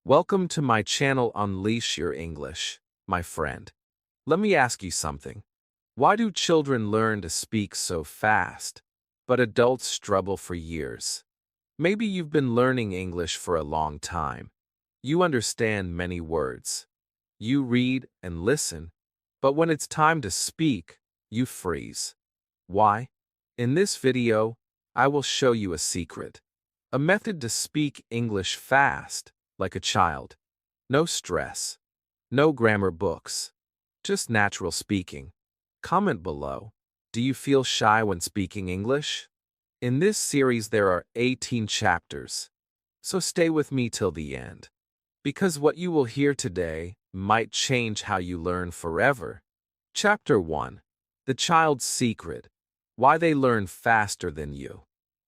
Welcome to my channel Unleash Your English, my friend. Let me ask you something. Why do children learn to speak so fast, but adults struggle for years? Maybe you've been learning English for a long time. You understand many words. You read and listen, but when it's time to speak, you freeze. Why? In this video, I will show you a secret. A method to speak English fast, like a child. No stress. No grammar books. Just natural speaking. Comment below. Do you feel shy when speaking English? In this series there are 18 chapters. So stay with me till the end. Because what you will hear today might change how you learn forever. Chapter 1. The Child's Secret. Why they learn faster than you.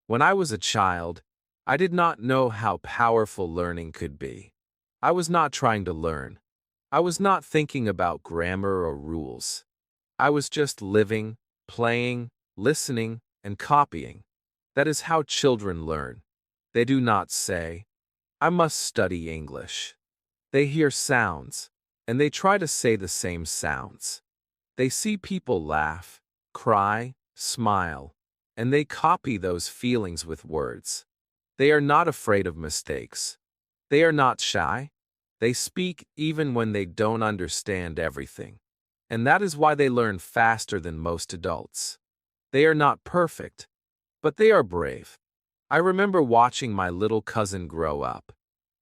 When I was a child, I did not know how powerful learning could be. I was not trying to learn. I was not thinking about grammar or rules. I was just living, playing, listening, and copying. That is how children learn. They do not say, "I must study English." They hear sounds, and they try to say the same sounds. They see people laugh, cry, smile, and they copy those feelings with words. They are not afraid of mistakes. They are not shy. They speak even when they don't understand everything. And that is why they learn faster than most adults. They are not perfect, but they are brave. I remember watching my little cousin grow up.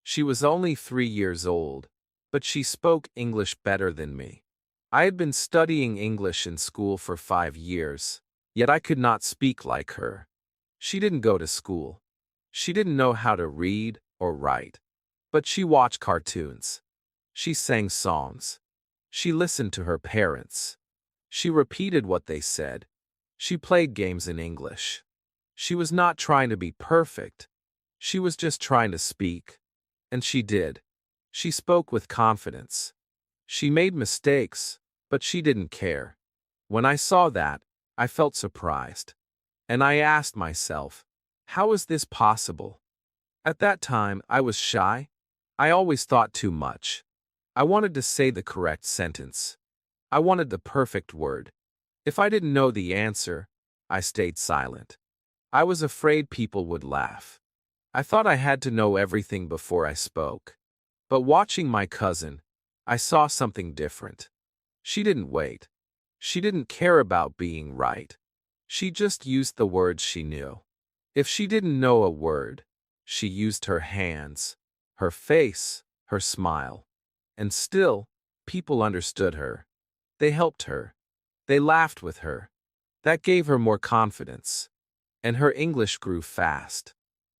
She was only 3 years old, but she spoke English better than me. I had been studying English in school for 5 years, yet I could not speak like her. She didn't go to school. She didn't know how to read or write, but she watched cartoons. She sang songs. She listened to her parents. She repeated what they said. She played games in English. She was not trying to be perfect. She was just trying to speak. And she did. She spoke with confidence. She made mistakes, but she didn't care. When I saw that, I felt surprised. And I asked myself, how is this possible? At that time, I was shy. I always thought too much. I wanted to say the correct sentence. I wanted the perfect word. If I didn't know the answer, I stayed silent. I was afraid people would laugh. I thought I had to know everything before I spoke. But watching my cousin, I saw something different. She didn't wait. She didn't care about being right. She just used the words she knew. If she didn't know a word, she used her hands, her face, her smile. And still, people understood her. They helped her. They laughed with her. That gave her more confidence. And her English grew fast.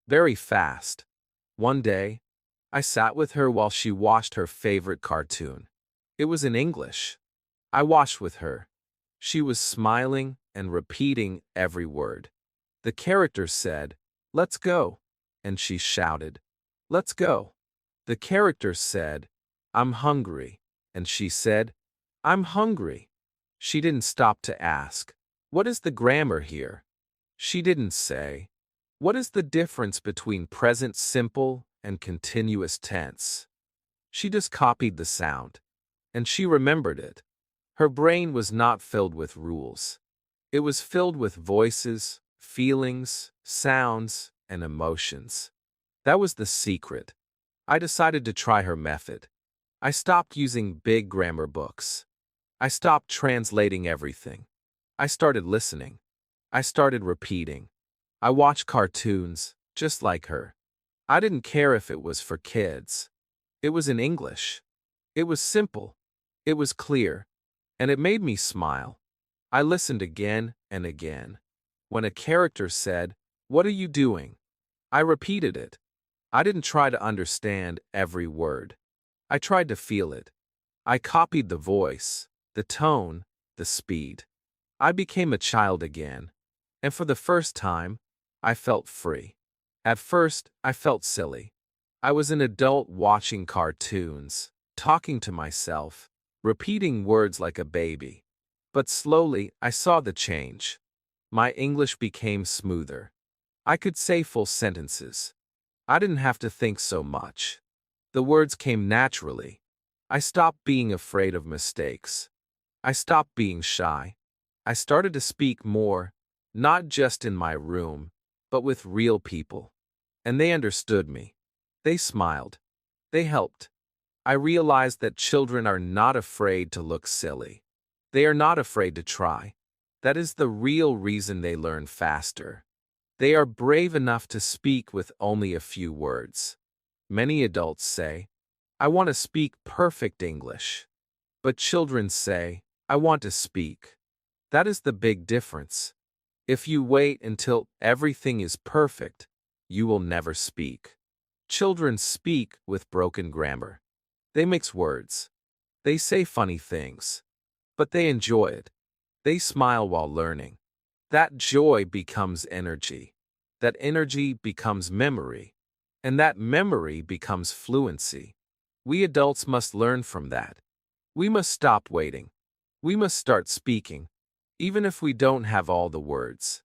Very fast. One day, I sat with her while she watched her favorite cartoon. It was in English. I watched with her. She was smiling and repeating every word. The character said, "Let's go," and she shouted, "Let's go." The character said, "I'm hungry," and she said, "I'm hungry." She didn't stop to ask, "What is the grammar here?" She didn't say, "What is the difference between present simple and continuous tense?" She just copied the sound, and she remembered it. Her brain was not filled with rules. It was filled with voices, feelings, sounds, and emotions. That was the secret. I decided to try her method. I stopped using big grammar books. I stopped translating everything. I started listening. I started repeating. I watched cartoons, just like her. I didn't care if it was for kids. It was in English. It was simple. It was clear. And it made me smile. I listened again and again. When a character said, "What are you doing?" I repeated it. I didn't try to understand every word. I tried to feel it. I copied the voice, the tone, the speed. I became a child again. And for the first time, I felt free. At first, I felt silly. I was an adult watching cartoons, talking to myself, repeating words like a baby. But slowly, I saw the change. My English became smoother. I could say full sentences. I didn't have to think so much. The words came naturally. I stopped being afraid of mistakes. I stopped being shy. I started to speak more, not just in my room, but with real people. And they understood me. They smiled. They helped. I realized that children are not afraid to look silly. They are not afraid to try. That is the real reason they learn faster. They are brave enough to speak with only a few words. Many adults say, I want to speak perfect English. But children say, I want to speak. That is the big difference. If you wait until everything is perfect, you will never speak. Children speak with broken grammar. They mix words. They say funny things. But they enjoy it. They smile while learning. That joy becomes energy. That energy becomes memory. And that memory becomes fluency. We adults must learn from that. We must stop waiting. We must start speaking, even if we don't have all the words,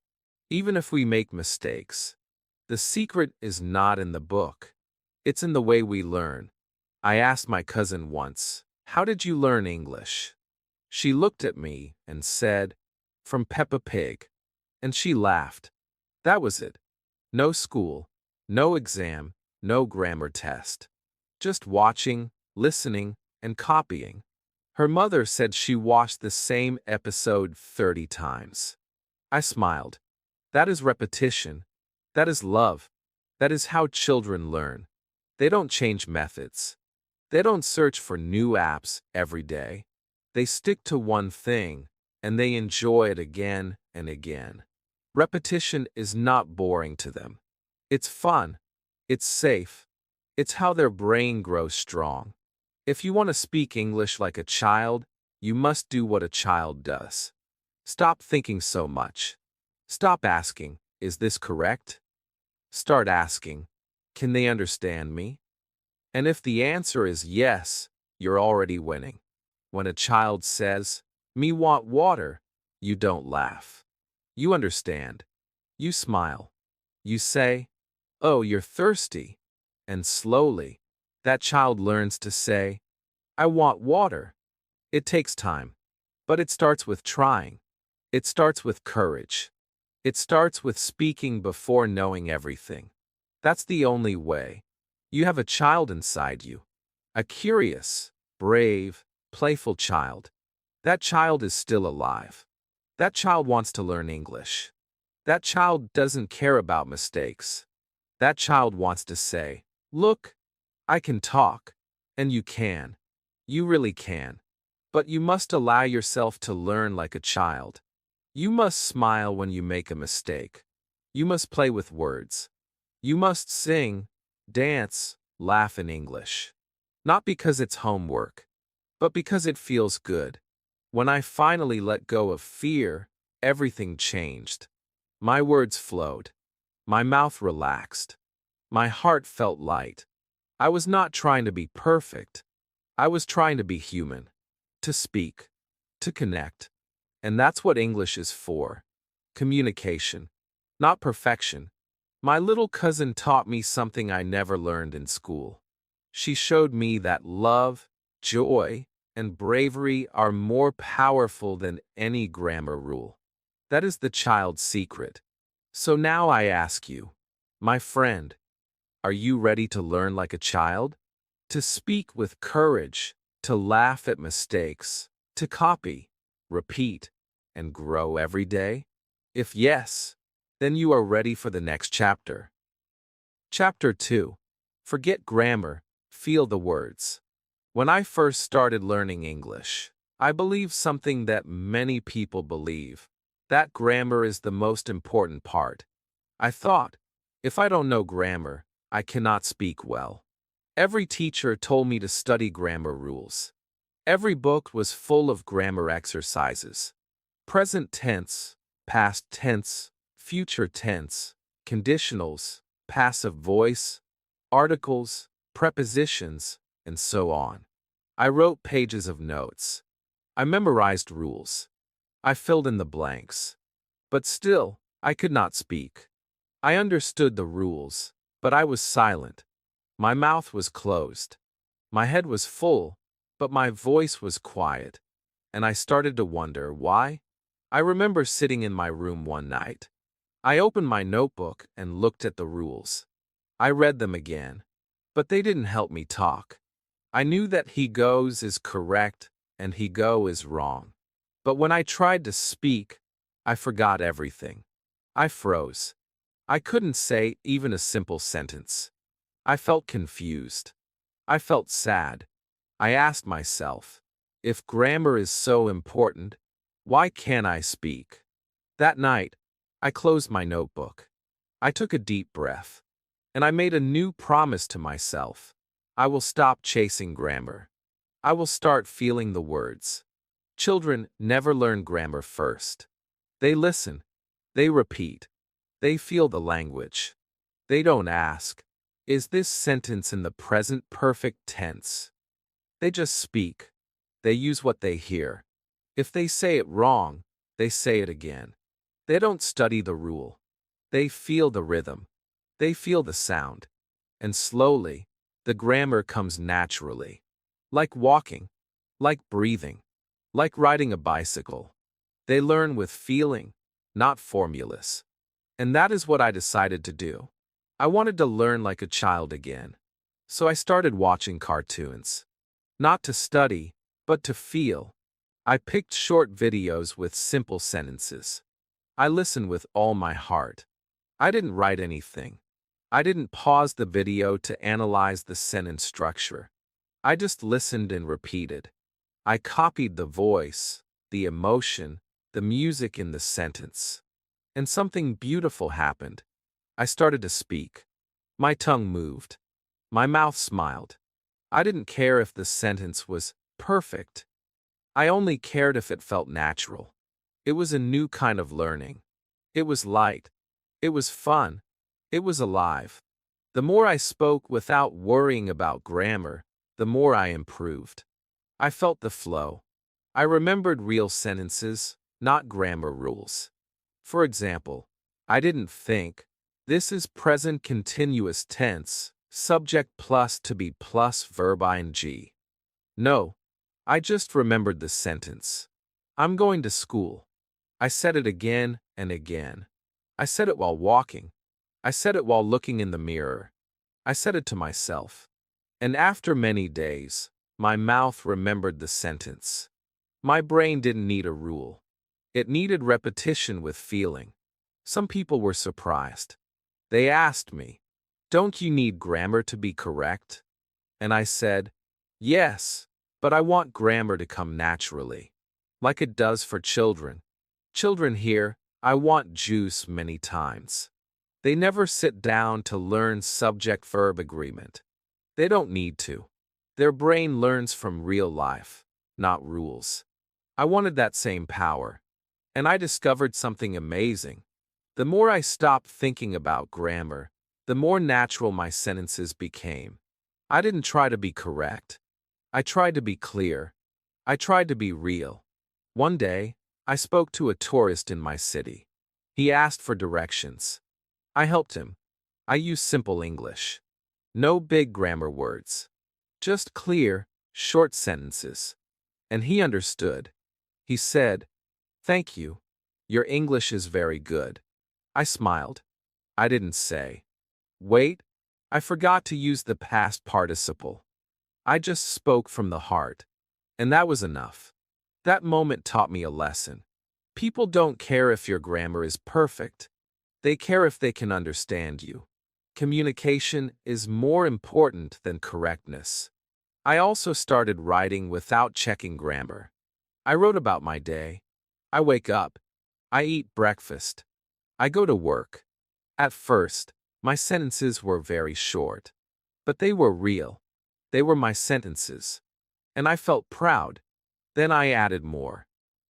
even if we make mistakes. The secret is not in the book. It's in the way we learn. I asked my cousin once, how did you learn English? She looked at me and said, from Peppa Pig. And she laughed. That was it. No school, no exam, no grammar test. Just watching, listening, and copying. Her mother said she watched the same episode 30 times. I smiled. That is repetition. That is love. That is how children learn. They don't change methods. They don't search for new apps every day. They stick to one thing, and they enjoy it again and again. Repetition is not boring to them. It's fun. It's safe. It's how their brain grows strong. If you want to speak English like a child, you must do what a child does. Stop thinking so much. Stop asking, is this correct? Start asking, can they understand me? And if the answer is yes, you're already winning. When a child says, me want water, you don't laugh. You understand. You smile. You say, oh, you're thirsty. And slowly, that child learns to say, I want water. It takes time, but it starts with trying. It starts with courage. It starts with speaking before knowing everything. That's the only way. You have a child inside you, a curious, brave, playful child. That child is still alive. That child wants to learn English. That child doesn't care about mistakes. That child wants to say, look, I can talk. And you can. You really can. But you must allow yourself to learn like a child. You must smile when you make a mistake. You must play with words. You must sing, dance, laugh in English. Not because it's homework, but because it feels good. When I finally let go of fear, everything changed. My words flowed. My mouth relaxed. My heart felt light. I was not trying to be perfect. I was trying to be human, to speak, to connect. And that's what English is for. Communication, not perfection. My little cousin taught me something I never learned in school. She showed me that love, joy, and bravery are more powerful than any grammar rule. That is the child's secret. So now I ask you, my friend, are you ready to learn like a child? To speak with courage, to laugh at mistakes, to copy, repeat, and grow every day? If yes, then you are ready for the next chapter. Chapter 2. Forget grammar, feel the words. When I first started learning English, I believed something that many people believe, that grammar is the most important part. I thought, if I don't know grammar, I cannot speak well. Every teacher told me to study grammar rules. Every book was full of grammar exercises. Present tense, past tense, future tense, conditionals, passive voice, articles, prepositions, and so on. I wrote pages of notes. I memorized rules. I filled in the blanks. But still, I could not speak. I understood the rules, but I was silent. My mouth was closed. My head was full, but my voice was quiet, and I started to wonder why. I remember sitting in my room one night. I opened my notebook and looked at the rules. I read them again, but they didn't help me talk. I knew that he goes is correct and he go is wrong. But when I tried to speak, I forgot everything. I froze. I couldn't say even a simple sentence. I felt confused. I felt sad. I asked myself, if grammar is so important, why can't I speak? That night, I closed my notebook. I took a deep breath, and I made a new promise to myself. I will stop chasing grammar. I will start feeling the words. Children never learn grammar first. They listen. They repeat. They feel the language. They don't ask, is this sentence in the present perfect tense? They just speak. They use what they hear. If they say it wrong, they say it again. They don't study the rule. They feel the rhythm. They feel the sound. And slowly, the grammar comes naturally. Like walking, like breathing, like riding a bicycle. They learn with feeling, not formulas. And that is what I decided to do. I wanted to learn like a child again. So I started watching cartoons. Not to study, but to feel. I picked short videos with simple sentences. I listened with all my heart. I didn't write anything. I didn't pause the video to analyze the sentence structure. I just listened and repeated. I copied the voice, the emotion, the music in the sentence. And something beautiful happened. I started to speak. My tongue moved. My mouth smiled. I didn't care if the sentence was perfect. I only cared if it felt natural. It was a new kind of learning. It was light. It was fun. It was alive. The more I spoke without worrying about grammar, the more I improved. I felt the flow. I remembered real sentences, not grammar rules. For example, I didn't think, this is present continuous tense, subject plus to be plus verb ing. No, I just remembered the sentence. I'm going to school. I said it again and again. I said it while walking. I said it while looking in the mirror. I said it to myself. And after many days, my mouth remembered the sentence. My brain didn't need a rule. It needed repetition with feeling. Some people were surprised. They asked me, don't you need grammar to be correct? And I said, yes, but I want grammar to come naturally, like it does for children. Children hear, I want juice many times. They never sit down to learn subject-verb agreement. They don't need to. Their brain learns from real life, not rules. I wanted that same power. And I discovered something amazing. The more I stopped thinking about grammar, the more natural my sentences became. I didn't try to be correct. I tried to be clear. I tried to be real. One day, I spoke to a tourist in my city. He asked for directions. I helped him. I used simple English. No big grammar words. Just clear, short sentences. And he understood. He said, thank you. Your English is very good. I smiled. I didn't say, wait, I forgot to use the past participle. I just spoke from the heart. And that was enough. That moment taught me a lesson. People don't care if your grammar is perfect. They care if they can understand you. Communication is more important than correctness. I also started writing without checking grammar. I wrote about my day. I wake up. I eat breakfast. I go to work. At first, my sentences were very short. But they were real. They were my sentences. And I felt proud. Then I added more.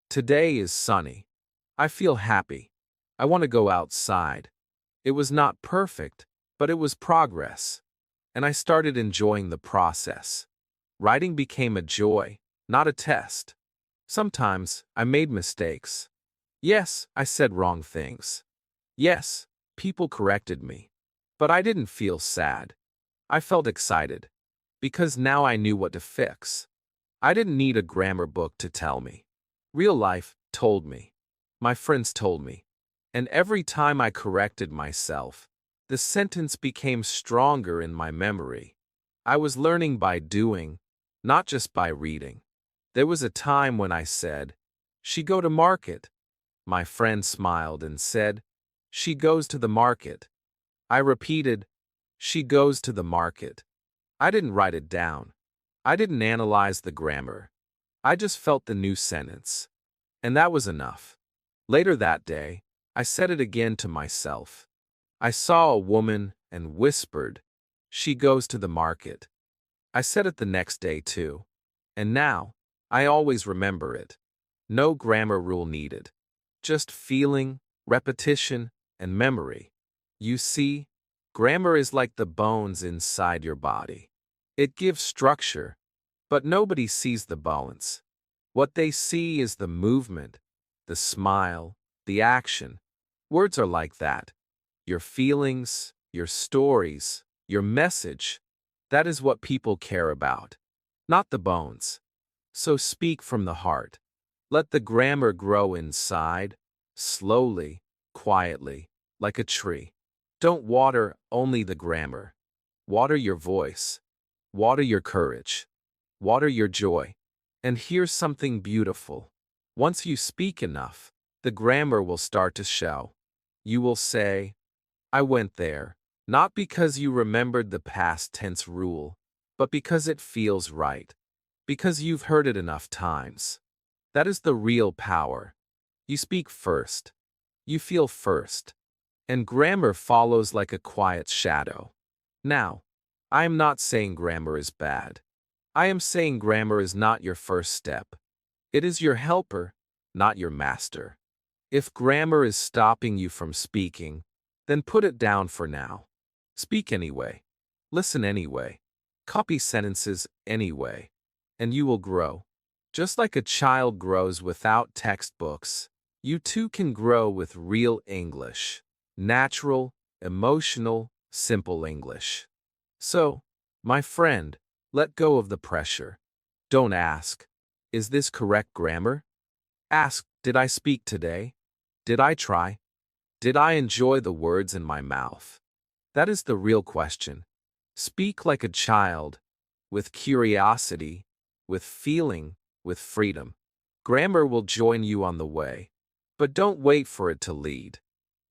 Today is sunny. I feel happy. I want to go outside. It was not perfect, but it was progress. And I started enjoying the process. Writing became a joy, not a test. Sometimes I made mistakes. Yes, I said wrong things. Yes, people corrected me. But I didn't feel sad. I felt excited, because now I knew what to fix. I didn't need a grammar book to tell me. Real life told me. My friends told me. And every time I corrected myself, the sentence became stronger in my memory. I was learning by doing, not just by reading. There was a time when I said, "She go to market." My friend smiled and said, "She goes to the market." I repeated, "She goes to the market." I didn't write it down. I didn't analyze the grammar. I just felt the new sentence. And that was enough. Later that day, I said it again to myself. I saw a woman and whispered, "She goes to the market." I said it the next day too. And now, I always remember it. No grammar rule needed. Just feeling, repetition, and memory. You see, grammar is like the bones inside your body. It gives structure, but nobody sees the bones. What they see is the movement, the smile, the action. Words are like that. Your feelings, your stories, your message. That is what people care about, not the bones. So speak from the heart. Let the grammar grow inside, slowly, quietly, like a tree. Don't water only the grammar. Water your voice. Water your courage. Water your joy. And here's something beautiful. Once you speak enough, the grammar will start to show. You will say, "I went there," not because you remembered the past tense rule, but because it feels right. Because you've heard it enough times. That is the real power. You speak first. You feel first. And grammar follows like a quiet shadow. Now, I am not saying grammar is bad. I am saying grammar is not your first step. It is your helper, not your master. If grammar is stopping you from speaking, then put it down for now. Speak anyway. Listen anyway. Copy sentences anyway. And you will grow. Just like a child grows without textbooks, you too can grow with real English. Natural, emotional, simple English. So, my friend, let go of the pressure. Don't ask, "Is this correct grammar?" Ask, "Did I speak today? Did I try? Did I enjoy the words in my mouth?" That is the real question. Speak like a child, with curiosity, with feeling, with freedom. Grammar will join you on the way. But don't wait for it to lead.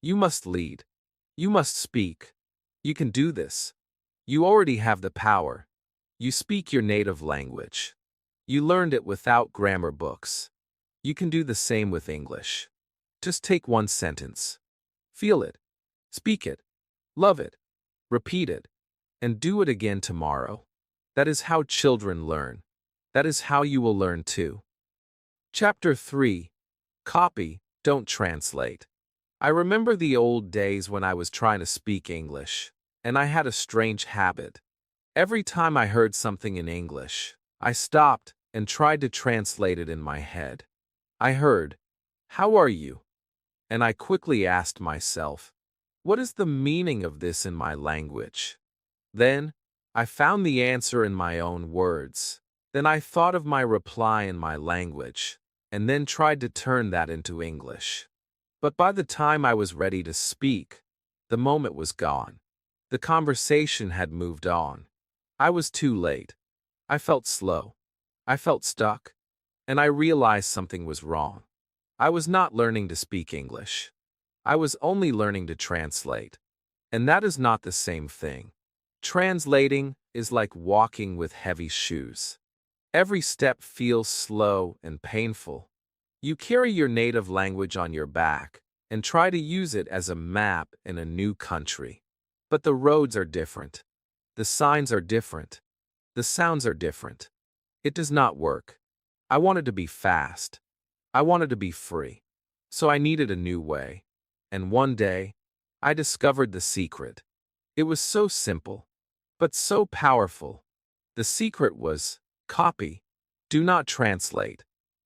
You must lead. You must speak. You can do this. You already have the power. You speak your native language. You learned it without grammar books. You can do the same with English. Just take one sentence. Feel it. Speak it. Love it. Repeat it. And do it again tomorrow. That is how children learn. That is how you will learn too. Chapter 3. Copy, don't translate. I remember the old days when I was trying to speak English, and I had a strange habit. Every time I heard something in English, I stopped and tried to translate it in my head. I heard, "How are you?" And I quickly asked myself, "What is the meaning of this in my language?" Then, I found the answer in my own words. Then I thought of my reply in my language, and then tried to turn that into English. But by the time I was ready to speak, the moment was gone. The conversation had moved on. I was too late. I felt slow. I felt stuck. And I realized something was wrong. I was not learning to speak English. I was only learning to translate. And that is not the same thing. Translating is like walking with heavy shoes. Every step feels slow and painful. You carry your native language on your back and try to use it as a map in a new country. But the roads are different. The signs are different. The sounds are different. It does not work. I wanted to be fast. I wanted to be free. So I needed a new way. And one day, I discovered the secret. It was so simple, but so powerful. The secret was copy. Do not translate.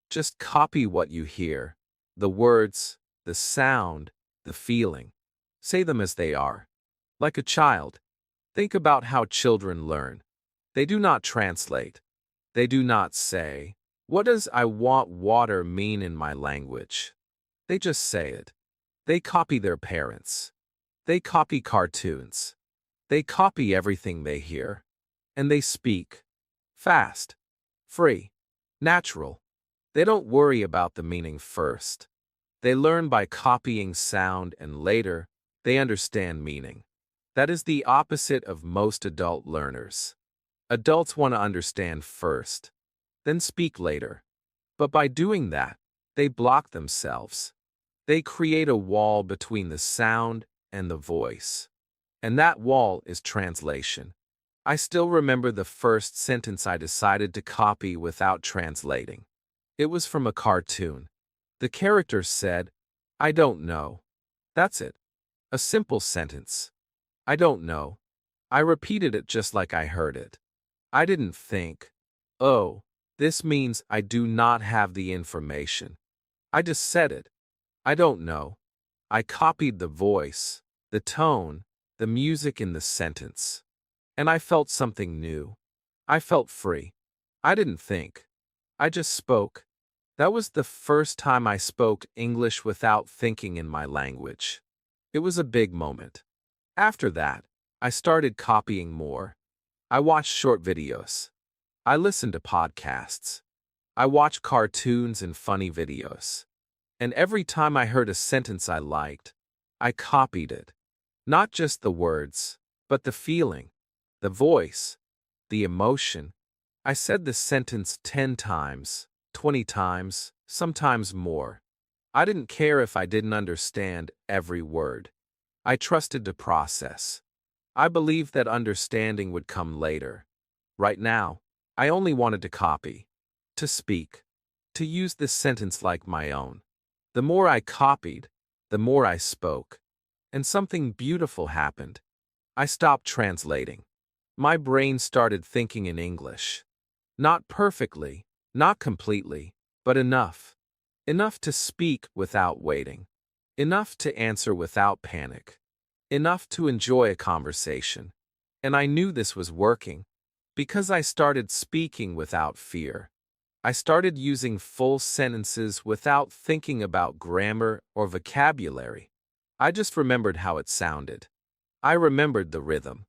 Just copy what you hear. The words, the sound, the feeling. Say them as they are. Like a child. Think about how children learn. They do not translate. They do not say, "What does I want water mean in my language?" They just say it. They copy their parents. They copy cartoons. They copy everything they hear. And they speak. Fast. Free. Natural. They don't worry about the meaning first. They learn by copying sound and later, they understand meaning. That is the opposite of most adult learners. Adults want to understand first, then speak later. But by doing that, they block themselves. They create a wall between the sound and the voice. And that wall is translation. I still remember the first sentence I decided to copy without translating. It was from a cartoon. The character said, "I don't know." That's it. A simple sentence. I don't know. I repeated it just like I heard it. I didn't think, "Oh, this means I do not have the information." I just said it. I don't know. I copied the voice, the tone, the music in the sentence. And I felt something new. I felt free. I didn't think. I just spoke. That was the first time I spoke English without thinking in my language. It was a big moment. After that, I started copying more. I watched short videos. I listened to podcasts. I watched cartoons and funny videos. And every time I heard a sentence I liked, I copied it. Not just the words, but the feeling, the voice, the emotion. I said the sentence 10 times, 20 times, sometimes more. I didn't care if I didn't understand every word. I trusted the process. I believed that understanding would come later. Right now, I only wanted to copy, to speak, to use this sentence like my own. The more I copied, the more I spoke. And something beautiful happened. I stopped translating. My brain started thinking in English. Not perfectly, not completely, but enough. Enough to speak without waiting. Enough to answer without panic. Enough to enjoy a conversation. And I knew this was working because I started speaking without fear. I started using full sentences without thinking about grammar or vocabulary. I just remembered how it sounded. I remembered the rhythm.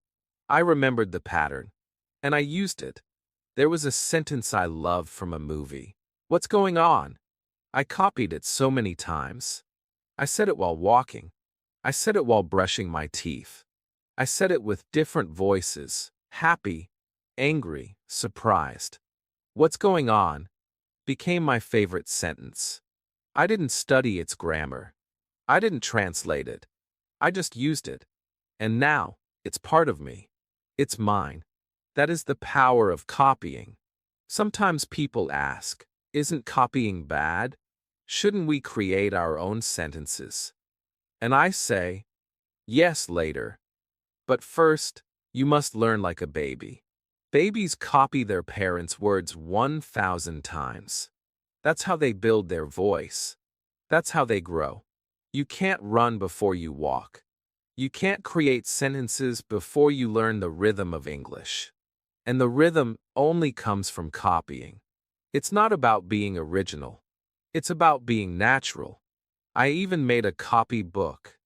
I remembered the pattern. And I used it. There was a sentence I loved from a movie. "What's going on?" I copied it so many times. I said it while walking. I said it while brushing my teeth. I said it with different voices, happy, angry, surprised. "What's going on?" became my favorite sentence. I didn't study its grammar. I didn't translate it. I just used it. And now, it's part of me. It's mine. That is the power of copying. Sometimes people ask, "Isn't copying bad? Shouldn't we create our own sentences?" And I say, yes, later. But first, you must learn like a baby. Babies copy their parents' words 1,000 times. That's how they build their voice. That's how they grow. You can't run before you walk. You can't create sentences before you learn the rhythm of English. And the rhythm only comes from copying. It's not about being original. It's about being natural. I even made a copy book,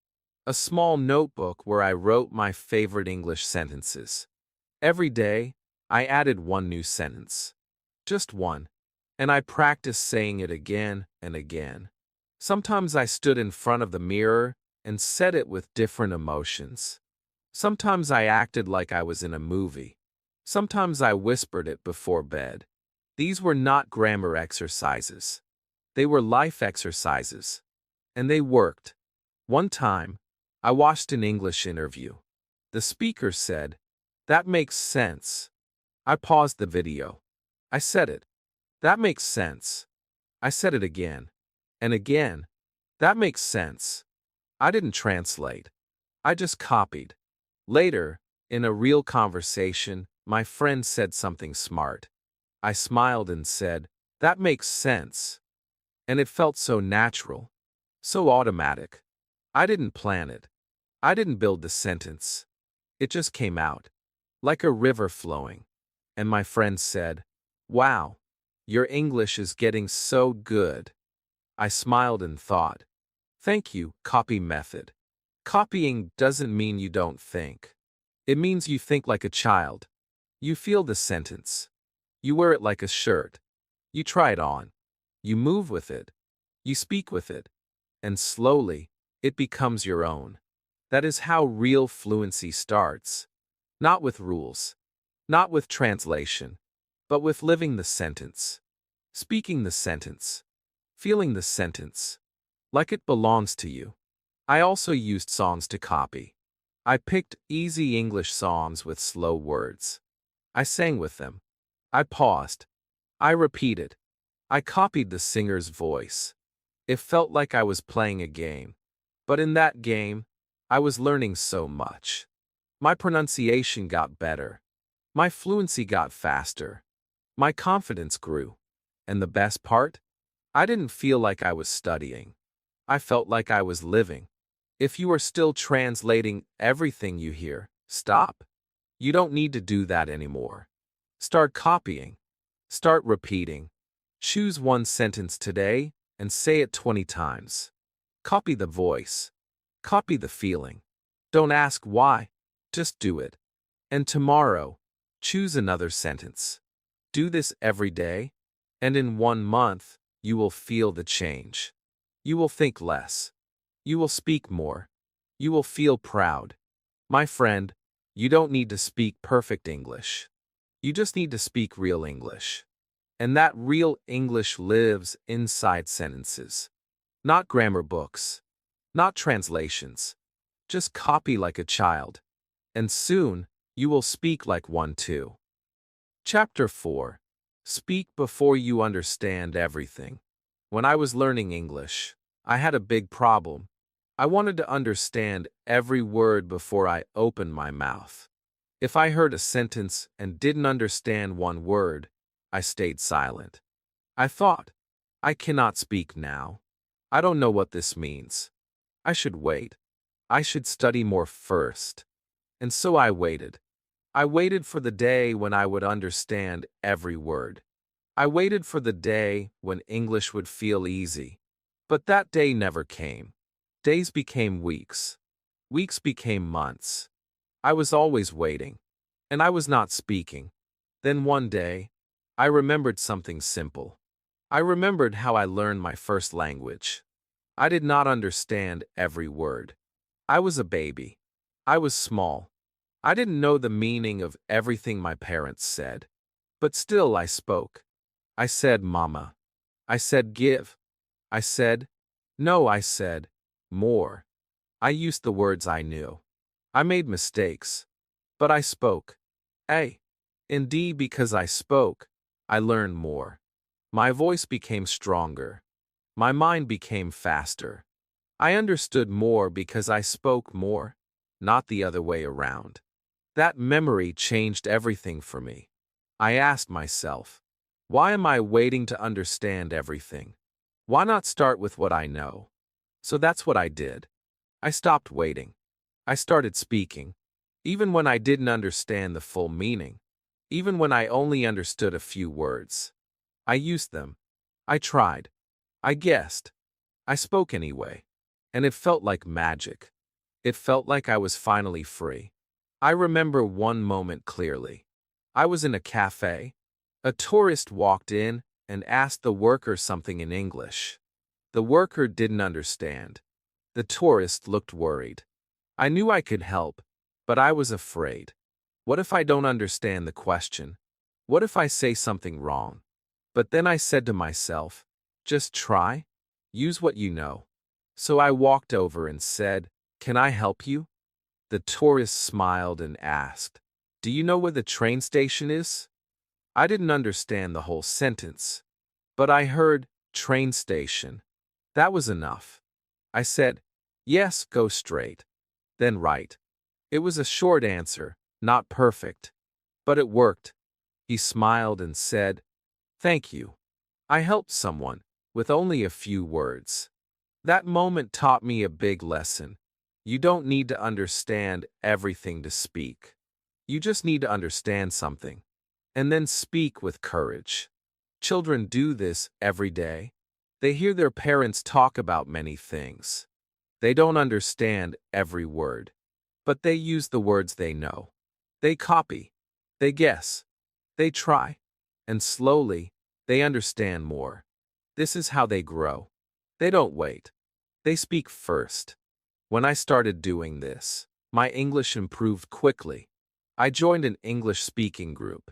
a small notebook where I wrote my favorite English sentences. Every day, I added one new sentence. Just one. And I practiced saying it again and again. Sometimes I stood in front of the mirror and said it with different emotions. Sometimes I acted like I was in a movie. Sometimes I whispered it before bed. These were not grammar exercises. They were life exercises. And they worked. One time, I watched an English interview. The speaker said, "That makes sense." I paused the video. I said it. "That makes sense." I said it again. And again. "That makes sense." I didn't translate. I just copied. Later, in a real conversation, my friend said something smart. I smiled and said, "That makes sense." And it felt so natural, so automatic. I didn't plan it. I didn't build the sentence. It just came out. like a river flowing. And my friend said, "Wow, your English is getting so good." I smiled and thought, "Thank you, copy method." Copying doesn't mean you don't think. It means you think like a child. You feel the sentence. You wear it like a shirt. You try it on. You move with it. You speak with it. And slowly, it becomes your own. That is how real fluency starts. Not with rules. Not with translation. But with living the sentence. Speaking the sentence. Feeling the sentence. Like it belongs to you. I also used songs to copy. I picked easy English songs with slow words. I sang with them. I paused. I repeated. I copied the singer's voice. It felt like I was playing a game. But in that game, I was learning so much. My pronunciation got better. My fluency got faster. My confidence grew. And the best part? I didn't feel like I was studying. I felt like I was living. If you are still translating everything you hear, stop. You don't need to do that anymore. Start copying. Start repeating. Choose one sentence today and say it 20 times. Copy the voice. Copy the feeling. Don't ask why. Just do it. And tomorrow, choose another sentence. Do this every day, and in 1 month, you will feel the change. You will think less. You will speak more. You will feel proud. My friend, you don't need to speak perfect English. You just need to speak real English. And that real English lives inside sentences. Not grammar books. Not translations. Just copy like a child. And soon, you will speak like one too. Chapter 4. Speak before you understand everything. When I was learning English, I had a big problem. I wanted to understand every word before I opened my mouth. If I heard a sentence and didn't understand one word, I stayed silent. I thought, I cannot speak now. I don't know what this means. I should wait. I should study more first. And so I waited. I waited for the day when I would understand every word. I waited for the day when English would feel easy. But that day never came. Days became weeks. Weeks became months. I was always waiting. And I was not speaking. Then one day, I remembered something simple. I remembered how I learned my first language. I did not understand every word. I was a baby. I was small. I didn't know the meaning of everything my parents said. But still I spoke. I said, "Mama." I said, "Give." I said, "No." I said, "More." I used the words I knew. I made mistakes. But I spoke. A. Indeed, because I spoke, I learned more. My voice became stronger. My mind became faster. I understood more because I spoke more, not the other way around. That memory changed everything for me. I asked myself, why am I waiting to understand everything? Why not start with what I know? So that's what I did. I stopped waiting. I started speaking. Even when I didn't understand the full meaning. Even when I only understood a few words. I used them. I tried. I guessed. I spoke anyway. And it felt like magic. It felt like I was finally free. I remember one moment clearly. I was in a cafe. A tourist walked in and asked the worker something in English. The worker didn't understand. The tourist looked worried. I knew I could help, but I was afraid. What if I don't understand the question? What if I say something wrong? But then I said to myself, just try. Use what you know. So I walked over and said, "Can I help you?" The tourist smiled and asked, "Do you know where the train station is?" I didn't understand the whole sentence, but I heard train station. That was enough. I said, "Yes, go straight." Then right. It was a short answer, not perfect. But it worked. He smiled and said, "Thank you. I helped someone, with only a few words." That moment taught me a big lesson. You don't need to understand everything to speak. You just need to understand something. And then speak with courage. Children do this every day. They hear their parents talk about many things. They don't understand every word, but they use the words they know. They copy. They guess. They try. And slowly, they understand more. This is how they grow. They don't wait. They speak first. When I started doing this, my English improved quickly. I joined an English-speaking group.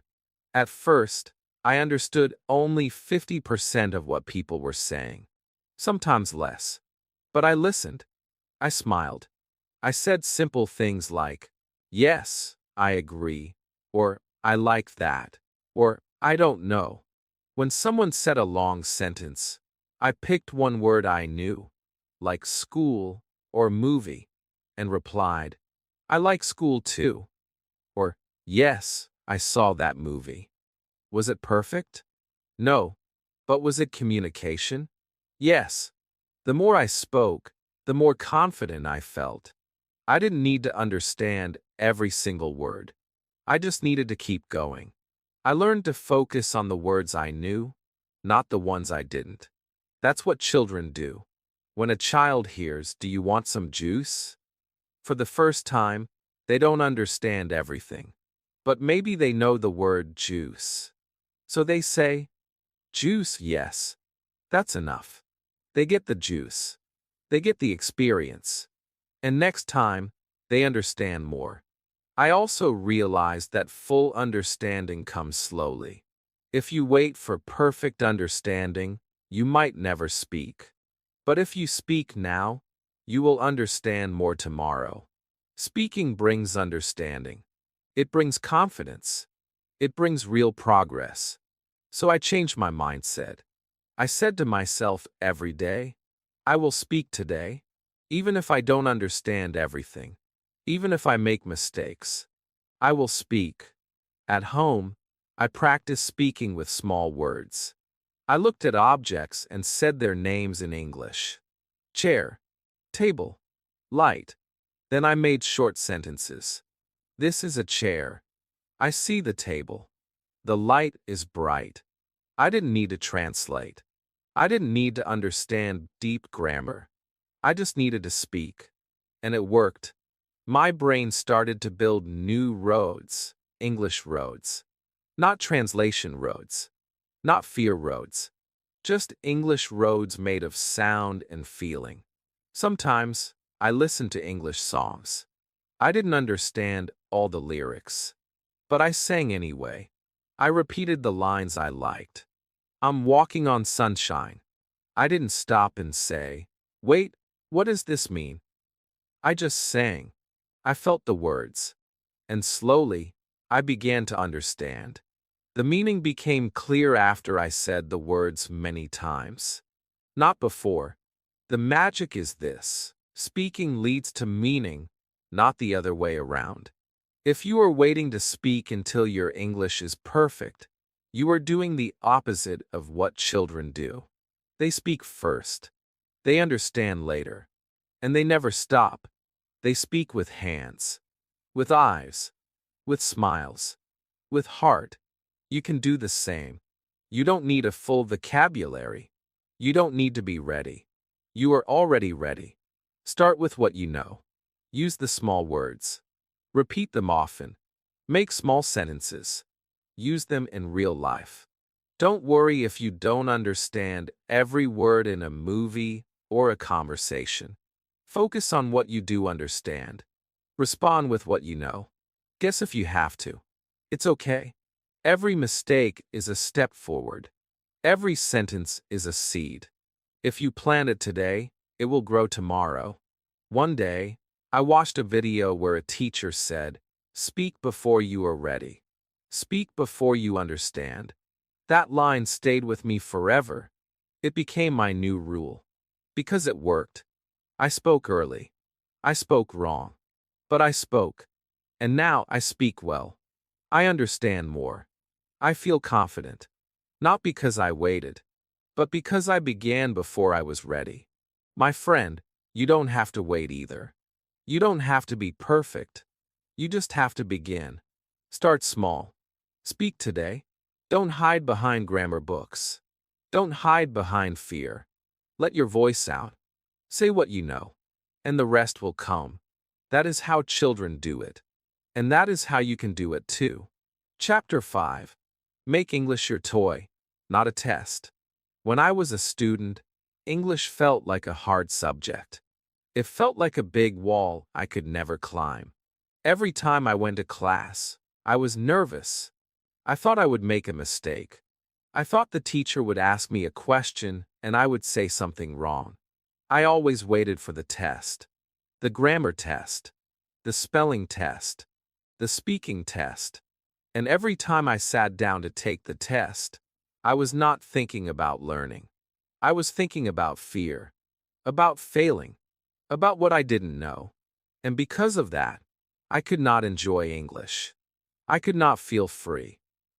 At first, I understood only 50% of what people were saying, sometimes less. But I listened. I smiled. I said simple things like, "Yes, I agree," or "I like that," or "I don't know." When someone said a long sentence, I picked one word I knew, like school or movie, and replied, "I like school too," or "Yes, I saw that movie." Was it perfect? No. But was it communication? Yes. The more I spoke, the more confident I felt. I didn't need to understand every single word. I just needed to keep going. I learned to focus on the words I knew, not the ones I didn't. That's what children do. When a child hears, "Do you want some juice?" For the first time, they don't understand everything. But maybe they know the word juice. So they say, "Juice, yes." That's enough. They get the juice. They get the experience. And next time, they understand more. I also realized that full understanding comes slowly. If you wait for perfect understanding, you might never speak. But if you speak now, you will understand more tomorrow. Speaking brings understanding. It brings confidence. It brings real progress. So I changed my mindset. I said to myself every day, "I will speak today, even if I don't understand everything, even if I make mistakes. I will speak." At home, I practiced speaking with small words. I looked at objects and said their names in English. Chair, table, light. Then I made short sentences. This is a chair. I see the table. The light is bright. I didn't need to translate. I didn't need to understand deep grammar. I just needed to speak. And it worked. My brain started to build new roads, English roads. Not translation roads. Not fear roads. Just English roads made of sound and feeling. Sometimes, I listened to English songs. I didn't understand all the lyrics. But I sang anyway. I repeated the lines I liked. "I'm walking on sunshine." I didn't stop and say, "Wait, what does this mean?" I just sang. I felt the words. And slowly, I began to understand. The meaning became clear after I said the words many times. Not before. The magic is this: speaking leads to meaning, not the other way around. If you are waiting to speak until your English is perfect, you are doing the opposite of what children do. They speak first. They understand later. And they never stop. They speak with hands, with eyes, with smiles, with heart. You can do the same. You don't need a full vocabulary. You don't need to be ready. You are already ready. Start with what you know. Use the small words. Repeat them often. Make small sentences. Use them in real life. Don't worry if you don't understand every word in a movie or a conversation. Focus on what you do understand. Respond with what you know. Guess if you have to. It's okay. Every mistake is a step forward. Every sentence is a seed. If you plant it today, it will grow tomorrow. One day, I watched a video where a teacher said, "Speak before you are ready. Speak before you understand." That line stayed with me forever. It became my new rule. Because it worked. I spoke early. I spoke wrong. But I spoke. And now I speak well. I understand more. I feel confident. Not because I waited, but because I began before I was ready. My friend, you don't have to wait either. You don't have to be perfect. You just have to begin. Start small. Speak today. Don't hide behind grammar books. Don't hide behind fear. Let your voice out. Say what you know, and the rest will come. That is how children do it. And that is how you can do it too. Chapter 5. Make English your toy, not a test. When I was a student, English felt like a hard subject. It felt like a big wall I could never climb. Every time I went to class, I was nervous. I thought I would make a mistake. I thought the teacher would ask me a question and I would say something wrong. I always waited for the test. The grammar test. The spelling test. The speaking test. And every time I sat down to take the test, I was not thinking about learning. I was thinking about fear, about failing, about what I didn't know. And because of that, I could not enjoy English. I could not feel free.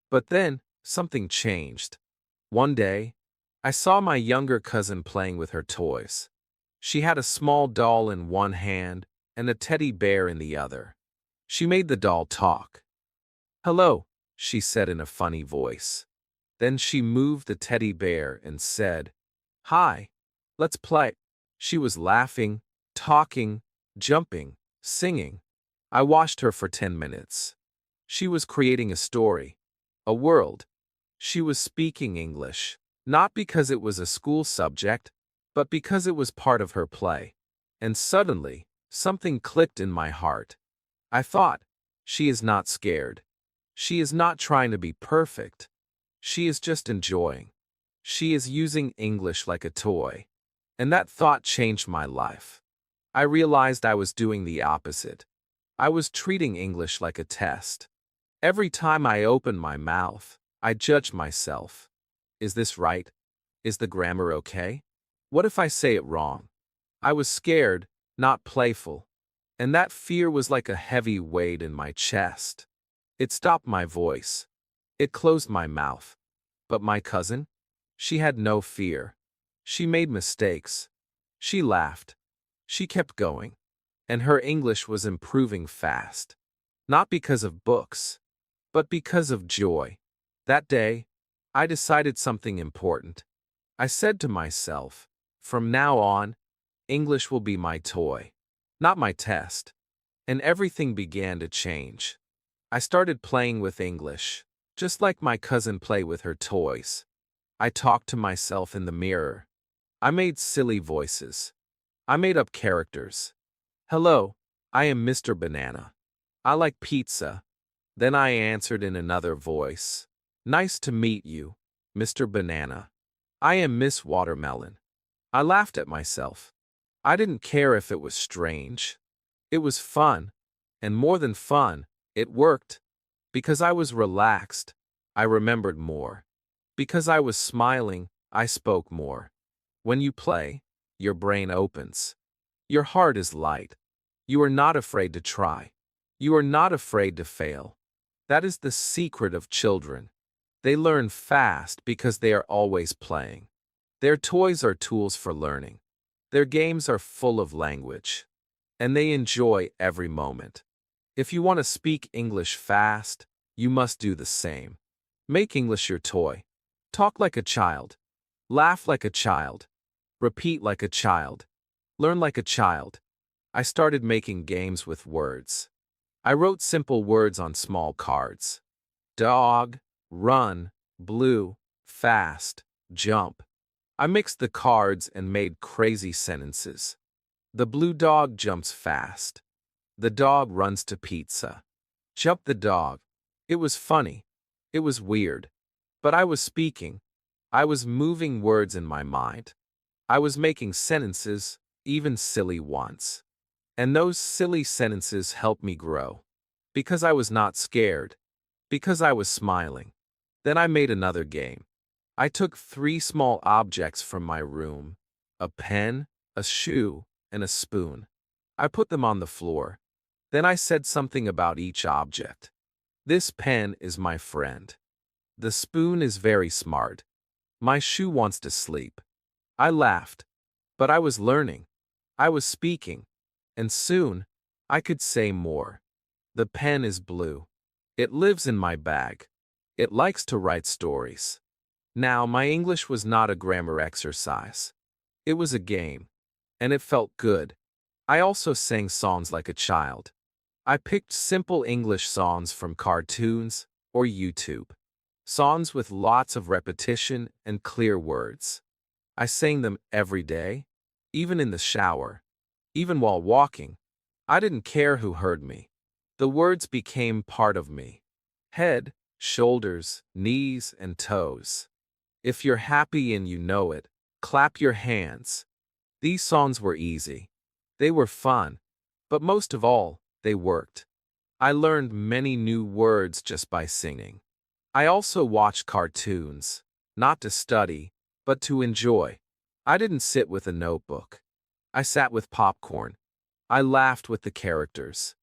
But then, something changed. One day, I saw my younger cousin playing with her toys. She had a small doll in one hand and a teddy bear in the other. She made the doll talk. "Hello," she said in a funny voice. Then she moved the teddy bear and said, "Hi, let's play." She was laughing, talking, jumping, singing. I watched her for 10 minutes. She was creating a story, a world. She was speaking English, not because it was a school subject, but because it was part of her play. And suddenly, something clicked in my heart. I thought, she is not scared. She is not trying to be perfect. She is just enjoying. She is using English like a toy. And that thought changed my life. I realized I was doing the opposite. I was treating English like a test. Every time I opened my mouth, I judged myself. Is this right? Is the grammar okay? What if I say it wrong? I was scared, not playful. And that fear was like a heavy weight in my chest. It stopped my voice. It closed my mouth. But my cousin? She had no fear. She made mistakes. She laughed. She kept going. And her English was improving fast. Not because of books, but because of joy. That day, I decided something important. I said to myself, from now on, English will be my toy, not my test. And everything began to change. I started playing with English, just like my cousin played with her toys. I talked to myself in the mirror. I made silly voices. I made up characters. "Hello, I am Mr. Banana. I like pizza." Then I answered in another voice. "Nice to meet you, Mr. Banana. I am Miss Watermelon." I laughed at myself. I didn't care if it was strange. It was fun. And more than fun, it worked. Because I was relaxed, I remembered more. Because I was smiling, I spoke more. When you play, your brain opens. Your heart is light. You are not afraid to try. You are not afraid to fail. That is the secret of children. They learn fast because they are always playing. Their toys are tools for learning. Their games are full of language. And they enjoy every moment. If you want to speak English fast, you must do the same. Make English your toy. Talk like a child. Laugh like a child. Repeat like a child. Learn like a child. I started making games with words. I wrote simple words on small cards. Dog, run, blue, fast, jump. I mixed the cards and made crazy sentences. The blue dog jumps fast. The dog runs to pizza. Jump the dog. It was funny. It was weird. But I was speaking. I was moving words in my mind. I was making sentences, even silly ones. And those silly sentences helped me grow. Because I was not scared. Because I was smiling. Then I made another game. I took 3 small objects from my room, a pen, a shoe, and a spoon. I put them on the floor. Then I said something about each object. This pen is my friend. The spoon is very smart. My shoe wants to sleep. I laughed. But I was learning. I was speaking. And soon, I could say more. The pen is blue. It lives in my bag. It likes to write stories. Now, my English was not a grammar exercise. It was a game, and it felt good. I also sang songs like a child. I picked simple English songs from cartoons or YouTube. Songs with lots of repetition and clear words. I sang them every day, even in the shower, even while walking. I didn't care who heard me. The words became part of me. Head, shoulders, knees, and toes. If you're happy and you know it, clap your hands. These songs were easy. They were fun. But most of all, they worked. I learned many new words just by singing. I also watched cartoons, not to study, but to enjoy. I didn't sit with a notebook. I sat with popcorn. I laughed with the characters.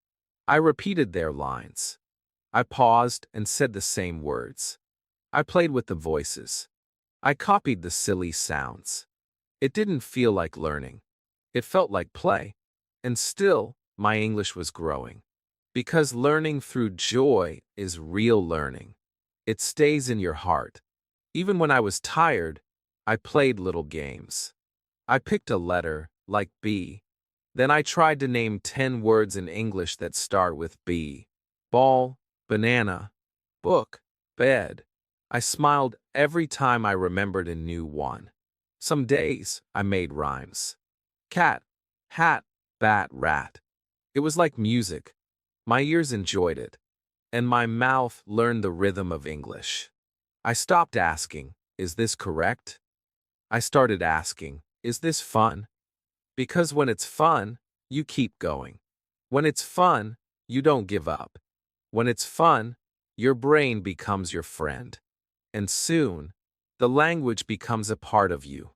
I repeated their lines. I paused and said the same words. I played with the voices. I copied the silly sounds. It didn't feel like learning. It felt like play. And still, my English was growing. Because learning through joy is real learning. It stays in your heart. Even when I was tired, I played little games. I picked a letter, like B. Then I tried to name 10 words in English that start with B. Ball, banana, book, bed. I smiled every time I remembered a new one. Some days, I made rhymes. Cat, hat, bat, rat. It was like music. My ears enjoyed it. And my mouth learned the rhythm of English. I stopped asking, is this correct? I started asking, is this fun? Because when it's fun, you keep going. When it's fun, you don't give up. When it's fun, your brain becomes your friend. And soon, the language becomes a part of you.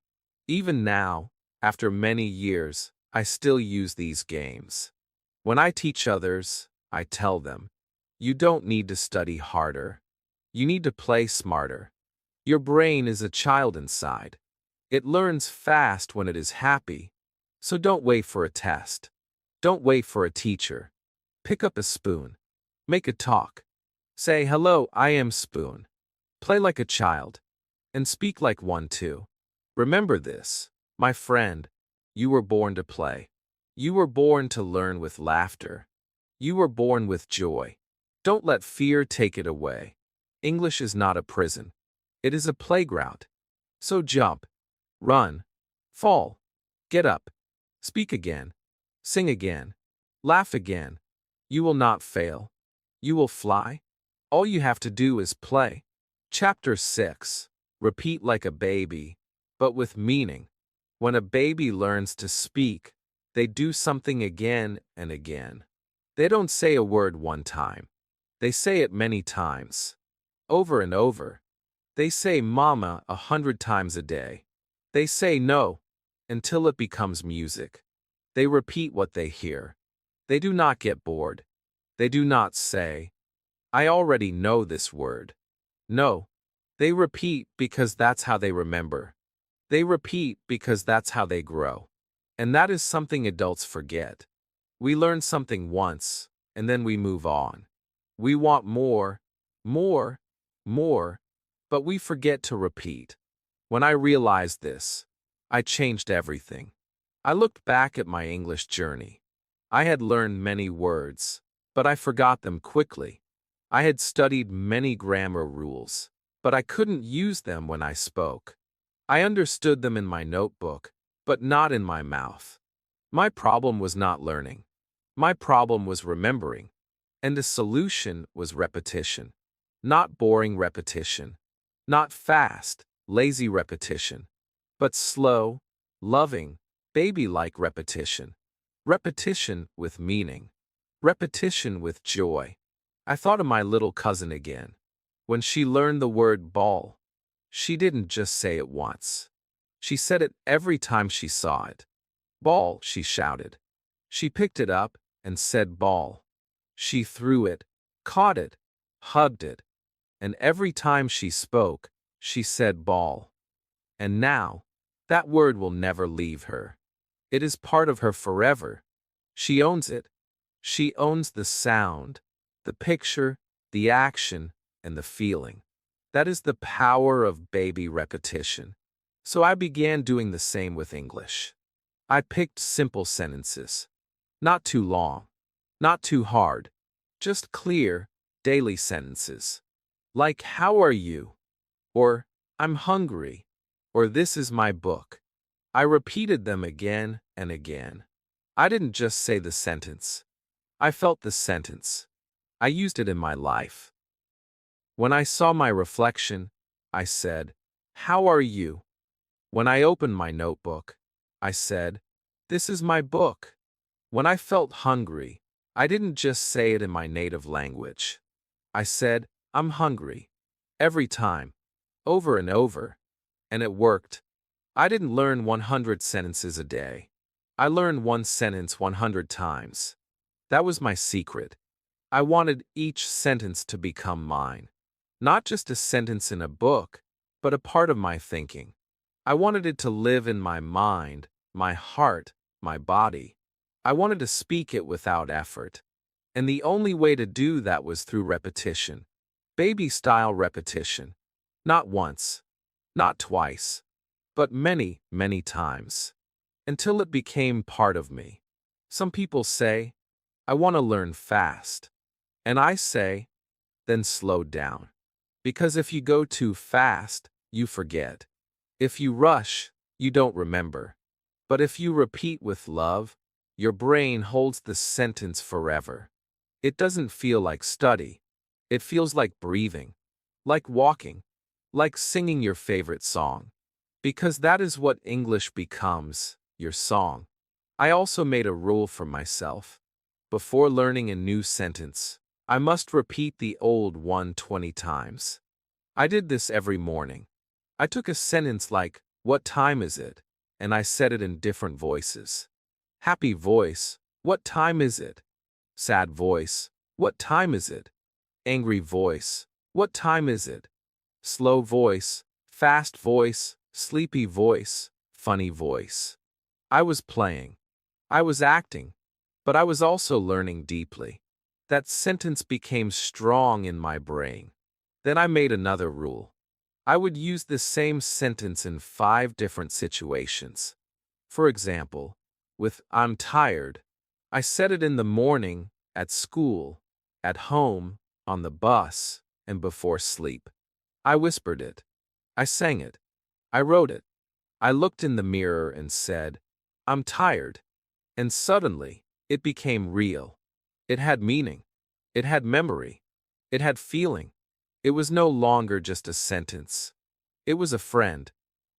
Even now, after many years, I still use these games. When I teach others, I tell them, you don't need to study harder. You need to play smarter. Your brain is a child inside. It learns fast when it is happy. So don't wait for a test. Don't wait for a teacher. Pick up a spoon. Make a talk. Say, hello, I am Spoon. Play like a child. And speak like one too. Remember this, my friend. You were born to play. You were born to learn with laughter. You were born with joy. Don't let fear take it away. English is not a prison. It is a playground. So jump, run, fall, get up, speak again, sing again, laugh again. You will not fail. You will fly. All you have to do is play. Chapter 6. Repeat like a baby, but with meaning. When a baby learns to speak, they do something again and again. They don't say a word one time. They say it many times. Over and over. They say mama 100 times a day. They say no, until it becomes music. They repeat what they hear. They do not get bored. They do not say, I already know this word. No. They repeat because that's how they remember. They repeat because that's how they grow. And that is something adults forget. We learn something once, and then we move on. We want more, more, more, but we forget to repeat. When I realized this, I changed everything. I looked back at my English journey. I had learned many words, but I forgot them quickly. I had studied many grammar rules, but I couldn't use them when I spoke. I understood them in my notebook, but not in my mouth. My problem was not learning. My problem was remembering. And the solution was repetition. Not boring repetition. Not fast, lazy repetition. But slow, loving, baby-like repetition. Repetition with meaning. Repetition with joy. I thought of my little cousin again. When she learned the word ball, she didn't just say it once. She said it every time she saw it. Ball, she shouted. She picked it up and said ball. She threw it, caught it, hugged it. And every time she spoke, she said ball. And now, that word will never leave her. It is part of her forever. She owns it. She owns the sound, the picture, the action, and the feeling. That is the power of baby repetition. So I began doing the same with English. I picked simple sentences. Not too long. Not too hard. Just clear, daily sentences. Like, how are you? Or, I'm hungry. Or, this is my book. I repeated them again and again. I didn't just say the sentence. I felt the sentence. I used it in my life. When I saw my reflection, I said, how are you? When I opened my notebook, I said, this is my book. When I felt hungry, I didn't just say it in my native language. I said, I'm hungry. Every time. Over and over. And it worked. I didn't learn 100 sentences a day. I learned one sentence 100 times. That was my secret. I wanted each sentence to become mine. Not just a sentence in a book, but a part of my thinking. I wanted it to live in my mind, my heart, my body. I wanted to speak it without effort. And the only way to do that was through repetition. Baby-style repetition. Not once. Not twice. But many, many times. Until it became part of me. Some people say, I want to learn fast. And I say, then slow down. Because if you go too fast, you forget. If you rush, you don't remember. But if you repeat with love, your brain holds the sentence forever. It doesn't feel like study. It feels like breathing, like walking, like singing your favorite song. Because that is what English becomes, your song. I also made a rule for myself. Before learning a new sentence, I must repeat the old one 20 times. I did this every morning. I took a sentence like, what time is it? And I said it in different voices. Happy voice, what time is it? Sad voice, what time is it? Angry voice, what time is it? Slow voice, fast voice, sleepy voice, funny voice. I was playing. I was acting. But I was also learning deeply. That sentence became strong in my brain. Then I made another rule. I would use the same sentence in 5 different situations. For example, with I'm tired, I said it in the morning, at school, at home, on the bus, and before sleep. I whispered it. I sang it. I wrote it. I looked in the mirror and said, I'm tired. And suddenly, it became real. It had meaning. It had memory. It had feeling. It was no longer just a sentence. It was a friend.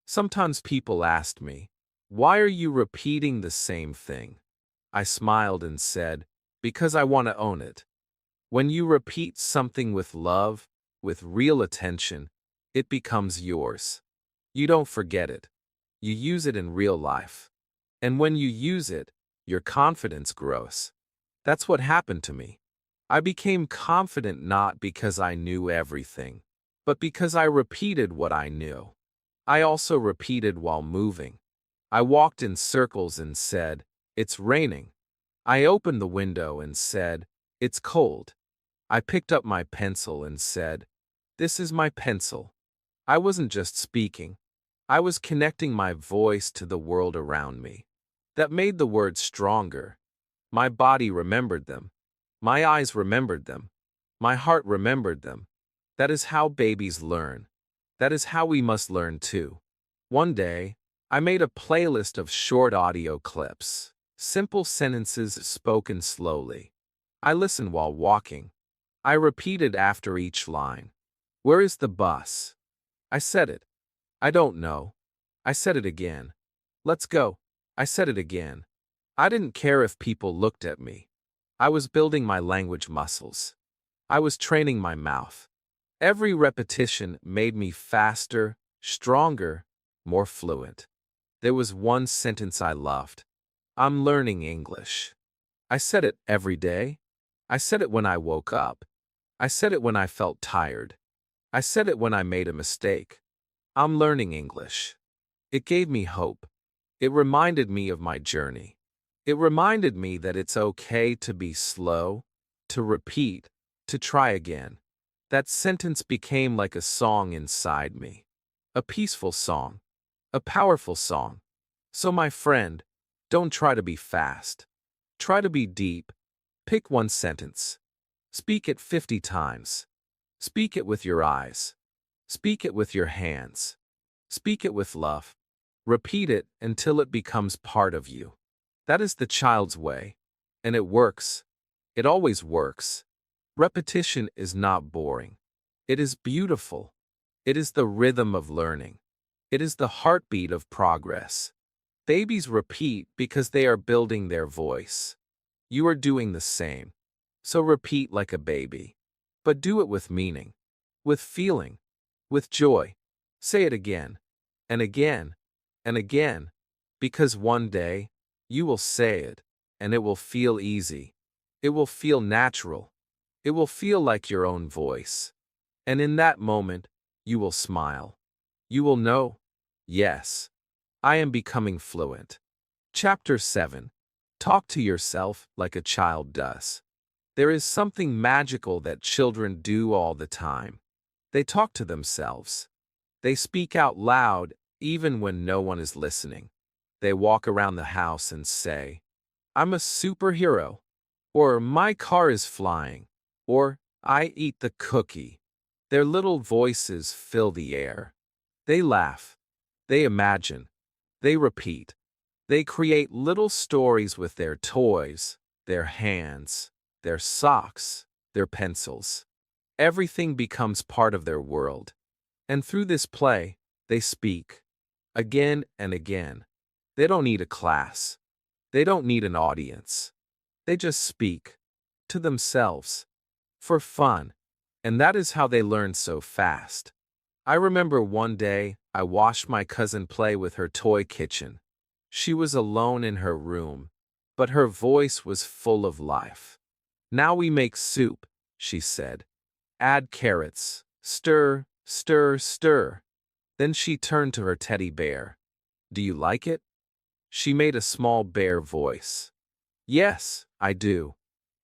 Sometimes people asked me, why are you repeating the same thing? I smiled and said, because I want to own it. When you repeat something with love, with real attention, it becomes yours. You don't forget it. You use it in real life. And when you use it, your confidence grows. That's what happened to me. I became confident not because I knew everything, but because I repeated what I knew. I also repeated while moving. I walked in circles and said, it's raining. I opened the window and said, it's cold. I picked up my pencil and said, this is my pencil. I wasn't just speaking. I was connecting my voice to the world around me. That made the words stronger. My body remembered them. My eyes remembered them. My heart remembered them. That is how babies learn. That is how we must learn too. One day, I made a playlist of short audio clips, simple sentences spoken slowly. I listened while walking. I repeated after each line. Where is the bus? I said it. I don't know. I said it again. Let's go. I said it again. I didn't care if people looked at me. I was building my language muscles. I was training my mouth. Every repetition made me faster, stronger, more fluent. There was one sentence I loved. I'm learning English. I said it every day. I said it when I woke up. I said it when I felt tired. I said it when I made a mistake. I'm learning English. It gave me hope. It reminded me of my journey. It reminded me that it's okay to be slow, to repeat, to try again. That sentence became like a song inside me. A peaceful song. A powerful song. So my friend, don't try to be fast. Try to be deep. Pick one sentence. Speak it 50 times. Speak it with your eyes. Speak it with your hands. Speak it with love. Repeat it until it becomes part of you. That is the child's way. And it works. It always works. Repetition is not boring. It is beautiful. It is the rhythm of learning. It is the heartbeat of progress. Babies repeat because they are building their voice. You are doing the same. So repeat like a baby. But do it with meaning, with feeling, with joy. Say it again, and again, and again, because one day you will say it, and it will feel easy. It will feel natural. It will feel like your own voice. And in that moment, you will smile. You will know, yes, I am becoming fluent. Chapter 7. Talk to yourself like a child does. There is something magical that children do all the time. They talk to themselves. They speak out loud even when no one is listening. They walk around the house and say, I'm a superhero, or my car is flying, or I eat the cookie. Their little voices fill the air. They laugh. They imagine. They repeat. They create little stories with their toys, their hands, their socks, their pencils. Everything becomes part of their world. And through this play, they speak. Again and again. They don't need a class. They don't need an audience. They just speak. To themselves. For fun. And that is how they learn so fast. I remember one day I watched my cousin play with her toy kitchen. She was alone in her room, but her voice was full of life. Now we make soup, she said. Add carrots. Stir, stir, stir. Then she turned to her teddy bear. Do you like it? She made a small bear voice. Yes, I do.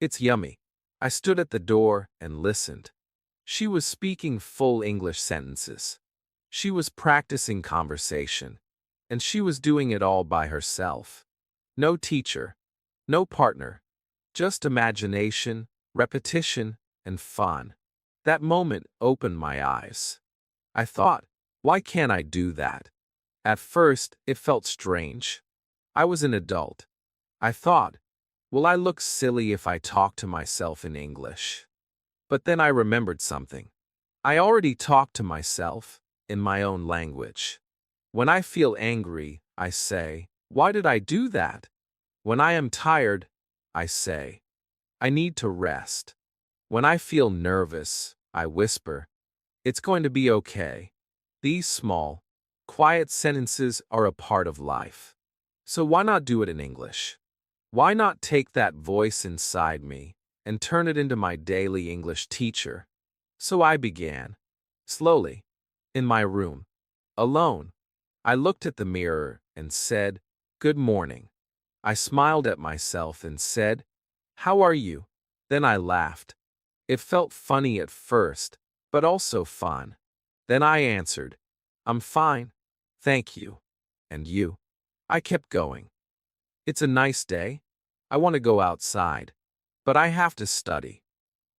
It's yummy. I stood at the door and listened. She was speaking full English sentences. She was practicing conversation. And she was doing it all by herself. No teacher. No partner. Just imagination, repetition, and fun. That moment opened my eyes. I thought, why can't I do that? At first, it felt strange. I was an adult. I thought, will I look silly if I talk to myself in English? But then I remembered something. I already talk to myself in my own language. When I feel angry, I say, why did I do that? When I am tired, I say, I need to rest. When I feel nervous, I whisper, it's going to be okay. These small, quiet sentences are a part of life. So why not do it in English? Why not take that voice inside me and turn it into my daily English teacher? So I began, slowly, in my room, alone. I looked at the mirror and said, good morning. I smiled at myself and said, how are you? Then I laughed. It felt funny at first, but also fun. Then I answered, I'm fine, thank you. And you? I kept going. It's a nice day. I want to go outside. But I have to study.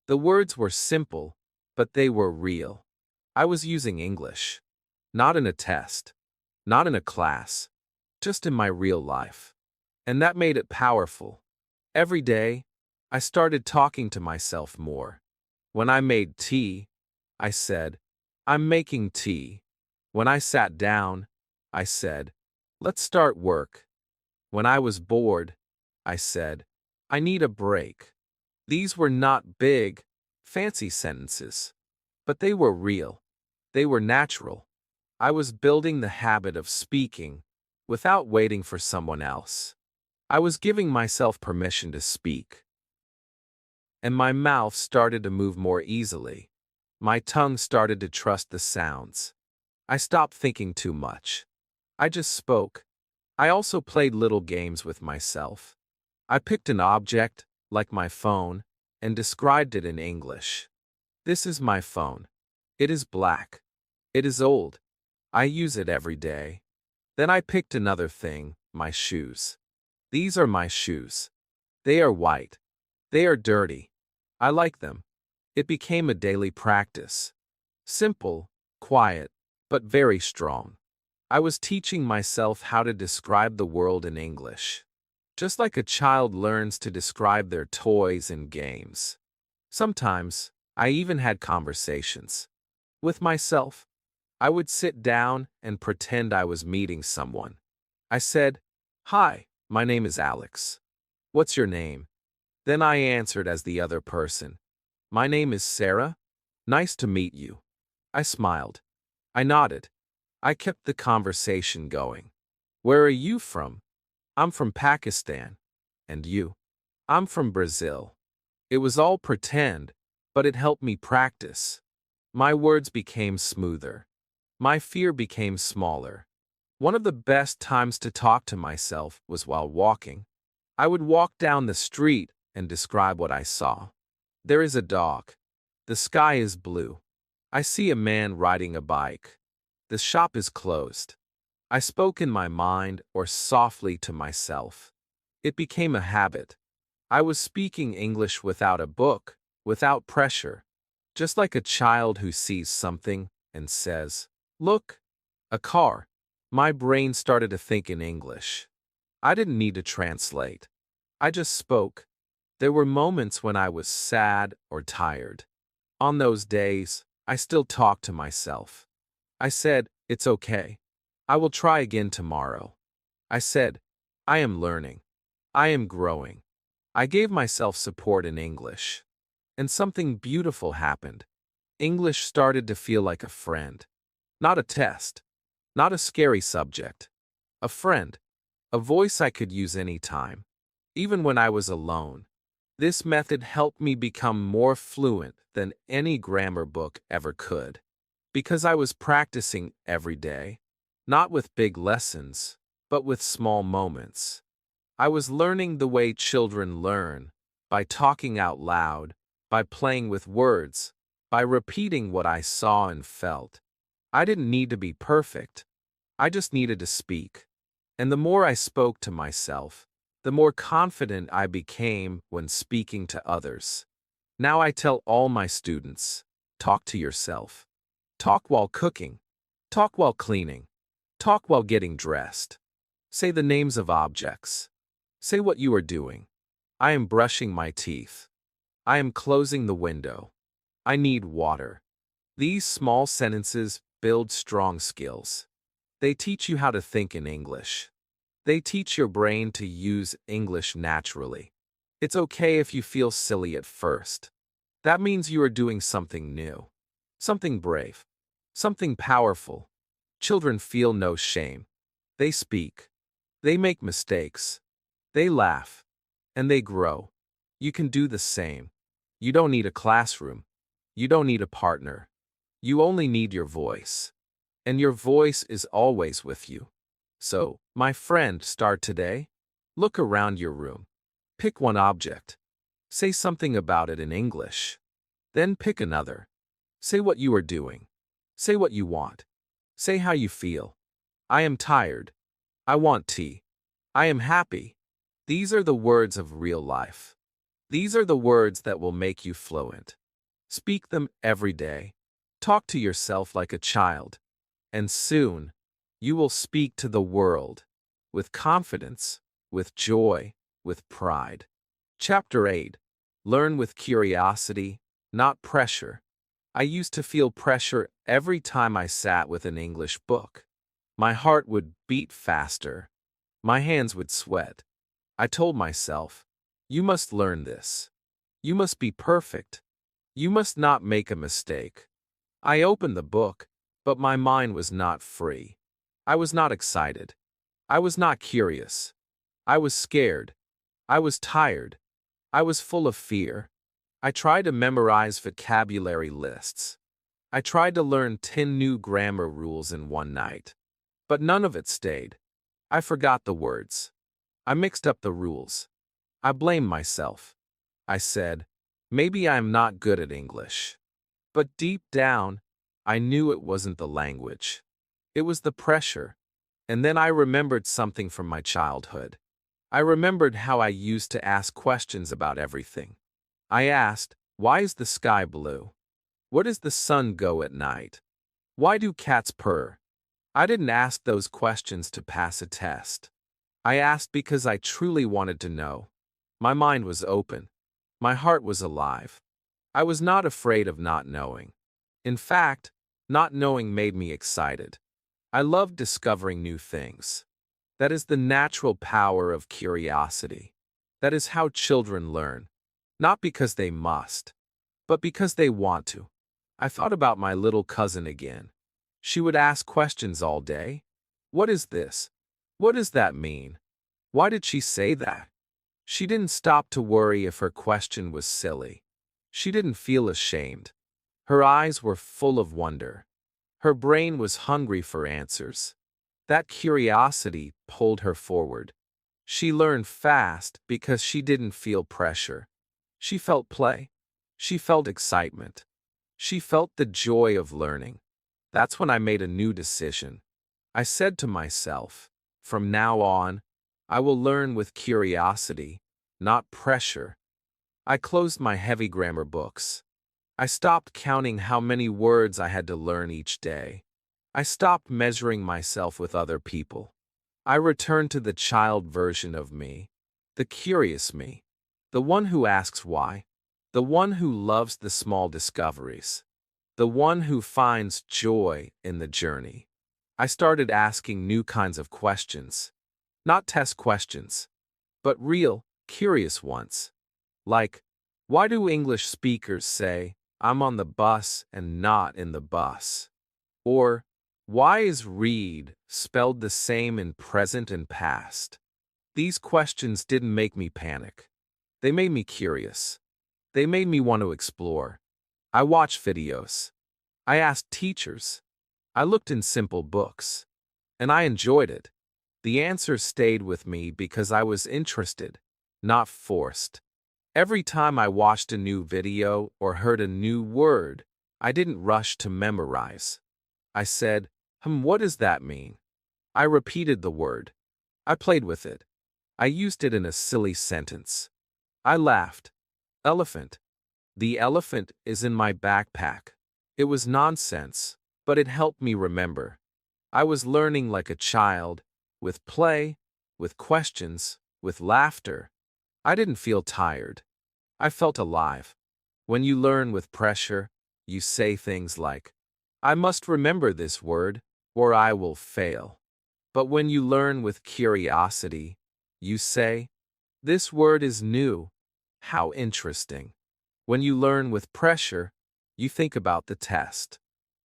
The words were simple, but they were real. I was using English. Not in a test. Not in a class. Just in my real life. And that made it powerful. Every day, I started talking to myself more. When I made tea, I said, I'm making tea. When I sat down, I said, let's start work. When I was bored, I said, I need a break. These were not big, fancy sentences, but they were real. They were natural. I was building the habit of speaking without waiting for someone else. I was giving myself permission to speak. And my mouth started to move more easily. My tongue started to trust the sounds. I stopped thinking too much. I just spoke. I also played little games with myself. I picked an object, like my phone, and described it in English. This is my phone. It is black. It is old. I use it every day. Then I picked another thing, my shoes. These are my shoes. They are white. They are dirty. I like them. It became a daily practice. Simple, quiet, but very strong. I was teaching myself how to describe the world in English, just like a child learns to describe their toys and games. Sometimes, I even had conversations with myself. I would sit down and pretend I was meeting someone. I said, "Hi, my name is Alex. What's your name?" Then I answered as the other person. "My name is Sarah. Nice to meet you." I smiled. I nodded. I kept the conversation going. "Where are you from?" "I'm from Pakistan." "And you?" "I'm from Brazil." It was all pretend, but it helped me practice. My words became smoother. My fear became smaller. One of the best times to talk to myself was while walking. I would walk down the street and describe what I saw. There is a dog. The sky is blue. I see a man riding a bike. The shop is closed. I spoke in my mind or softly to myself. It became a habit. I was speaking English without a book, without pressure, just like a child who sees something and says, "Look, a car." My brain started to think in English. I didn't need to translate. I just spoke. There were moments when I was sad or tired. On those days, I still talked to myself. I said, "It's okay. I will try again tomorrow." I said, "I am learning. I am growing." I gave myself support in English. And something beautiful happened. English started to feel like a friend. Not a test. Not a scary subject. A friend. A voice I could use anytime. Even when I was alone. This method helped me become more fluent than any grammar book ever could. Because I was practicing every day. Not with big lessons, but with small moments. I was learning the way children learn, by talking out loud, by playing with words, by repeating what I saw and felt. I didn't need to be perfect. I just needed to speak. And the more I spoke to myself, the more confident I became when speaking to others. Now I tell all my students, talk to yourself. Talk while cooking. Talk while cleaning. Talk while getting dressed. Say the names of objects. Say what you are doing. I am brushing my teeth. I am closing the window. I need water. These small sentences build strong skills. They teach you how to think in English. They teach your brain to use English naturally. It's okay if you feel silly at first. That means you are doing something new. Something brave. Something powerful. Children feel no shame. They speak. They make mistakes. They laugh. And they grow. You can do the same. You don't need a classroom. You don't need a partner. You only need your voice. And your voice is always with you. So, my friend, start today. Look around your room. Pick one object. Say something about it in English. Then pick another. Say what you are doing. Say what you want. Say how you feel. I am tired. I want tea. I am happy. These are the words of real life. These are the words that will make you fluent. Speak them every day. Talk to yourself like a child. And soon, you will speak to the world with confidence, with joy, with pride. Chapter 8. Learn with curiosity, not pressure. I used to feel pressure every time I sat with an English book. My heart would beat faster. My hands would sweat. I told myself, you must learn this. You must be perfect. You must not make a mistake. I opened the book, but my mind was not free. I was not excited. I was not curious. I was scared. I was tired. I was full of fear. I tried to memorize vocabulary lists. I tried to learn 10 new grammar rules in one night. But none of it stayed. I forgot the words. I mixed up the rules. I blamed myself. I said, maybe I'm not good at English. But deep down, I knew it wasn't the language. It was the pressure. And then I remembered something from my childhood. I remembered how I used to ask questions about everything. I asked, why is the sky blue? Where does the sun go at night? Why do cats purr? I didn't ask those questions to pass a test. I asked because I truly wanted to know. My mind was open. My heart was alive. I was not afraid of not knowing. In fact, not knowing made me excited. I loved discovering new things. That is the natural power of curiosity. That is how children learn. Not because they must, but because they want to. I thought about my little cousin again. She would ask questions all day. What is this? What does that mean? Why did she say that? She didn't stop to worry if her question was silly. She didn't feel ashamed. Her eyes were full of wonder. Her brain was hungry for answers. That curiosity pulled her forward. She learned fast because she didn't feel pressure. She felt play. She felt excitement. She felt the joy of learning. That's when I made a new decision. I said to myself, from now on, I will learn with curiosity, not pressure. I closed my heavy grammar books. I stopped counting how many words I had to learn each day. I stopped measuring myself with other people. I returned to the child version of me, the curious me, the one who asks why, the one who loves the small discoveries, the one who finds joy in the journey. I started asking new kinds of questions, not test questions, but real, curious ones. Like, why do English speakers say, I'm on the bus and not in the bus? Or, why is read spelled the same in present and past? These questions didn't make me panic. They made me curious. They made me want to explore. I watched videos. I asked teachers. I looked in simple books. And I enjoyed it. The answers stayed with me because I was interested, not forced. Every time I watched a new video or heard a new word, I didn't rush to memorize. I said, what does that mean? I repeated the word. I played with it. I used it in a silly sentence. I laughed. Elephant. The elephant is in my backpack. It was nonsense, but it helped me remember. I was learning like a child, with play, with questions, with laughter. I didn't feel tired. I felt alive. When you learn with pressure, you say things like, I must remember this word, or I will fail. But when you learn with curiosity, you say, this word is new. How interesting. When you learn with pressure, you think about the test.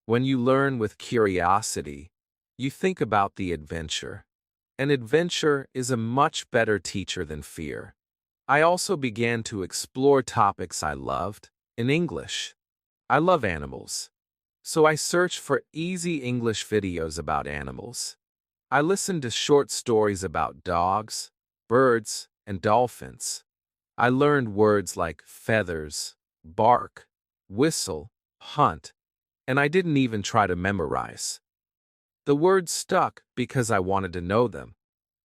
When you learn with curiosity, you think about the adventure. An adventure is a much better teacher than fear. I also began to explore topics I loved in English. I love animals. So I searched for easy English videos about animals. I listened to short stories about dogs, birds, and dolphins. I learned words like feathers, bark, whistle, hunt, and I didn't even try to memorize. The words stuck because I wanted to know them.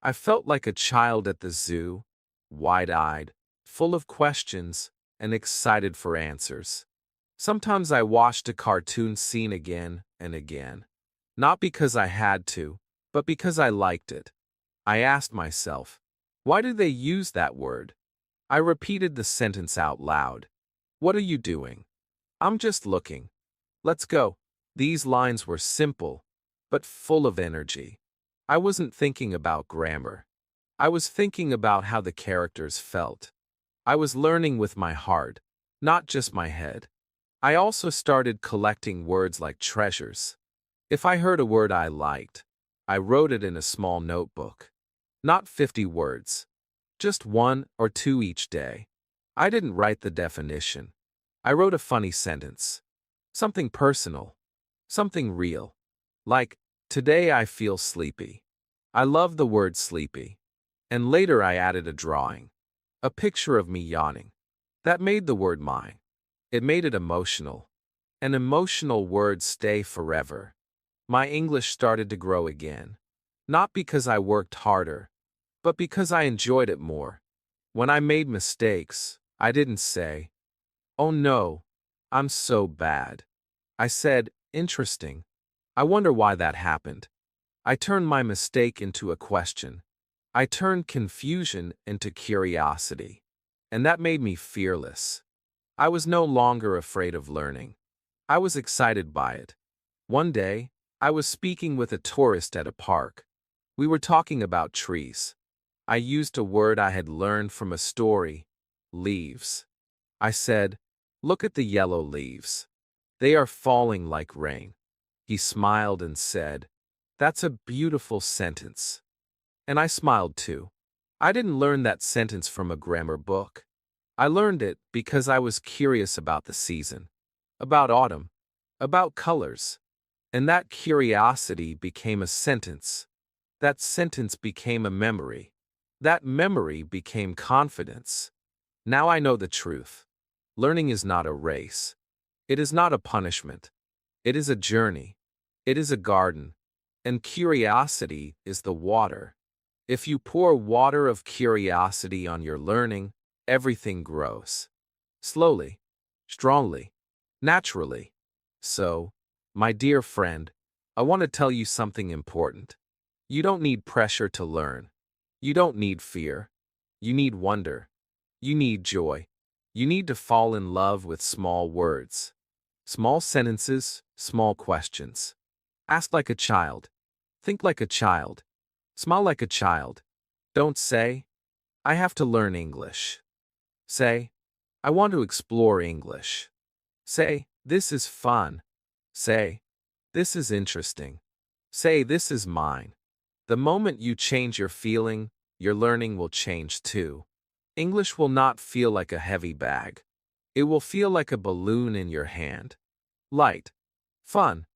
I felt like a child at the zoo, wide-eyed, full of questions, and excited for answers. Sometimes I watched a cartoon scene again and again, not because I had to, but because I liked it. I asked myself, why do they use that word? I repeated the sentence out loud. What are you doing? I'm just looking. Let's go. These lines were simple, but full of energy. I wasn't thinking about grammar. I was thinking about how the characters felt. I was learning with my heart, not just my head. I also started collecting words like treasures. If I heard a word I liked, I wrote it in a small notebook. Not 50 words, just 1 or 2 each day. I didn't write the definition. I wrote a funny sentence. Something personal. Something real. Like, today I feel sleepy. I love the word sleepy. And later I added a drawing. A picture of me yawning. That made the word mine. It made it emotional. and emotional words stay forever. My English started to grow again. Not because I worked harder, but because I enjoyed it more. When I made mistakes, I didn't say, "Oh no, I'm so bad." I said, "Interesting. I wonder why that happened." I turned my mistake into a question. I turned confusion into curiosity. And that made me fearless. I was no longer afraid of learning. I was excited by it. One day, I was speaking with a tourist at a park. We were talking about trees. I used a word I had learned from a story, leaves. I said, "Look at the yellow leaves. They are falling like rain." He smiled and said, "That's a beautiful sentence." And I smiled too. I didn't learn that sentence from a grammar book. I learned it because I was curious about the season, about autumn, about colors. And that curiosity became a sentence. That sentence became a memory. That memory became confidence. Now I know the truth. Learning is not a race. It is not a punishment. It is a journey. It is a garden. And curiosity is the water. If you pour water of curiosity on your learning, everything grows. Slowly, strongly, naturally. So, my dear friend, I want to tell you something important. You don't need pressure to learn. You don't need fear. You need wonder. You need joy. You need to fall in love with small words. Small sentences, small questions. Ask like a child. Think like a child. Smile like a child. Don't say, "I have to learn English." Say, "I want to explore English." Say, "This is fun." Say, "This is interesting." Say, "This is mine." The moment you change your feeling, your learning will change too. English will not feel like a heavy bag. It will feel like a balloon in your hand. Light, fun,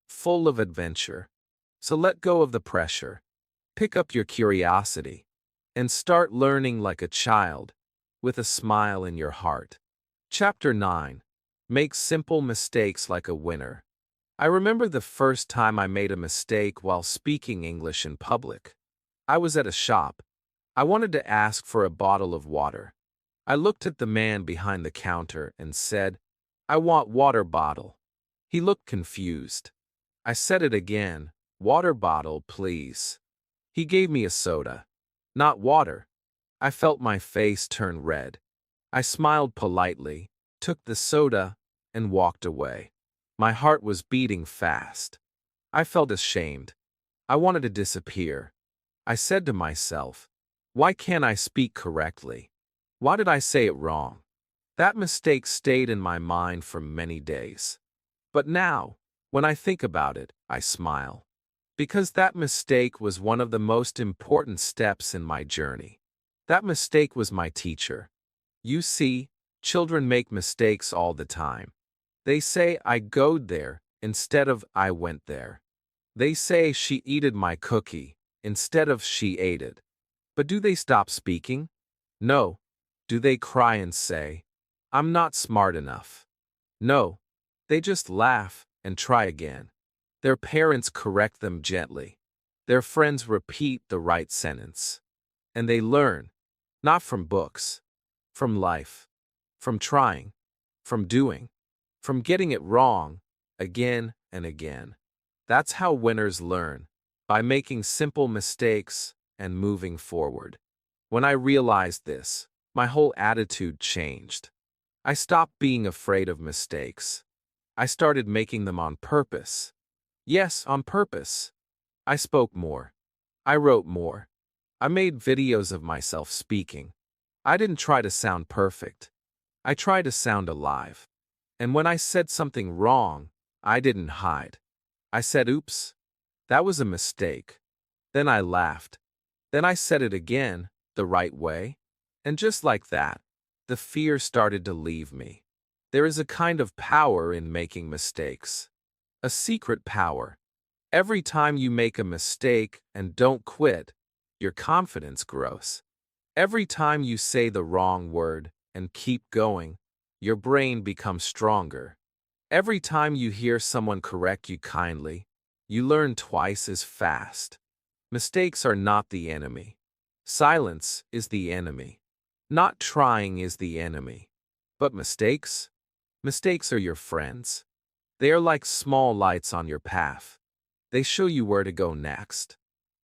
full of adventure. So let go of the pressure. Pick up your curiosity and start learning like a child with a smile in your heart. Chapter 9. Make simple mistakes like a winner. I remember the first time I made a mistake while speaking English in public. I was at a shop. I wanted to ask for a bottle of water. I looked at the man behind the counter and said, "I want water bottle." He looked confused. I said it again, "Water bottle, please." He gave me a soda, not water. I felt my face turn red. I smiled politely, took the soda, and walked away. My heart was beating fast. I felt ashamed. I wanted to disappear. I said to myself, "Why can't I speak correctly? Why did I say it wrong?" That mistake stayed in my mind for many days. But now, when I think about it, I smile. Because that mistake was one of the most important steps in my journey. That mistake was my teacher. You see, children make mistakes all the time. They say, "I goed there," instead of "I went there." They say, "She eated my cookie," instead of "she ate it." But do they stop speaking? No. Do they cry and say, "I'm not smart enough"? No. They just laugh and try again. Their parents correct them gently. Their friends repeat the right sentence. And they learn, not from books, from life, from trying, from doing, from getting it wrong again and again. That's how winners learn, by making simple mistakes and moving forward. When I realized this, my whole attitude changed. I stopped being afraid of mistakes. I started making them on purpose. Yes, on purpose. I spoke more. I wrote more. I made videos of myself speaking. I didn't try to sound perfect. I tried to sound alive. And when I said something wrong, I didn't hide. I said, "Oops, that was a mistake." Then I laughed. Then I said it again, the right way. And just like that, the fear started to leave me. There is a kind of power in making mistakes. A secret power. Every time you make a mistake and don't quit, your confidence grows. Every time you say the wrong word and keep going, your brain becomes stronger. Every time you hear someone correct you kindly, you learn twice as fast. Mistakes are not the enemy. Silence is the enemy. Not trying is the enemy. But mistakes? Mistakes are your friends. They are like small lights on your path. They show you where to go next.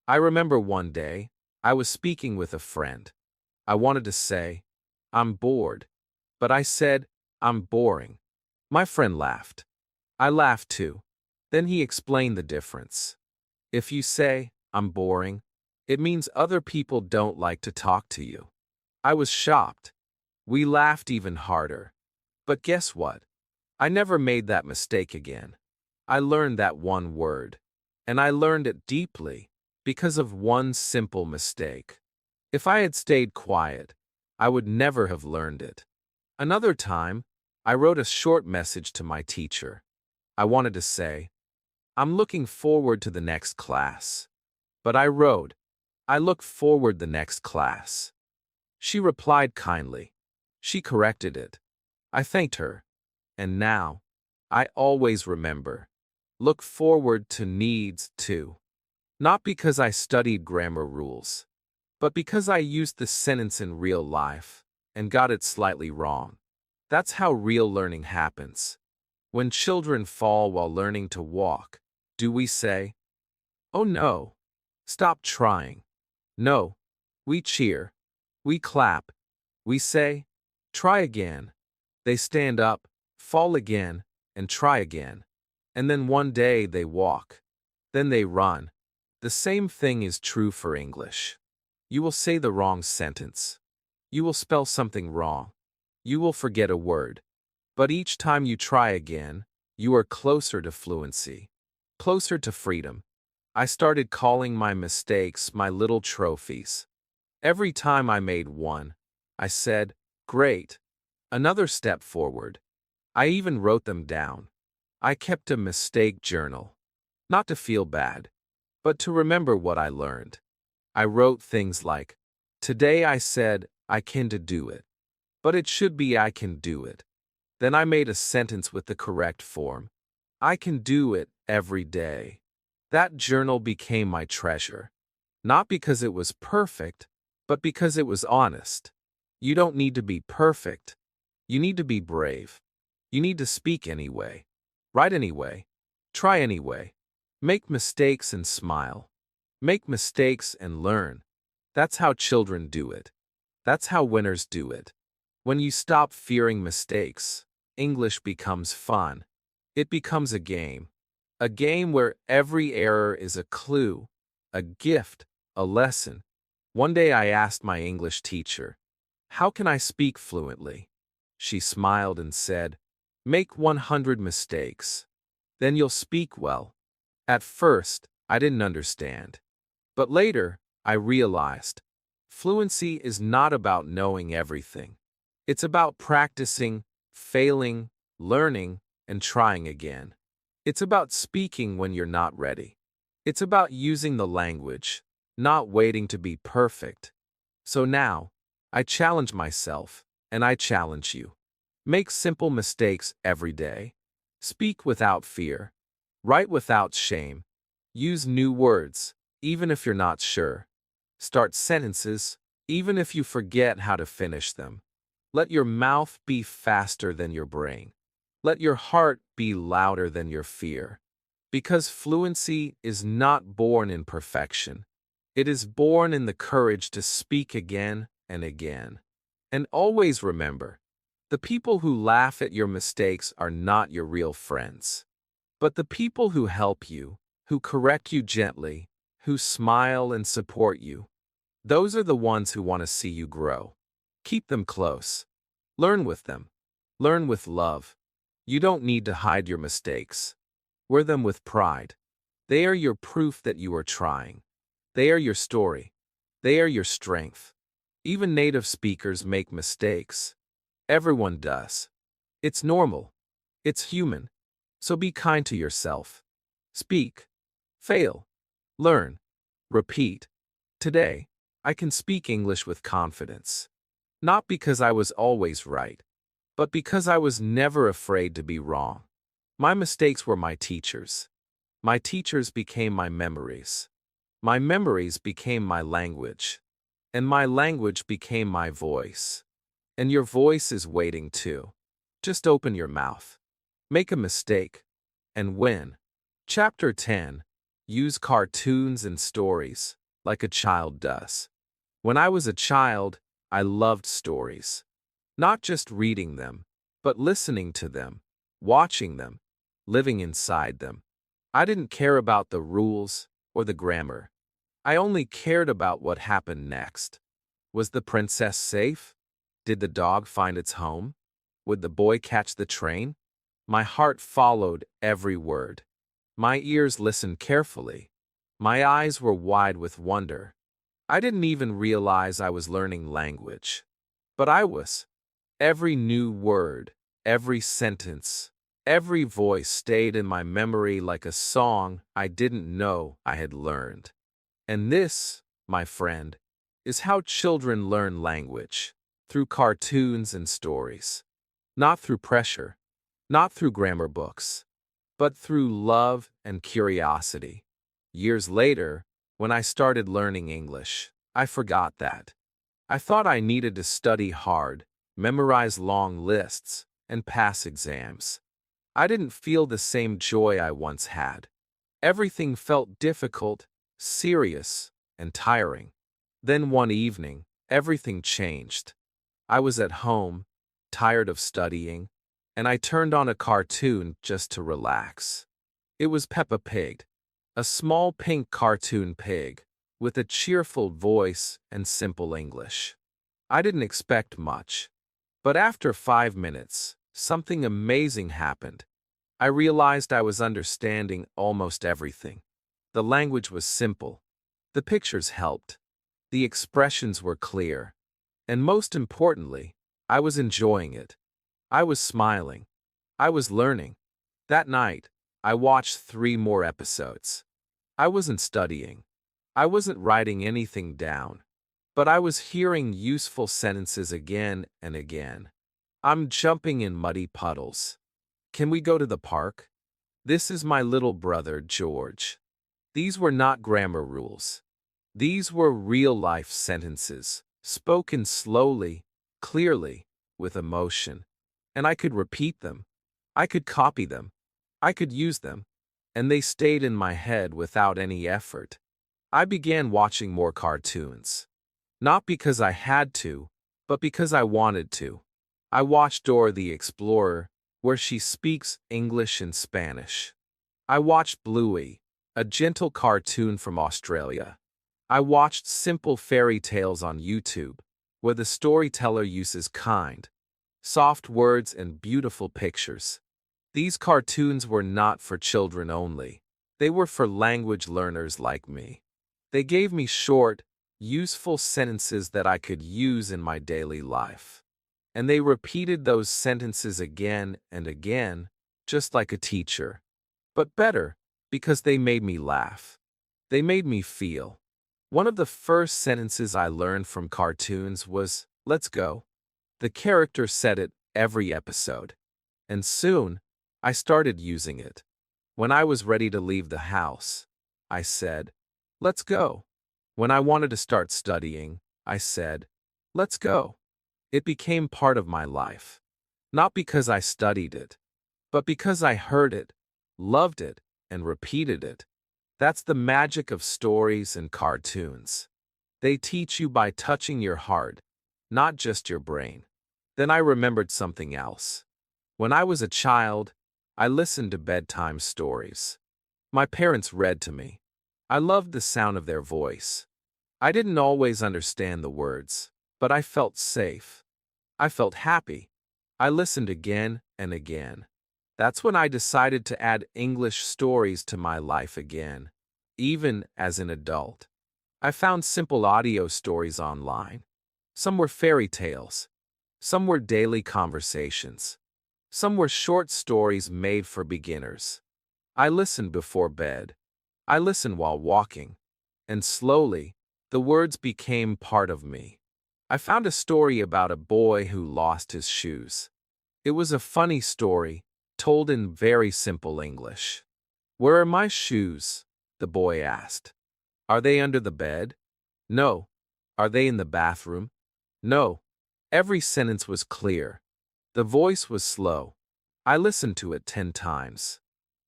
I remember one day, I was speaking with a friend. I wanted to say, I'm bored. But I said, I'm boring. My friend laughed. I laughed too. Then he explained the difference. If you say, I'm boring, it means other people don't like to talk to you. I was shocked. We laughed even harder. But guess what? I never made that mistake again. I learned that one word. And I learned it deeply because of one simple mistake. If I had stayed quiet, I would never have learned it. Another time, I wrote a short message to my teacher. I wanted to say, I'm looking forward to the next class. But I wrote, I look forward the next class. She replied kindly. She corrected it. I thanked her. And now, I always remember. Look forward to needs to. Not because I studied grammar rules, but because I used the sentence in real life and got it slightly wrong. That's how real learning happens. When children fall while learning to walk, do we say, oh no, stop trying? No, we cheer, we clap, we say, try again. They stand up, fall again, and try again. And then one day they walk. Then they run. The same thing is true for English. You will say the wrong sentence. You will spell something wrong. You will forget a word. But each time you try again, you are closer to fluency, closer to freedom. I started calling my mistakes my little trophies. Every time I made one, I said, great, another step forward. I even wrote them down. I kept a mistake journal, not to feel bad, but to remember what I learned. I wrote things like, today I said, I can do it, but it should be I can do it. Then I made a sentence with the correct form. I can do it every day. That journal became my treasure, not because it was perfect, but because it was honest. You don't need to be perfect. You need to be brave. You need to speak anyway, write anyway, try anyway. Make mistakes and smile. Make mistakes and learn. That's how children do it. That's how winners do it. When you stop fearing mistakes, English becomes fun. It becomes a game where every error is a clue, a gift, a lesson. One day I asked my English teacher, how can I speak fluently? She smiled and said, make 100 mistakes. Then you'll speak well. At first, I didn't understand. But later, I realized, fluency is not about knowing everything. It's about practicing, failing, learning, and trying again. It's about speaking when you're not ready. It's about using the language, not waiting to be perfect. So now, I challenge myself, and I challenge you. Make simple mistakes every day. Speak without fear. Write without shame. Use new words, even if you're not sure. Start sentences, even if you forget how to finish them. Let your mouth be faster than your brain. Let your heart be louder than your fear. Because fluency is not born in perfection. It is born in the courage to speak again and again. And always remember, the people who laugh at your mistakes are not your real friends. But the people who help you, who correct you gently, who smile and support you, those are the ones who want to see you grow. Keep them close. Learn with them. Learn with love. You don't need to hide your mistakes. Wear them with pride. They are your proof that you are trying. They are your story. They are your strength. Even native speakers make mistakes. Everyone does. It's normal. It's human. So be kind to yourself. Speak. Fail. Learn. Repeat. Today, I can speak English with confidence. Not because I was always right, but because I was never afraid to be wrong. My mistakes were my teachers. My teachers became my memories. My memories became my language. And my language became my voice. And your voice is waiting too. Just open your mouth. Make a mistake. And win. Chapter 10. Use cartoons and stories, like a child does. When I was a child, I loved stories. Not just reading them, but listening to them, watching them, living inside them. I didn't care about the rules or the grammar. I only cared about what happened next. Was the princess safe? Did the dog find its home? Would the boy catch the train? My heart followed every word. My ears listened carefully. My eyes were wide with wonder. I didn't even realize I was learning language. But I was. Every new word, every sentence, every voice stayed in my memory like a song I didn't know I had learned. And this, my friend, is how children learn language, through cartoons and stories. Not through pressure, not through grammar books, but through love and curiosity. Years later, when I started learning English, I forgot that. I thought I needed to study hard, memorize long lists, and pass exams. I didn't feel the same joy I once had. Everything felt difficult, serious, and tiring. Then one evening, everything changed. I was at home, tired of studying, and I turned on a cartoon just to relax. It was Peppa Pig, a small pink cartoon pig, with a cheerful voice and simple English. I didn't expect much, but after 5 minutes, something amazing happened. I realized I was understanding almost everything. The language was simple. The pictures helped. The expressions were clear. And most importantly, I was enjoying it. I was smiling. I was learning. That night, I watched 3 more episodes. I wasn't studying. I wasn't writing anything down. But I was hearing useful sentences again and again. I'm jumping in muddy puddles. Can we go to the park? This is my little brother, George. These were not grammar rules. These were real-life sentences, spoken slowly, clearly, with emotion. And I could repeat them. I could copy them. I could use them. And they stayed in my head without any effort. I began watching more cartoons. Not because I had to, but because I wanted to. I watched Dora the Explorer, where she speaks English and Spanish. I watched Bluey, a gentle cartoon from Australia. I watched simple fairy tales on YouTube, where the storyteller uses kind, soft words and beautiful pictures. These cartoons were not for children only. They were for language learners like me. They gave me short, useful sentences that I could use in my daily life. And they repeated those sentences again and again, just like a teacher. But better, because they made me laugh. They made me feel. One of the first sentences I learned from cartoons was, "Let's go." The character said it every episode. And soon, I started using it. When I was ready to leave the house, I said, "Let's go." When I wanted to start studying, I said, "Let's go." It became part of my life. Not because I studied it, but because I heard it, loved it, and repeated it. That's the magic of stories and cartoons. They teach you by touching your heart, not just your brain. Then I remembered something else. When I was a child, I listened to bedtime stories. My parents read to me. I loved the sound of their voice. I didn't always understand the words, but I felt safe. I felt happy. I listened again and again. That's when I decided to add English stories to my life again, even as an adult. I found simple audio stories online. Some were fairy tales. Some were daily conversations. Some were short stories made for beginners. I listened before bed. I listened while walking. And slowly, the words became part of me. I found a story about a boy who lost his shoes. It was a funny story, told in very simple English. "Where are my shoes?" the boy asked. "Are they under the bed?" "No." "Are they in the bathroom?" "No." Every sentence was clear. The voice was slow. I listened to it 10 times.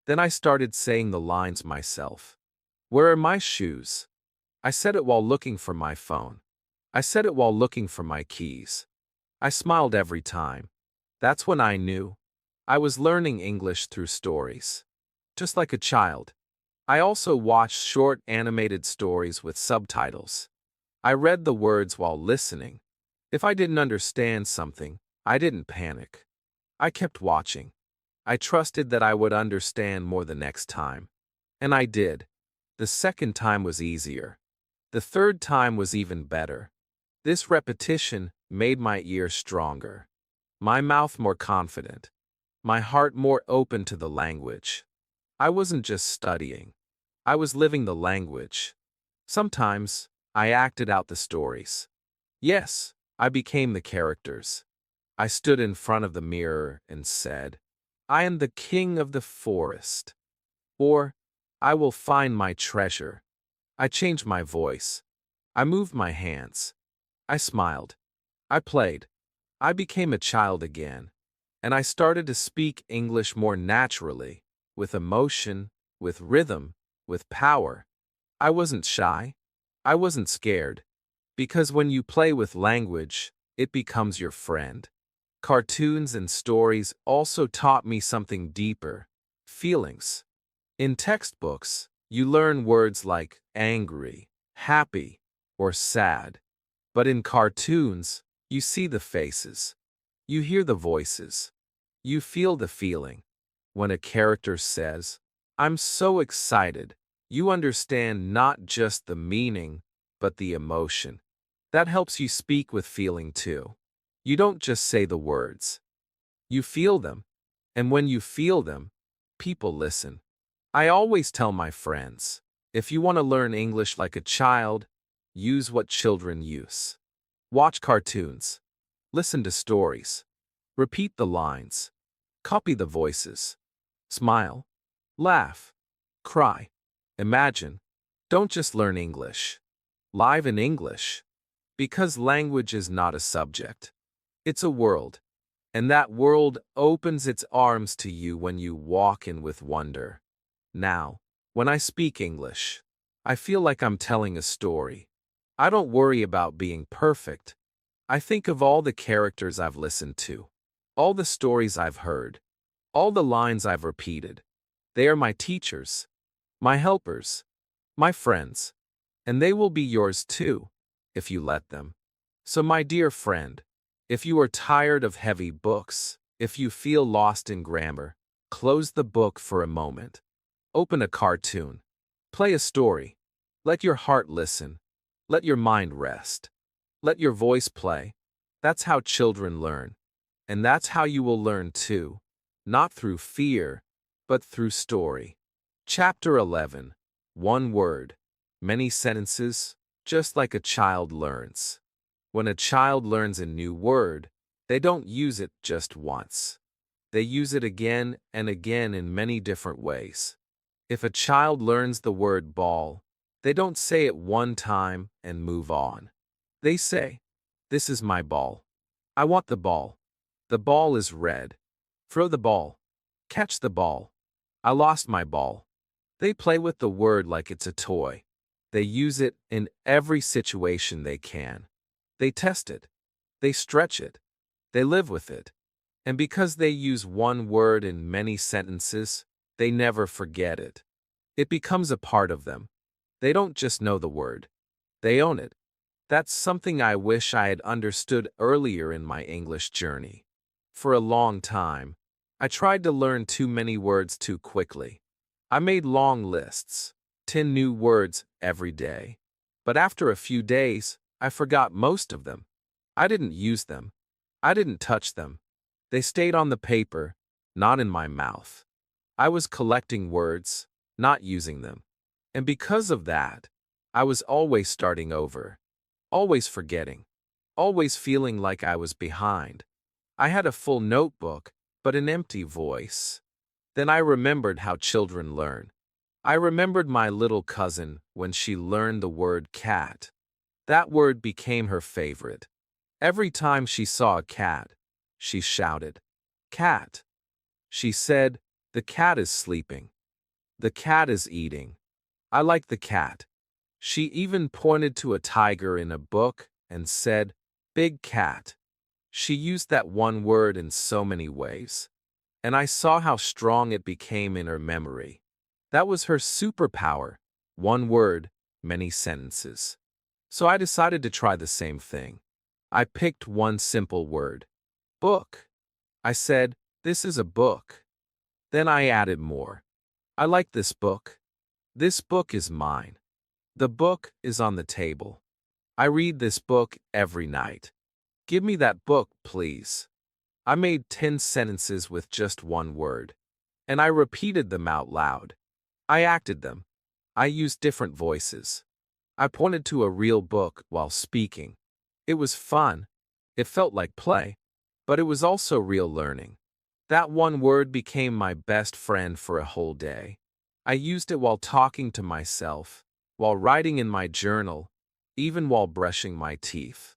Then I started saying the lines myself. "Where are my shoes?" I said it while looking for my phone. I said it while looking for my keys. I smiled every time. That's when I knew. I was learning English through stories. Just like a child. I also watched short animated stories with subtitles. I read the words while listening. If I didn't understand something, I didn't panic. I kept watching. I trusted that I would understand more the next time. And I did. The second time was easier. The third time was even better. This repetition made my ears stronger, my mouth more confident, my heart more open to the language. I wasn't just studying. I was living the language. Sometimes, I acted out the stories. Yes, I became the characters. I stood in front of the mirror and said, "I am the king of the forest." Or, "I will find my treasure." I changed my voice. I moved my hands. I smiled. I played. I became a child again. And I started to speak English more naturally, with emotion, with rhythm, with power. I wasn't shy. I wasn't scared. Because when you play with language, it becomes your friend. Cartoons and stories also taught me something deeper: feelings. In textbooks, you learn words like angry, happy, or sad. But in cartoons, you see the faces. You hear the voices. You feel the feeling. When a character says, "I'm so excited," you understand not just the meaning, but the emotion. That helps you speak with feeling too. You don't just say the words. You feel them. And when you feel them, people listen. I always tell my friends, if you want to learn English like a child, use what children use. Watch cartoons. Listen to stories. Repeat the lines. Copy the voices. Smile. Laugh. Cry. Imagine. Don't just learn English. Live in English. Because language is not a subject. It's a world. And that world opens its arms to you when you walk in with wonder. Now, when I speak English, I feel like I'm telling a story. I don't worry about being perfect. I think of all the characters I've listened to, all the stories I've heard, all the lines I've repeated. They are my teachers, my helpers, my friends, and they will be yours too, if you let them. So my dear friend, if you are tired of heavy books, if you feel lost in grammar, close the book for a moment. Open a cartoon. Play a story. Let your heart listen. Let your mind rest. Let your voice play. That's how children learn. And that's how you will learn too. Not through fear, but through story. Chapter 11. One word. Many sentences, just like a child learns. When a child learns a new word, they don't use it just once. They use it again and again in many different ways. If a child learns the word ball, they don't say it one time and move on. They say, "This is my ball. I want the ball. The ball is red. Throw the ball. Catch the ball. I lost my ball." They play with the word like it's a toy. They use it in every situation they can. They test it. They stretch it. They live with it. And because they use one word in many sentences, they never forget it. It becomes a part of them. They don't just know the word. They own it. That's something I wish I had understood earlier in my English journey. For a long time, I tried to learn too many words too quickly. I made long lists, 10 new words every day. But after a few days, I forgot most of them. I didn't use them. I didn't touch them. They stayed on the paper, not in my mouth. I was collecting words, not using them. And because of that, I was always starting over, always forgetting, always feeling like I was behind. I had a full notebook, but an empty voice. Then I remembered how children learn. I remembered my little cousin when she learned the word cat. That word became her favorite. Every time she saw a cat, she shouted, "Cat!" She said, "The cat is sleeping. The cat is eating. I like the cat." She even pointed to a tiger in a book and said, "Big cat." She used that one word in so many ways, and I saw how strong it became in her memory. That was her superpower. One word, many sentences. So I decided to try the same thing. I picked one simple word. Book. I said, "This is a book." Then I added more. "I like this book. This book is mine. The book is on the table. I read this book every night. Give me that book, please." I made 10 sentences with just one word, and I repeated them out loud. I acted them. I used different voices. I pointed to a real book while speaking. It was fun. It felt like play, but it was also real learning. That one word became my best friend for a whole day. I used it while talking to myself, while writing in my journal, even while brushing my teeth.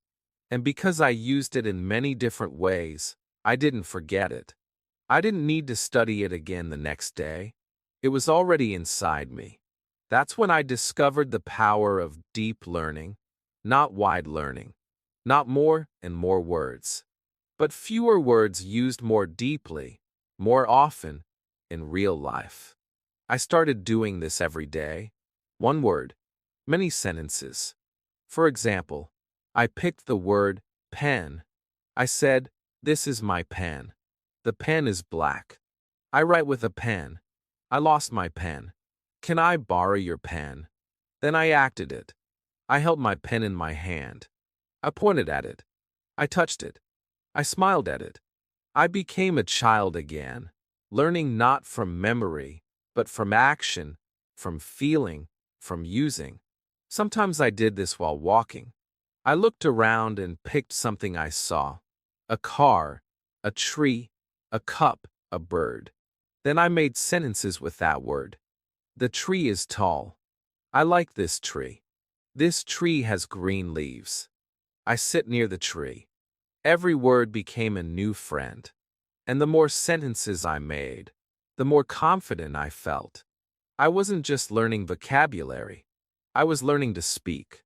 And because I used it in many different ways, I didn't forget it. I didn't need to study it again the next day. It was already inside me. That's when I discovered the power of deep learning, not wide learning, not more and more words, but fewer words used more deeply, more often, in real life. I started doing this every day. One word, many sentences. For example, I picked the word pen. I said, "This is my pen. The pen is black. I write with a pen. I lost my pen. Can I borrow your pen?" Then I acted it. I held my pen in my hand. I pointed at it. I touched it. I smiled at it. I became a child again, learning not from memory, but from action, from feeling, from using. Sometimes I did this while walking. I looked around and picked something I saw. A car, a tree, a cup, a bird. Then I made sentences with that word. The tree is tall. I like this tree. This tree has green leaves. I sit near the tree. Every word became a new friend. And the more sentences I made, the more confident I felt. I wasn't just learning vocabulary. I was learning to speak.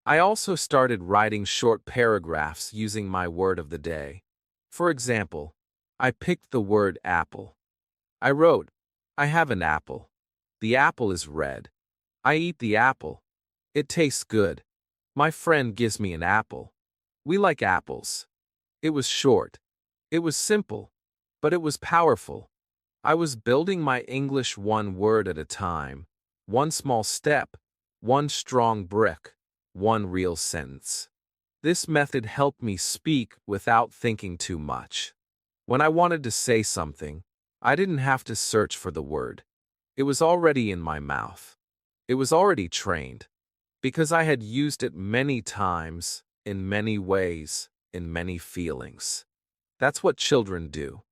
I also started writing short paragraphs using my word of the day. For example, I picked the word apple. I wrote, "I have an apple. The apple is red. I eat the apple. It tastes good. My friend gives me an apple. We like apples." It was short. It was simple. But it was powerful. I was building my English one word at a time, one small step, one strong brick, one real sentence. This method helped me speak without thinking too much. When I wanted to say something, I didn't have to search for the word. It was already in my mouth. It was already trained, because I had used it many times, in many ways, in many feelings. That's what children do.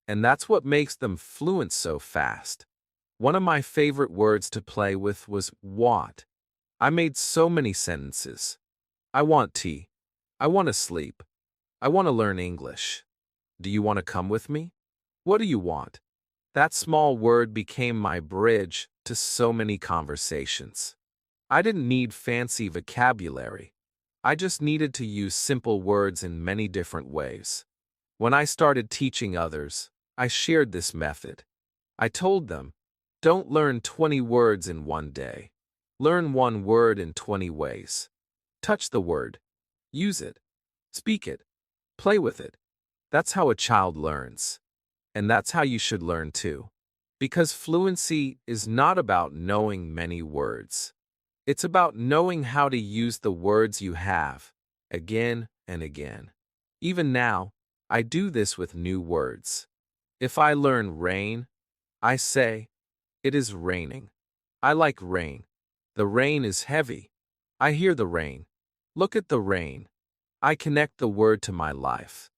And that's what makes them fluent so fast. One of my favorite words to play with was want. I made so many sentences. I want tea. I want to sleep. I want to learn English. Do you want to come with me? What do you want? That small word became my bridge to so many conversations. I didn't need fancy vocabulary. I just needed to use simple words in many different ways. When I started teaching others, I shared this method. I told them, don't learn 20 words in one day. Learn one word in 20 ways. Touch the word. Use it. Speak it. Play with it. That's how a child learns. And that's how you should learn too. Because fluency is not about knowing many words. It's about knowing how to use the words you have, again and again. Even now, I do this with new words. If I learn rain, I say, it is raining. I like rain. The rain is heavy. I hear the rain. Look at the rain. I connect the word to my life.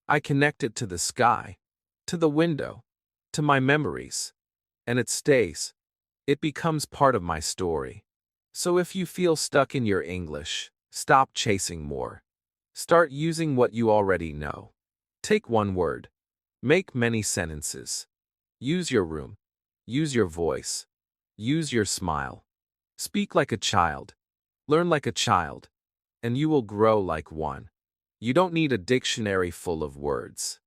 I connect it to the sky. to the window, to my memories. And it stays. It becomes part of my story. So if you feel stuck in your English, stop chasing more. Start using what you already know. Take one word. Make many sentences. Use your room. Use your voice. Use your smile. Speak like a child. Learn like a child. And you will grow like one. You don't need a dictionary full of words.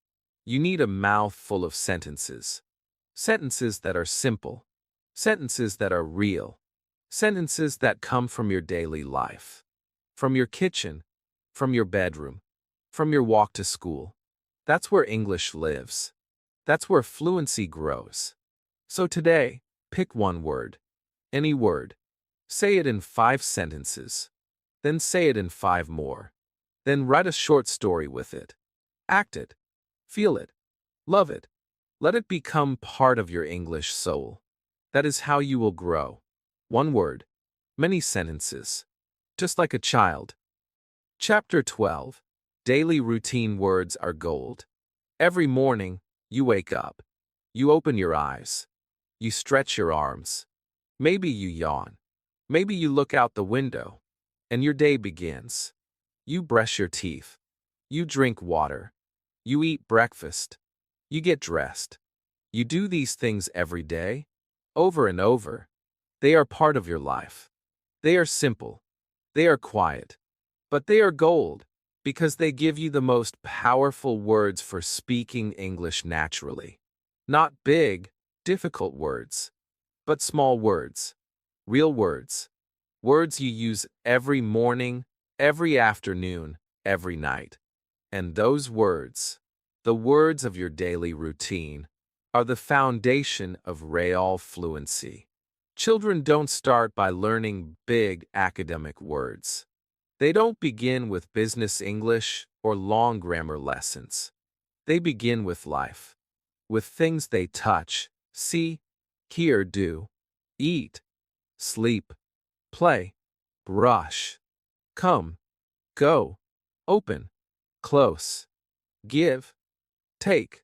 You need a mouth full of sentences. Sentences that are simple. Sentences that are real. Sentences that come from your daily life. From your kitchen. From your bedroom. From your walk to school. That's where English lives. That's where fluency grows. So today, pick one word. Any word. Say it in 5 sentences. Then say it in 5 more. Then write a short story with it. Act it. Feel it. Love it. Let it become part of your English soul. That is how you will grow. One word. Many sentences. Just like a child. Chapter 12. Daily routine words are gold. Every morning, you wake up. You open your eyes. You stretch your arms. Maybe you yawn. Maybe you look out the window. And your day begins. You brush your teeth. You drink water. You eat breakfast. You get dressed. You do these things every day, over and over. They are part of your life. They are simple. They are quiet. But they are gold, because they give you the most powerful words for speaking English naturally. Not big, difficult words, but small words. Real words. Words you use every morning, every afternoon, every night. And those words, the words of your daily routine, are the foundation of real fluency. Children don't start by learning big academic words. They don't begin with business English or long grammar lessons. They begin with life, with things they touch, see, hear, do, eat, sleep, play, brush, come, go, open, close, give, take.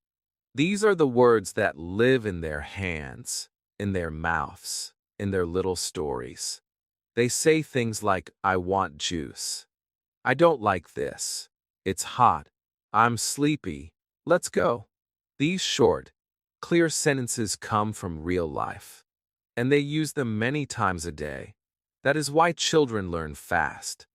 These are the words that live in their hands, in their mouths, in their little stories. They say things like, I want juice. I don't like this. It's hot. I'm sleepy. Let's go. These short, clear sentences come from real life, and they use them many times a day. That is why children learn fast.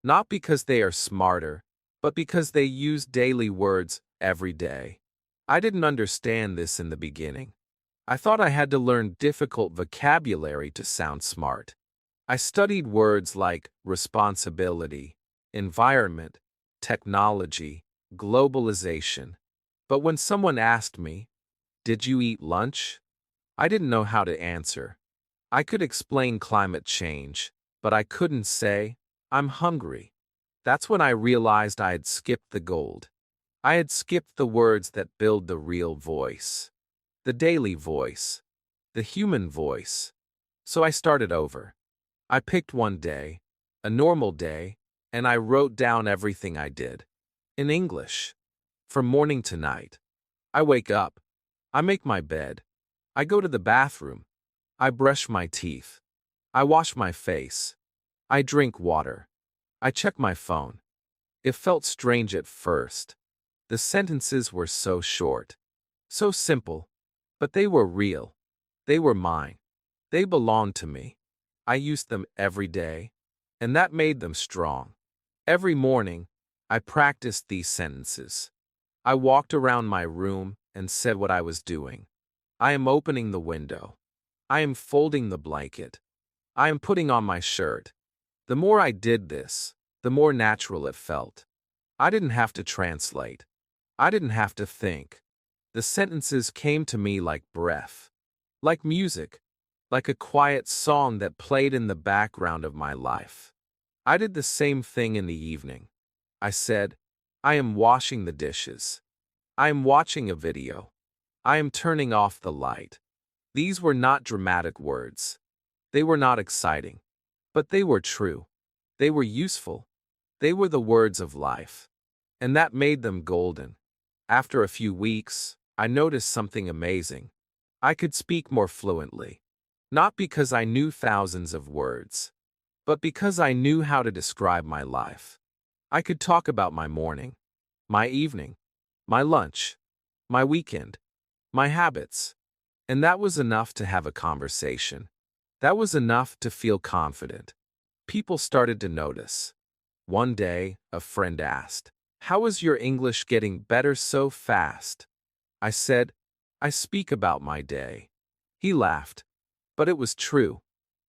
Not because they are smarter, but because they use daily words every day. I didn't understand this in the beginning. I thought I had to learn difficult vocabulary to sound smart. I studied words like responsibility, environment, technology, globalization. But when someone asked me, "Did you eat lunch?" I didn't know how to answer. I could explain climate change, but I couldn't say, "I'm hungry." That's when I realized I had skipped the gold. I had skipped the words that build the real voice, the daily voice, the human voice. So I started over. I picked one day, a normal day, and I wrote down everything I did. In English. From morning to night. I wake up. I make my bed. I go to the bathroom. I brush my teeth. I wash my face. I drink water. I check my phone. It felt strange at first. The sentences were so short. So simple. But they were real. They were mine. They belonged to me. I used them every day, and that made them strong. Every morning, I practiced these sentences. I walked around my room and said what I was doing. I am opening the window. I am folding the blanket. I am putting on my shirt. The more I did this, the more natural it felt. I didn't have to translate. I didn't have to think. The sentences came to me like breath, like music, like a quiet song that played in the background of my life. I did the same thing in the evening. I said, I am washing the dishes. I am watching a video. I am turning off the light. These were not dramatic words. They were not exciting. But they were true. They were useful. They were the words of life. And that made them golden. After a few weeks, I noticed something amazing. I could speak more fluently. Not because I knew thousands of words, but because I knew how to describe my life. I could talk about my morning, my evening, my lunch, my weekend, my habits. And that was enough to have a conversation. That was enough to feel confident. People started to notice. One day, a friend asked, "How is your English getting better so fast?" I said, "I speak about my day." He laughed, but it was true.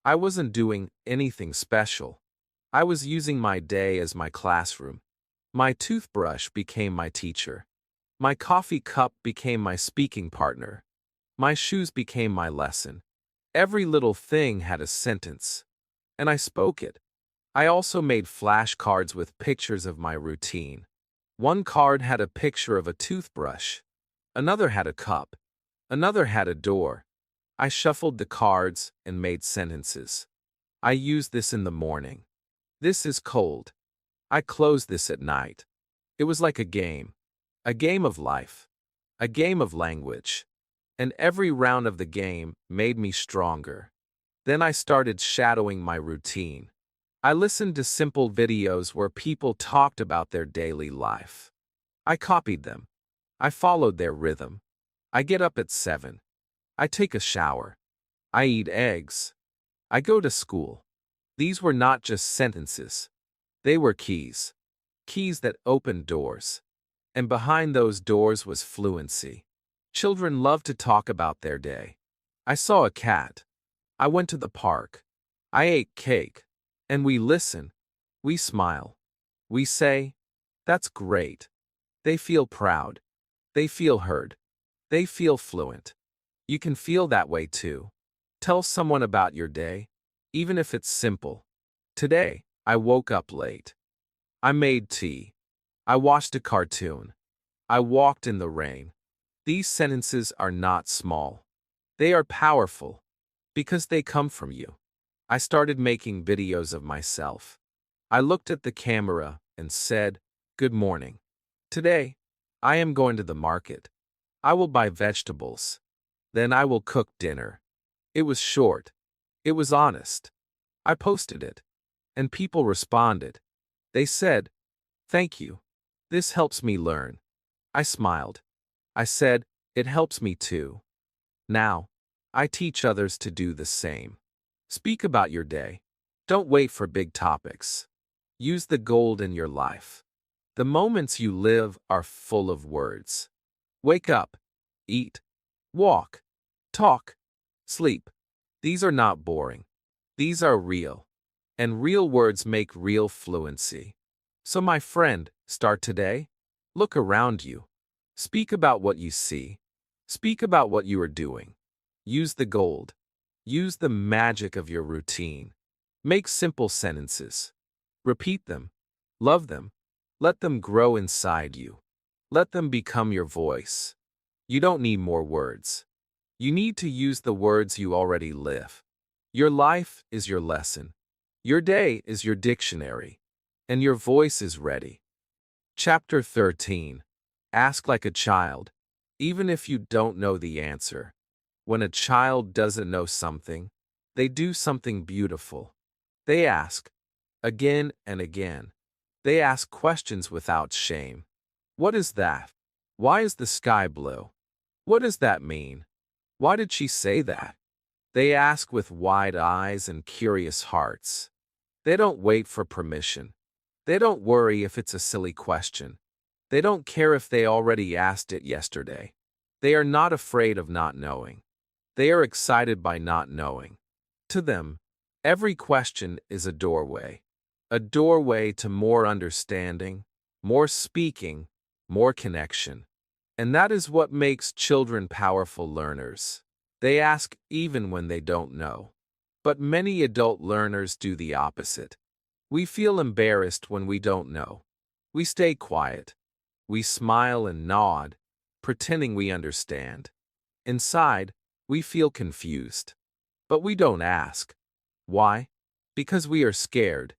I wasn't doing anything special. I was using my day as my classroom. My toothbrush became my teacher. My coffee cup became my speaking partner. My shoes became my lesson. Every little thing had a sentence, and I spoke it. I also made flashcards with pictures of my routine. One card had a picture of a toothbrush. Another had a cup. Another had a door. I shuffled the cards and made sentences. I use this in the morning. This is cold. I close this at night. It was like a game of life, a game of language. And every round of the game made me stronger. Then I started shadowing my routine. I listened to simple videos where people talked about their daily life. I copied them. I followed their rhythm. I get up at 7. I take a shower. I eat eggs. I go to school. These were not just sentences. They were keys. Keys that opened doors. And behind those doors was fluency. Children love to talk about their day. I saw a cat. I went to the park. I ate cake. And we listen. We smile. We say, "That's great." They feel proud. They feel heard. They feel fluent. You can feel that way too. Tell someone about your day, even if it's simple. Today, I woke up late. I made tea. I watched a cartoon. I walked in the rain. These sentences are not small. They are powerful because they come from you. I started making videos of myself. I looked at the camera and said, "Good morning. Today, I am going to the market. I will buy vegetables. Then I will cook dinner." It was short. It was honest. I posted it. And people responded. They said, "Thank you. This helps me learn." I smiled. I said, "It helps me too." Now, I teach others to do the same. Speak about your day. Don't wait for big topics. Use the gold in your life. The moments you live are full of words. Wake up, eat, walk, talk, sleep. These are not boring. These are real. And real words make real fluency. So my friend, start today. Look around you. Speak about what you see. Speak about what you are doing. Use the gold. Use the magic of your routine. Make simple sentences. Repeat them. Love them. Let them grow inside you. Let them become your voice. You don't need more words. You need to use the words you already live. Your life is your lesson. Your day is your dictionary. And your voice is ready. Chapter 13. Ask like a child, even if you don't know the answer. When a child doesn't know something, they do something beautiful. They ask, again and again. They ask questions without shame. What is that? Why is the sky blue? What does that mean? Why did she say that? They ask with wide eyes and curious hearts. They don't wait for permission. They don't worry if it's a silly question. They don't care if they already asked it yesterday. They are not afraid of not knowing. They are excited by not knowing. To them, every question is a doorway to more understanding, more speaking, more connection. And that is what makes children powerful learners. They ask even when they don't know. But many adult learners do the opposite. We feel embarrassed when we don't know. We stay quiet. We smile and nod, pretending we understand. Inside, we feel confused. But we don't ask. Why? Because we are scared.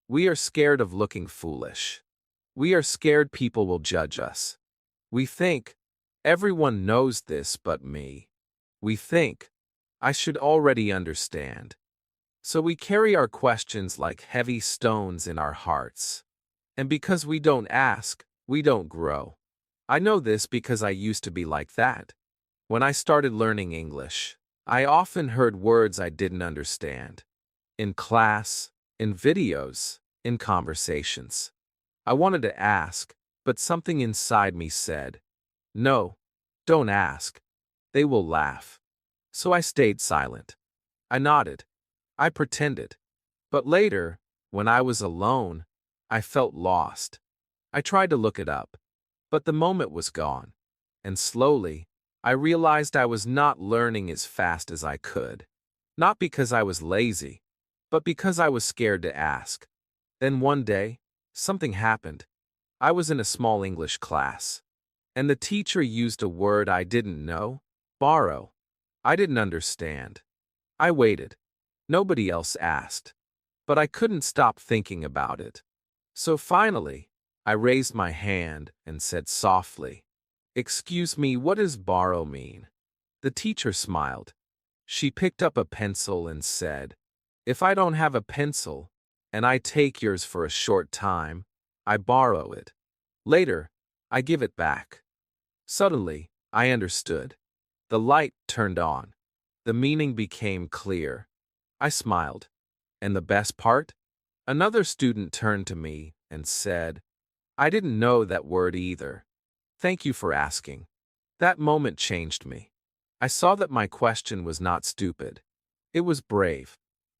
We are scared of looking foolish. We are scared people will judge us. We think, Everyone knows this but me. We think, I should already understand. So we carry our questions like heavy stones in our hearts. And because we don't ask, we don't grow. I know this because I used to be like that. When I started learning English, I often heard words I didn't understand. In class, in videos, in conversations. I wanted to ask, but something inside me said, no, don't ask. They will laugh. So I stayed silent. I nodded. I pretended. But later, when I was alone, I felt lost. I tried to look it up, but the moment was gone. And slowly, I realized I was not learning as fast as I could. Not because I was lazy, but because I was scared to ask. Then one day, something happened. I was in a small English class, and the teacher used a word I didn't know, borrow. I didn't understand. I waited. Nobody else asked. But I couldn't stop thinking about it. So finally, I raised my hand and said softly, "Excuse me, what does borrow mean?" The teacher smiled. She picked up a pencil and said, "If I don't have a pencil, and I take yours for a short time, I borrow it. Later, I give it back." Suddenly, I understood. The light turned on. The meaning became clear. I smiled. And the best part? Another student turned to me and said, "I didn't know that word either. Thank you for asking." That moment changed me. I saw that my question was not stupid. It was brave.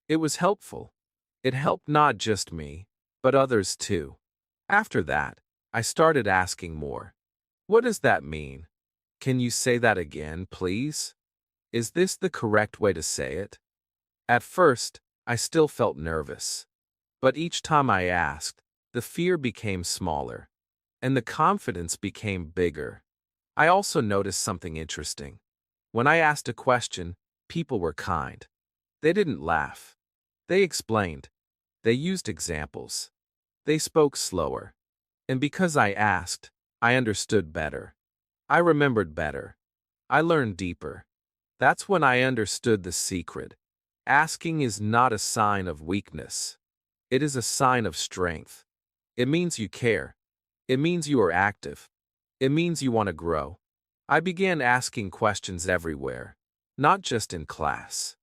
It was helpful. It helped not just me, but others too. After that, I started asking more. What does that mean? Can you say that again, please? Is this the correct way to say it? At first, I still felt nervous. But each time I asked, the fear became smaller, and the confidence became bigger. I also noticed something interesting. When I asked a question, people were kind. They didn't laugh. They explained. They used examples. They spoke slower. And because I asked, I understood better. I remembered better. I learned deeper. That's when I understood the secret. Asking is not a sign of weakness. It is a sign of strength. It means you care. It means you are active. It means you want to grow. I began asking questions everywhere, not just in class.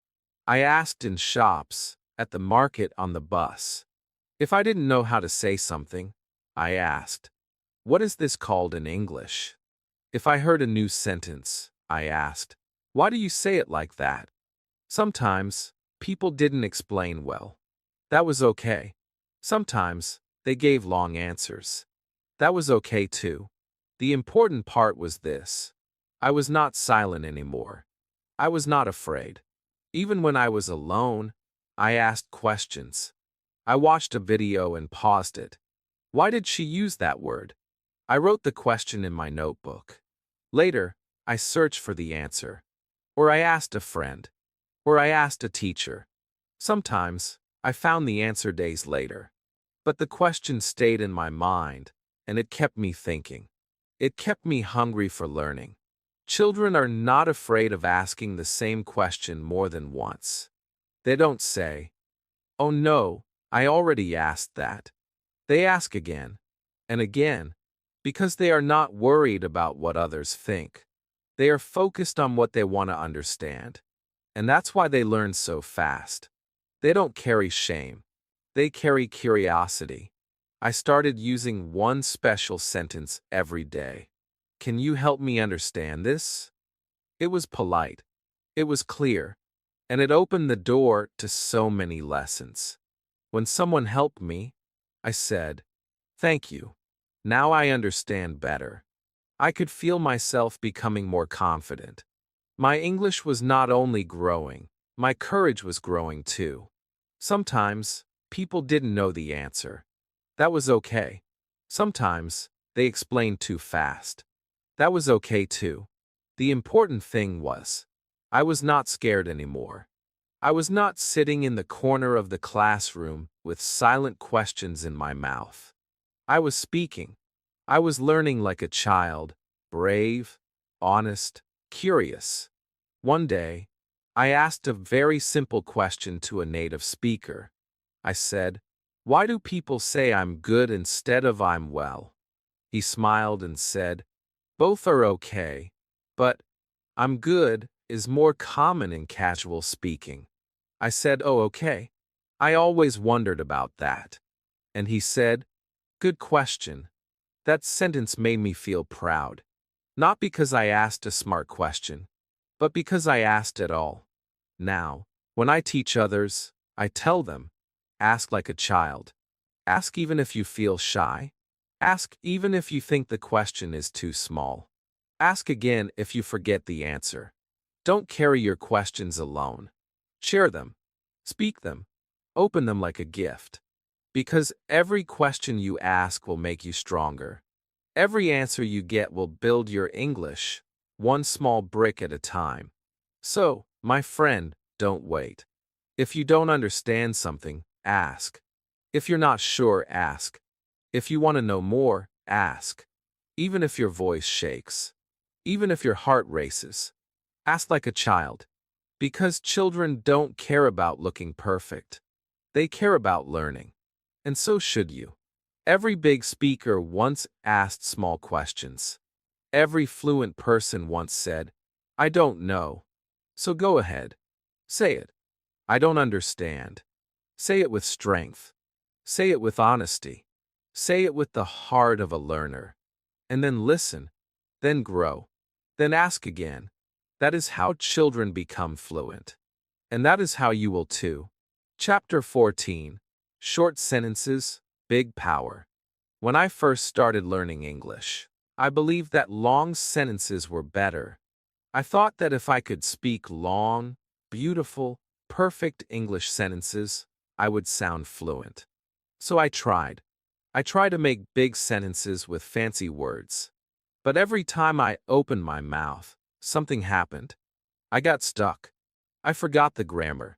I asked in shops, at the market, on the bus. If I didn't know how to say something, I asked, "What is this called in English?" If I heard a new sentence, I asked, "Why do you say it like that?" Sometimes, people didn't explain well. That was okay. Sometimes, they gave long answers. That was okay too. The important part was this. I was not silent anymore. I was not afraid. Even when I was alone, I asked questions. I watched a video and paused it. Why did she use that word? I wrote the question in my notebook. Later, I searched for the answer. Or I asked a friend. Or I asked a teacher. Sometimes, I found the answer days later. But the question stayed in my mind, and it kept me thinking. It kept me hungry for learning. Children are not afraid of asking the same question more than once. They don't say, "Oh no, I already asked that." They ask again and again because they are not worried about what others think. They are focused on what they want to understand. And that's why they learn so fast. They don't carry shame. They carry curiosity. I started using one special sentence every day. "Can you help me understand this?" It was polite. It was clear. And it opened the door to so many lessons. When someone helped me, I said, "Thank you. Now I understand better." I could feel myself becoming more confident. My English was not only growing, my courage was growing too. Sometimes, people didn't know the answer. That was okay. Sometimes, they explained too fast. That was okay too. The important thing was, I was not scared anymore. I was not sitting in the corner of the classroom with silent questions in my mouth. I was speaking. I was learning like a child, brave, honest, curious. One day, I asked a very simple question to a native speaker. I said, "Why do people say I'm good instead of I'm well?" He smiled and said, "Both are okay, but I'm good is more common in casual speaking." I said, "Oh, okay. I always wondered about that." And he said, "Good question." That sentence made me feel proud. Not because I asked a smart question, but because I asked at all. Now, when I teach others, I tell them, ask like a child. Ask even if you feel shy. Ask even if you think the question is too small. Ask again if you forget the answer. Don't carry your questions alone. Share them. Speak them. Open them like a gift. Because every question you ask will make you stronger. Every answer you get will build your English, one small brick at a time. So, my friend, don't wait. If you don't understand something, ask. If you're not sure, ask. If you want to know more, ask. Even if your voice shakes. Even if your heart races. Ask like a child. Because children don't care about looking perfect. They care about learning. And so should you. Every big speaker once asked small questions. Every fluent person once said, "I don't know." So go ahead. Say it. "I don't understand." Say it with strength. Say it with honesty. Say it with the heart of a learner. And then listen. Then grow. Then ask again. That is how children become fluent. And that is how you will too. Chapter 14. Short Sentences, Big Power. When I first started learning English, I believed that long sentences were better. I thought that if I could speak long, beautiful, perfect English sentences, I would sound fluent. So I tried. I tried to make big sentences with fancy words. But every time I opened my mouth, something happened. I got stuck. I forgot the grammar.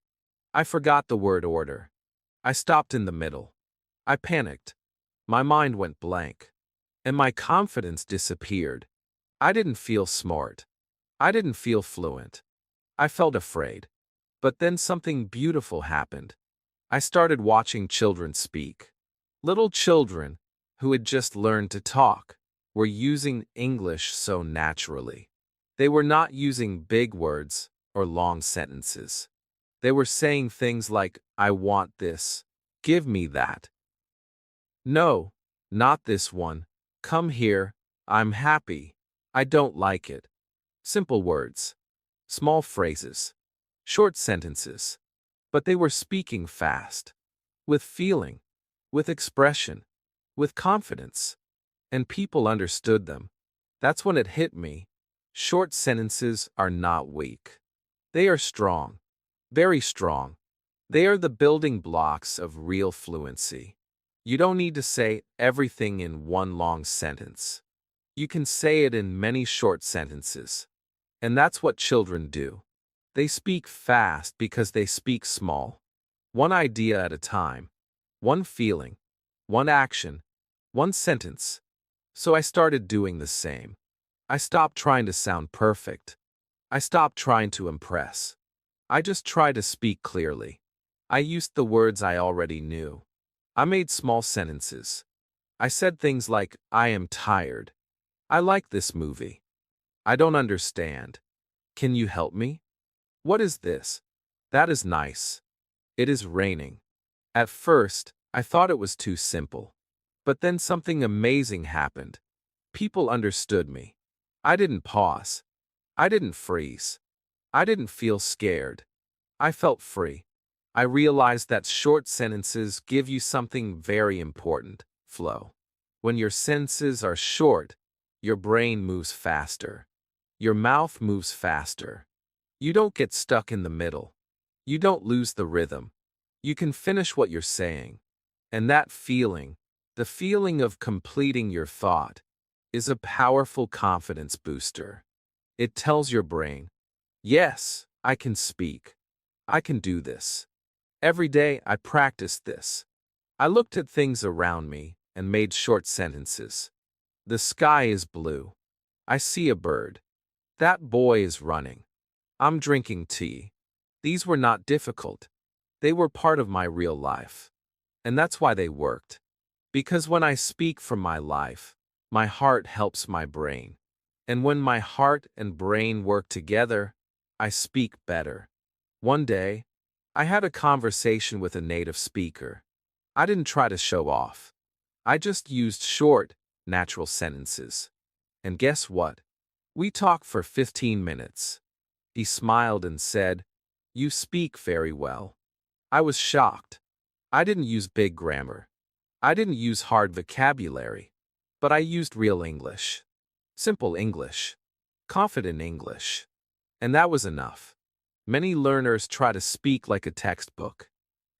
I forgot the word order. I stopped in the middle. I panicked. My mind went blank. And my confidence disappeared. I didn't feel smart. I didn't feel fluent. I felt afraid. But then something beautiful happened. I started watching children speak. Little children, who had just learned to talk, were using English so naturally. They were not using big words or long sentences. They were saying things like, "I want this. Give me that. No, not this one. Come here. I'm happy. I don't like it." Simple words. Small phrases. Short sentences. But they were speaking fast. With feeling. With expression. With confidence. And people understood them. That's when it hit me. Short sentences are not weak. They are strong. Very strong. They are the building blocks of real fluency. You don't need to say everything in one long sentence. You can say it in many short sentences. And that's what children do. They speak fast because they speak small. One idea at a time. One feeling. One action. One sentence. So I started doing the same. I stopped trying to sound perfect. I stopped trying to impress. I just tried to speak clearly. I used the words I already knew. I made small sentences. I said things like, "I am tired. I like this movie. I don't understand. Can you help me? What is this? That is nice. It is raining." At first, I thought it was too simple. But then something amazing happened. People understood me. I didn't pause. I didn't freeze. I didn't feel scared. I felt free. I realized that short sentences give you something very important: flow. When your sentences are short, your brain moves faster. Your mouth moves faster. You don't get stuck in the middle. You don't lose the rhythm. You can finish what you're saying. And that feeling, the feeling of completing your thought, is a powerful confidence booster. It tells your brain, "Yes, I can speak. I can do this." Every day I practiced this. I looked at things around me and made short sentences. The sky is blue. I see a bird. That boy is running. I'm drinking tea. These were not difficult. They were part of my real life. And that's why they worked. Because when I speak from my life, my heart helps my brain. And when my heart and brain work together, I speak better. One day, I had a conversation with a native speaker. I didn't try to show off. I just used short, natural sentences. And guess what? We talked for 15 minutes. He smiled and said, "You speak very well." I was shocked. I didn't use big grammar. I didn't use hard vocabulary. But I used real English. Simple English. Confident English. And that was enough. Many learners try to speak like a textbook.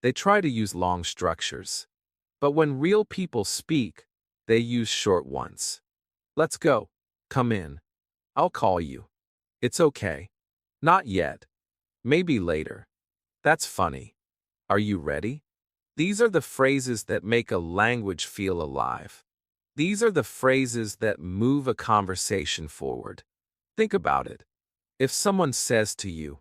They try to use long structures. But when real people speak, they use short ones. Let's go. Come in. I'll call you. It's okay. Not yet. Maybe later. That's funny. Are you ready? These are the phrases that make a language feel alive. These are the phrases that move a conversation forward. Think about it. If someone says to you,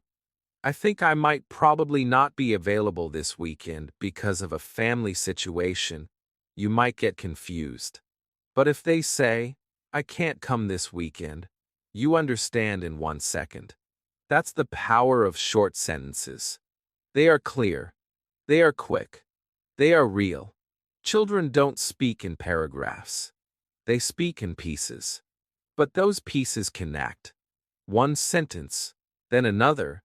"I think I might probably not be available this weekend because of a family situation," you might get confused. But if they say, "I can't come this weekend," you understand in 1 second. That's the power of short sentences. They are clear. They are quick. They are real. Children don't speak in paragraphs. They speak in pieces. But those pieces connect. One sentence, then another,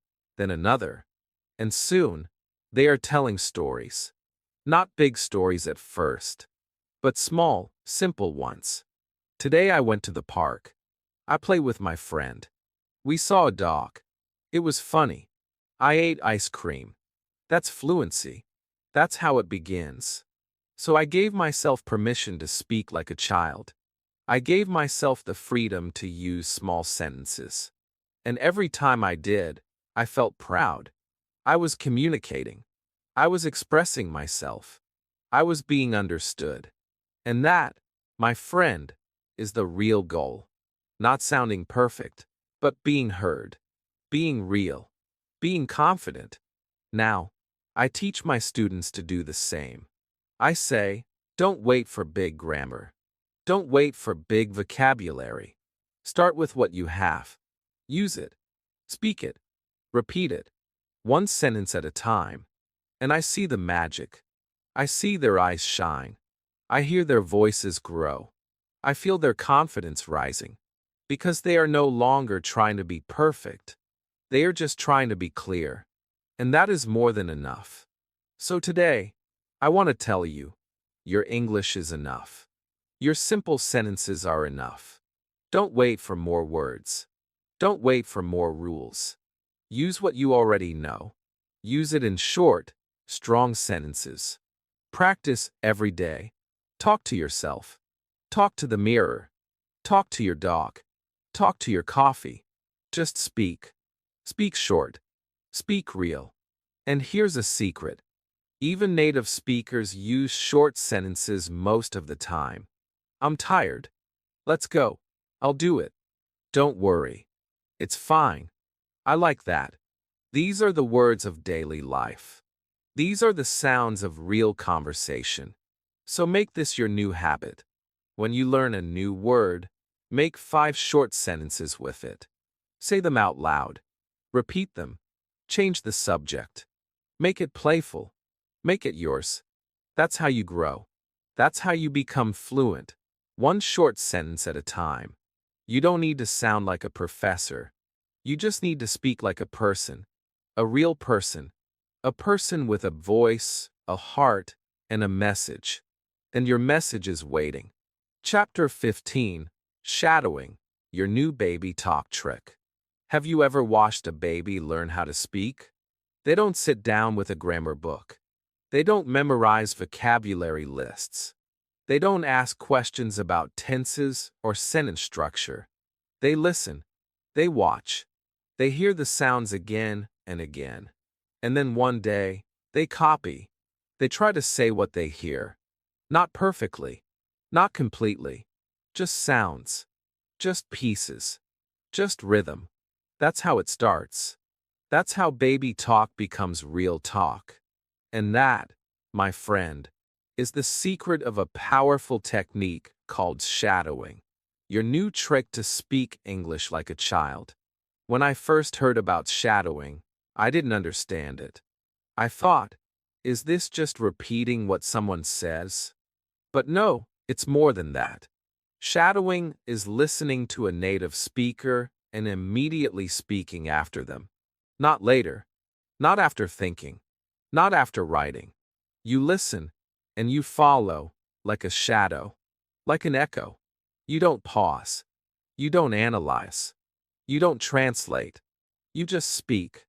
and soon, they are telling stories. Not big stories at first, but small, simple ones. Today I went to the park. I played with my friend. We saw a dog. It was funny. I ate ice cream. That's fluency. That's how it begins. So I gave myself permission to speak like a child. I gave myself the freedom to use small sentences. And every time I did, I felt proud. I was communicating. I was expressing myself. I was being understood. And that, my friend, is the real goal. Not sounding perfect, but being heard. Being real. Being confident. Now, I teach my students to do the same. I say, don't wait for big grammar. Don't wait for big vocabulary. Start with what you have. Use it. Speak it. Repeat it. One sentence at a time. And I see the magic. I see their eyes shine. I hear their voices grow. I feel their confidence rising. Because they are no longer trying to be perfect. They are just trying to be clear. And that is more than enough. So today, I want to tell you, your English is enough. Your simple sentences are enough. Don't wait for more words. Don't wait for more rules. Use what you already know. Use it in short, strong sentences. Practice every day. Talk to yourself. Talk to the mirror. Talk to your dog. Talk to your coffee. Just speak. Speak short. Speak real. And here's a secret. Even native speakers use short sentences most of the time. I'm tired. Let's go. I'll do it. Don't worry. It's fine. I like that. These are the words of daily life. These are the sounds of real conversation. So make this your new habit. When you learn a new word, make 5 short sentences with it. Say them out loud. Repeat them. Change the subject. Make it playful. Make it yours. That's how you grow. That's how you become fluent. One short sentence at a time. You don't need to sound like a professor. You just need to speak like a person. A real person. A person with a voice, a heart, and a message. And your message is waiting. Chapter 15, Shadowing, your new baby talk trick. Have you ever watched a baby learn how to speak? They don't sit down with a grammar book. They don't memorize vocabulary lists. They don't ask questions about tenses or sentence structure. They listen. They watch. They hear the sounds again and again. And then one day, they copy. They try to say what they hear. Not perfectly. Not completely. Just sounds. Just pieces. Just rhythm. That's how it starts. That's how baby talk becomes real talk. And that, my friend, is the secret of a powerful technique called shadowing, your new trick to speak English like a child. When I first heard about shadowing, I didn't understand it. I thought, is this just repeating what someone says? But no, it's more than that. Shadowing is listening to a native speaker and immediately speaking after them. Not later, not after thinking, not after writing. You listen, and you follow, like a shadow, like an echo. You don't pause. You don't analyze. You don't translate. You just speak.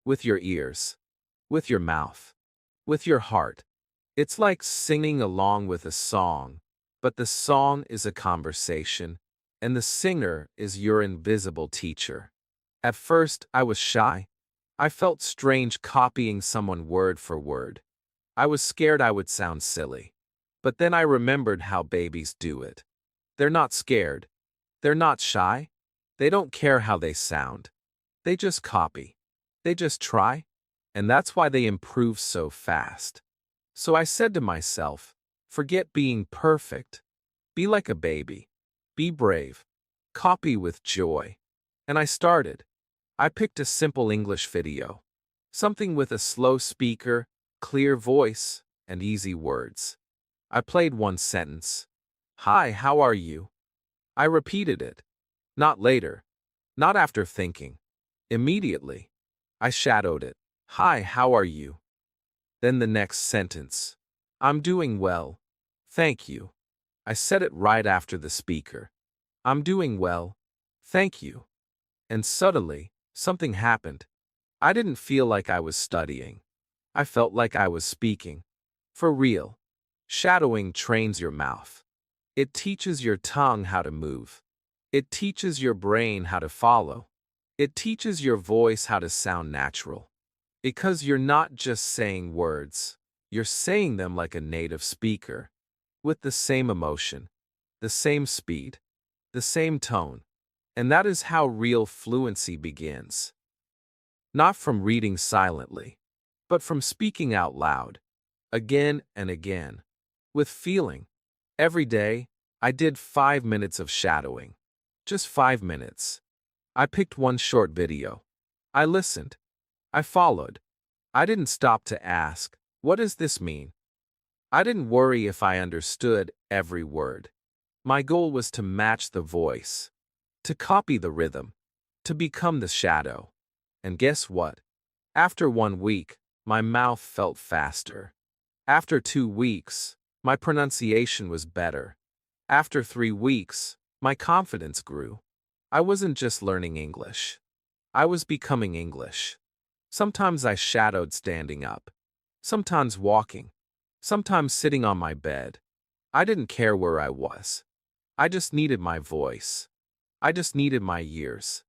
With your ears. With your mouth. With your heart. It's like singing along with a song, but the song is a conversation, and the singer is your invisible teacher. At first, I was shy. I felt strange copying someone word for word. I was scared I would sound silly. But then I remembered how babies do it. They're not scared. They're not shy. They don't care how they sound. They just copy. They just try. And that's why they improve so fast. So I said to myself, forget being perfect. Be like a baby. Be brave. Copy with joy. And I started. I picked a simple English video. Something with a slow speaker, clear voice, and easy words. I played one sentence. Hi, how are you? I repeated it. Not later. Not after thinking. Immediately. I shadowed it. Hi, how are you? Then the next sentence. I'm doing well. Thank you. I said it right after the speaker. I'm doing well. Thank you. And suddenly, something happened. I didn't feel like I was studying. I felt like I was speaking. For real. Shadowing trains your mouth. It teaches your tongue how to move. It teaches your brain how to follow. It teaches your voice how to sound natural. Because you're not just saying words, you're saying them like a native speaker, with the same emotion, the same speed, the same tone. And that is how real fluency begins. Not from reading silently, but from speaking out loud, again and again, with feeling. Every day, I did 5 minutes of shadowing. Just 5 minutes. I picked one short video. I listened. I followed. I didn't stop to ask, what does this mean? I didn't worry if I understood every word. My goal was to match the voice, to copy the rhythm, to become the shadow. And guess what? After 1 week, my mouth felt faster. After 2 weeks, my pronunciation was better. After 3 weeks, my confidence grew. I wasn't just learning English. I was becoming English. Sometimes I shadowed standing up. Sometimes walking. Sometimes sitting on my bed. I didn't care where I was. I just needed my voice. I just needed my ears.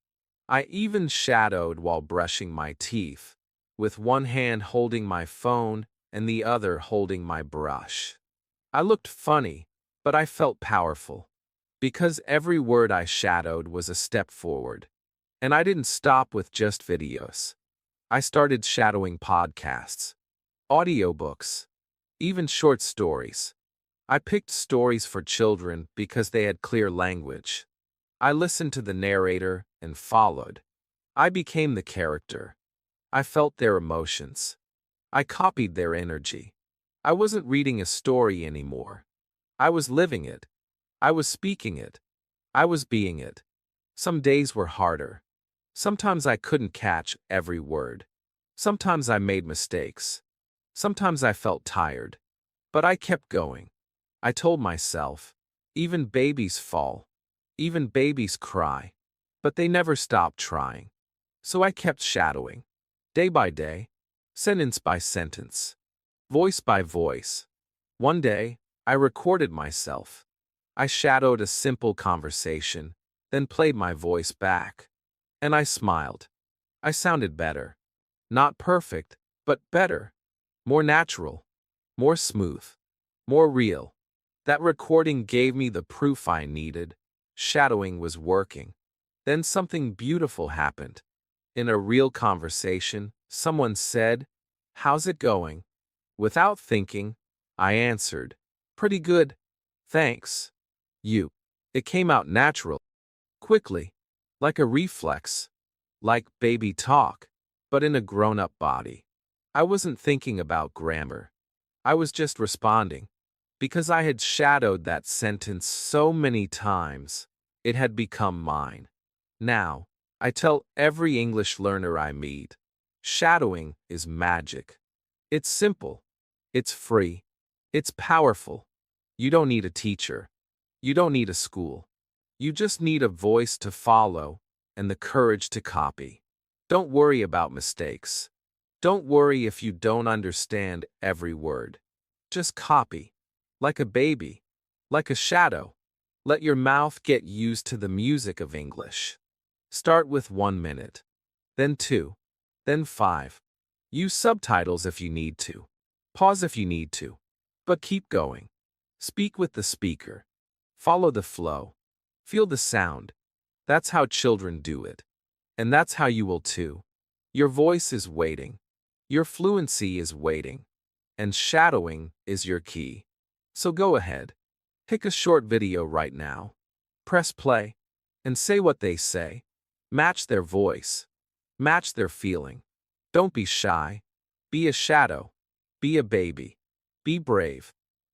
I even shadowed while brushing my teeth, with one hand holding my phone and the other holding my brush. I looked funny, but I felt powerful. Because every word I shadowed was a step forward. And I didn't stop with just videos. I started shadowing podcasts, audiobooks, even short stories. I picked stories for children because they had clear language. I listened to the narrator and followed. I became the character. I felt their emotions. I copied their energy. I wasn't reading a story anymore. I was living it. I was speaking it. I was being it. Some days were harder. Sometimes I couldn't catch every word. Sometimes I made mistakes. Sometimes I felt tired. But I kept going. I told myself, even babies fall. Even babies cry. But they never stop trying. So I kept shadowing. Day by day. Sentence by sentence. Voice by voice. One day, I recorded myself. I shadowed a simple conversation, then played my voice back. And I smiled. I sounded better. Not perfect, but better. More natural. More smooth. More real. That recording gave me the proof I needed. Shadowing was working. Then something beautiful happened. In a real conversation, someone said, "How's it going?" Without thinking, I answered, "Pretty good. Thanks. You." It came out natural, quickly, like a reflex, like baby talk, but in a grown-up body. I wasn't thinking about grammar. I was just responding. Because I had shadowed that sentence so many times, it had become mine. Now, I tell every English learner I meet, shadowing is magic. It's simple. It's free. It's powerful. You don't need a teacher. You don't need a school. You just need a voice to follow and the courage to copy. Don't worry about mistakes. Don't worry if you don't understand every word. Just copy. Like a baby. Like a shadow. Let your mouth get used to the music of English. Start with 1 minute. Then 2. Then 5. Use subtitles if you need to. Pause if you need to. But keep going. Speak with the speaker. Follow the flow. Feel the sound. That's how children do it. And that's how you will too. Your voice is waiting. Your fluency is waiting. And shadowing is your key. So go ahead. Pick a short video right now. Press play. And say what they say. Match their voice. Match their feeling. Don't be shy. Be a shadow. Be a baby. Be brave.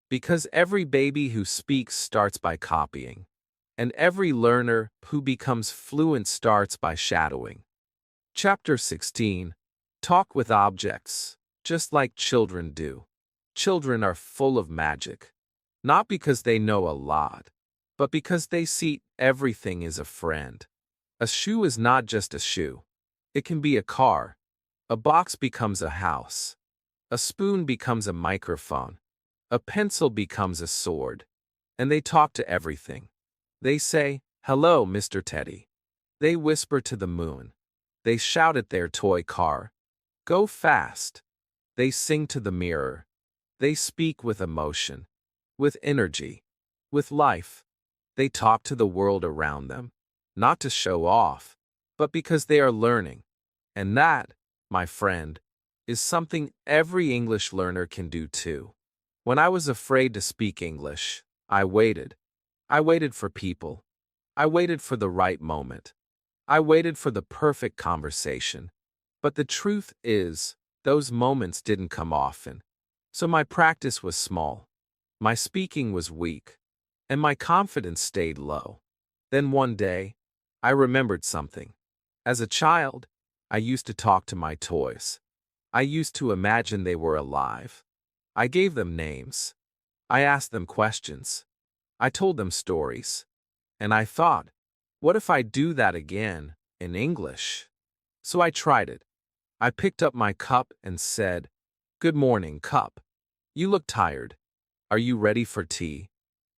Because every baby who speaks starts by copying. And every learner who becomes fluent starts by shadowing. Chapter 16. Talk with objects, just like children do. Children are full of magic. Not because they know a lot, but because they see everything as a friend. A shoe is not just a shoe. It can be a car. A box becomes a house. A spoon becomes a microphone. A pencil becomes a sword. And they talk to everything. They say, "Hello, Mr. Teddy." They whisper to the moon. They shout at their toy car, "Go fast." They sing to the mirror. They speak with emotion, with energy, with life. They talk to the world around them, not to show off, but because they are learning. And that, my friend, is something every English learner can do too. When I was afraid to speak English, I waited. I waited for people. I waited for the right moment. I waited for the perfect conversation. But the truth is, those moments didn't come often. So my practice was small. My speaking was weak. And my confidence stayed low. Then one day, I remembered something. As a child, I used to talk to my toys. I used to imagine they were alive. I gave them names. I asked them questions. I told them stories. And I thought, what if I do that again, in English? So I tried it. I picked up my cup and said, "Good morning, cup. You look tired. Are you ready for tea?"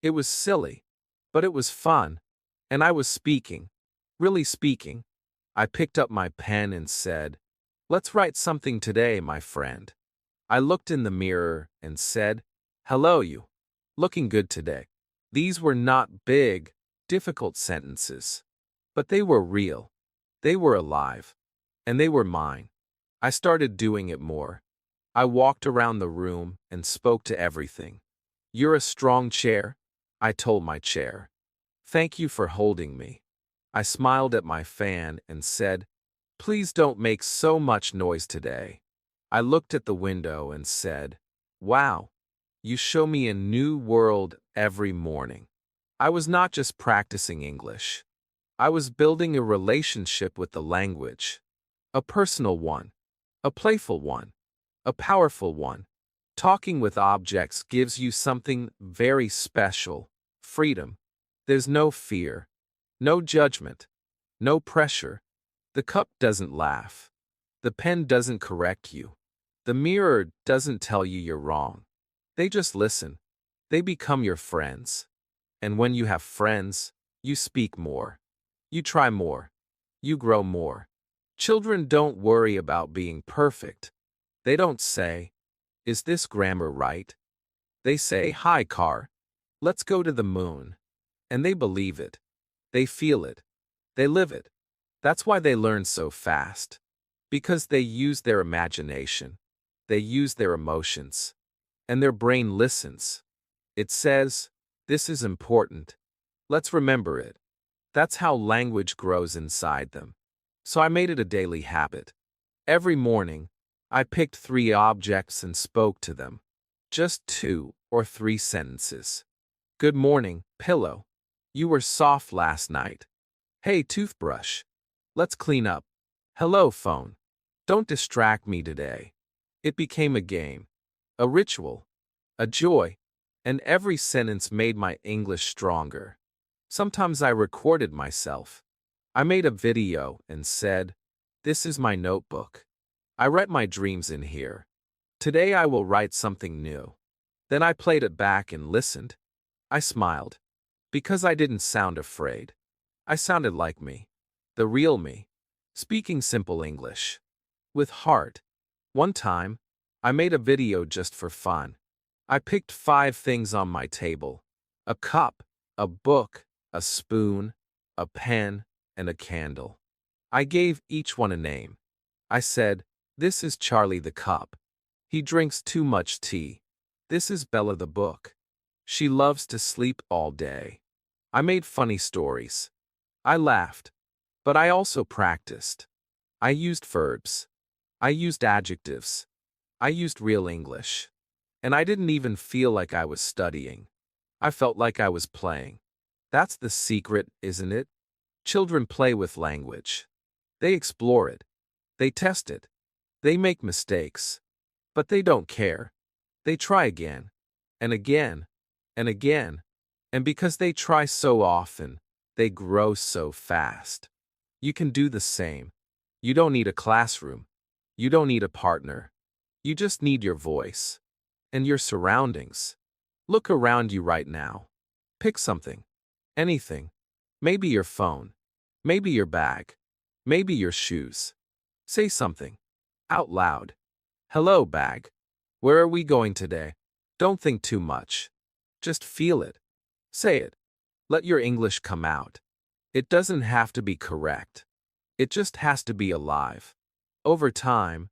It was silly, but it was fun. And I was speaking, really speaking. I picked up my pen and said, "Let's write something today, my friend." I looked in the mirror and said, "Hello, you. Looking good today." These were not big, difficult sentences, but they were real. They were alive. And they were mine. I started doing it more. I walked around the room and spoke to everything. "You're a strong chair," I told my chair. "Thank you for holding me." I smiled at my fan and said, "Please don't make so much noise today." I looked at the window and said, "Wow, you show me a new world every morning." I was not just practicing English. I was building a relationship with the language. A personal one. A playful one. A powerful one. Talking with objects gives you something very special. Freedom. There's no fear. No judgment. No pressure. The cup doesn't laugh. The pen doesn't correct you. The mirror doesn't tell you you're wrong. They just listen. They become your friends. And when you have friends, you speak more. You try more. You grow more. Children don't worry about being perfect. They don't say, "Is this grammar right?" They say, "Hi, car. Let's go to the moon." And they believe it. They feel it. They live it. That's why they learn so fast. Because they use their imagination. They use their emotions. And their brain listens. It says, this is important. Let's remember it. That's how language grows inside them. So I made it a daily habit. Every morning, I picked 3 objects and spoke to them. Just 2 or 3 sentences. Good morning, pillow. You were soft last night. Hey, toothbrush. Let's clean up. Hello, phone. Don't distract me today. It became a game, a ritual, a joy, and every sentence made my English stronger. Sometimes I recorded myself. I made a video and said, this is my notebook. I write my dreams in here. Today I will write something new. Then I played it back and listened. I smiled. Because I didn't sound afraid. I sounded like me. The real me. Speaking simple English. With heart. One time, I made a video just for fun. I picked 5 things on my table. A cup, a book, a spoon, a pen, and a candle. I gave each one a name. I said, this is Charlie the cup. He drinks too much tea. This is Bella the book. She loves to sleep all day. I made funny stories. I laughed. But I also practiced. I used verbs. I used adjectives. I used real English. And I didn't even feel like I was studying. I felt like I was playing. That's the secret, isn't it? Children play with language. They explore it. They test it. They make mistakes. But they don't care. They try again, and again, and again. And because they try so often, they grow so fast. You can do the same. You don't need a classroom. You don't need a partner. You just need your voice. And your surroundings. Look around you right now. Pick something. Anything. Maybe your phone. Maybe your bag. Maybe your shoes. Say something. Out loud. Hello, bag. Where are we going today? Don't think too much. Just feel it. Say it. Let your English come out. It doesn't have to be correct. It just has to be alive. Over time,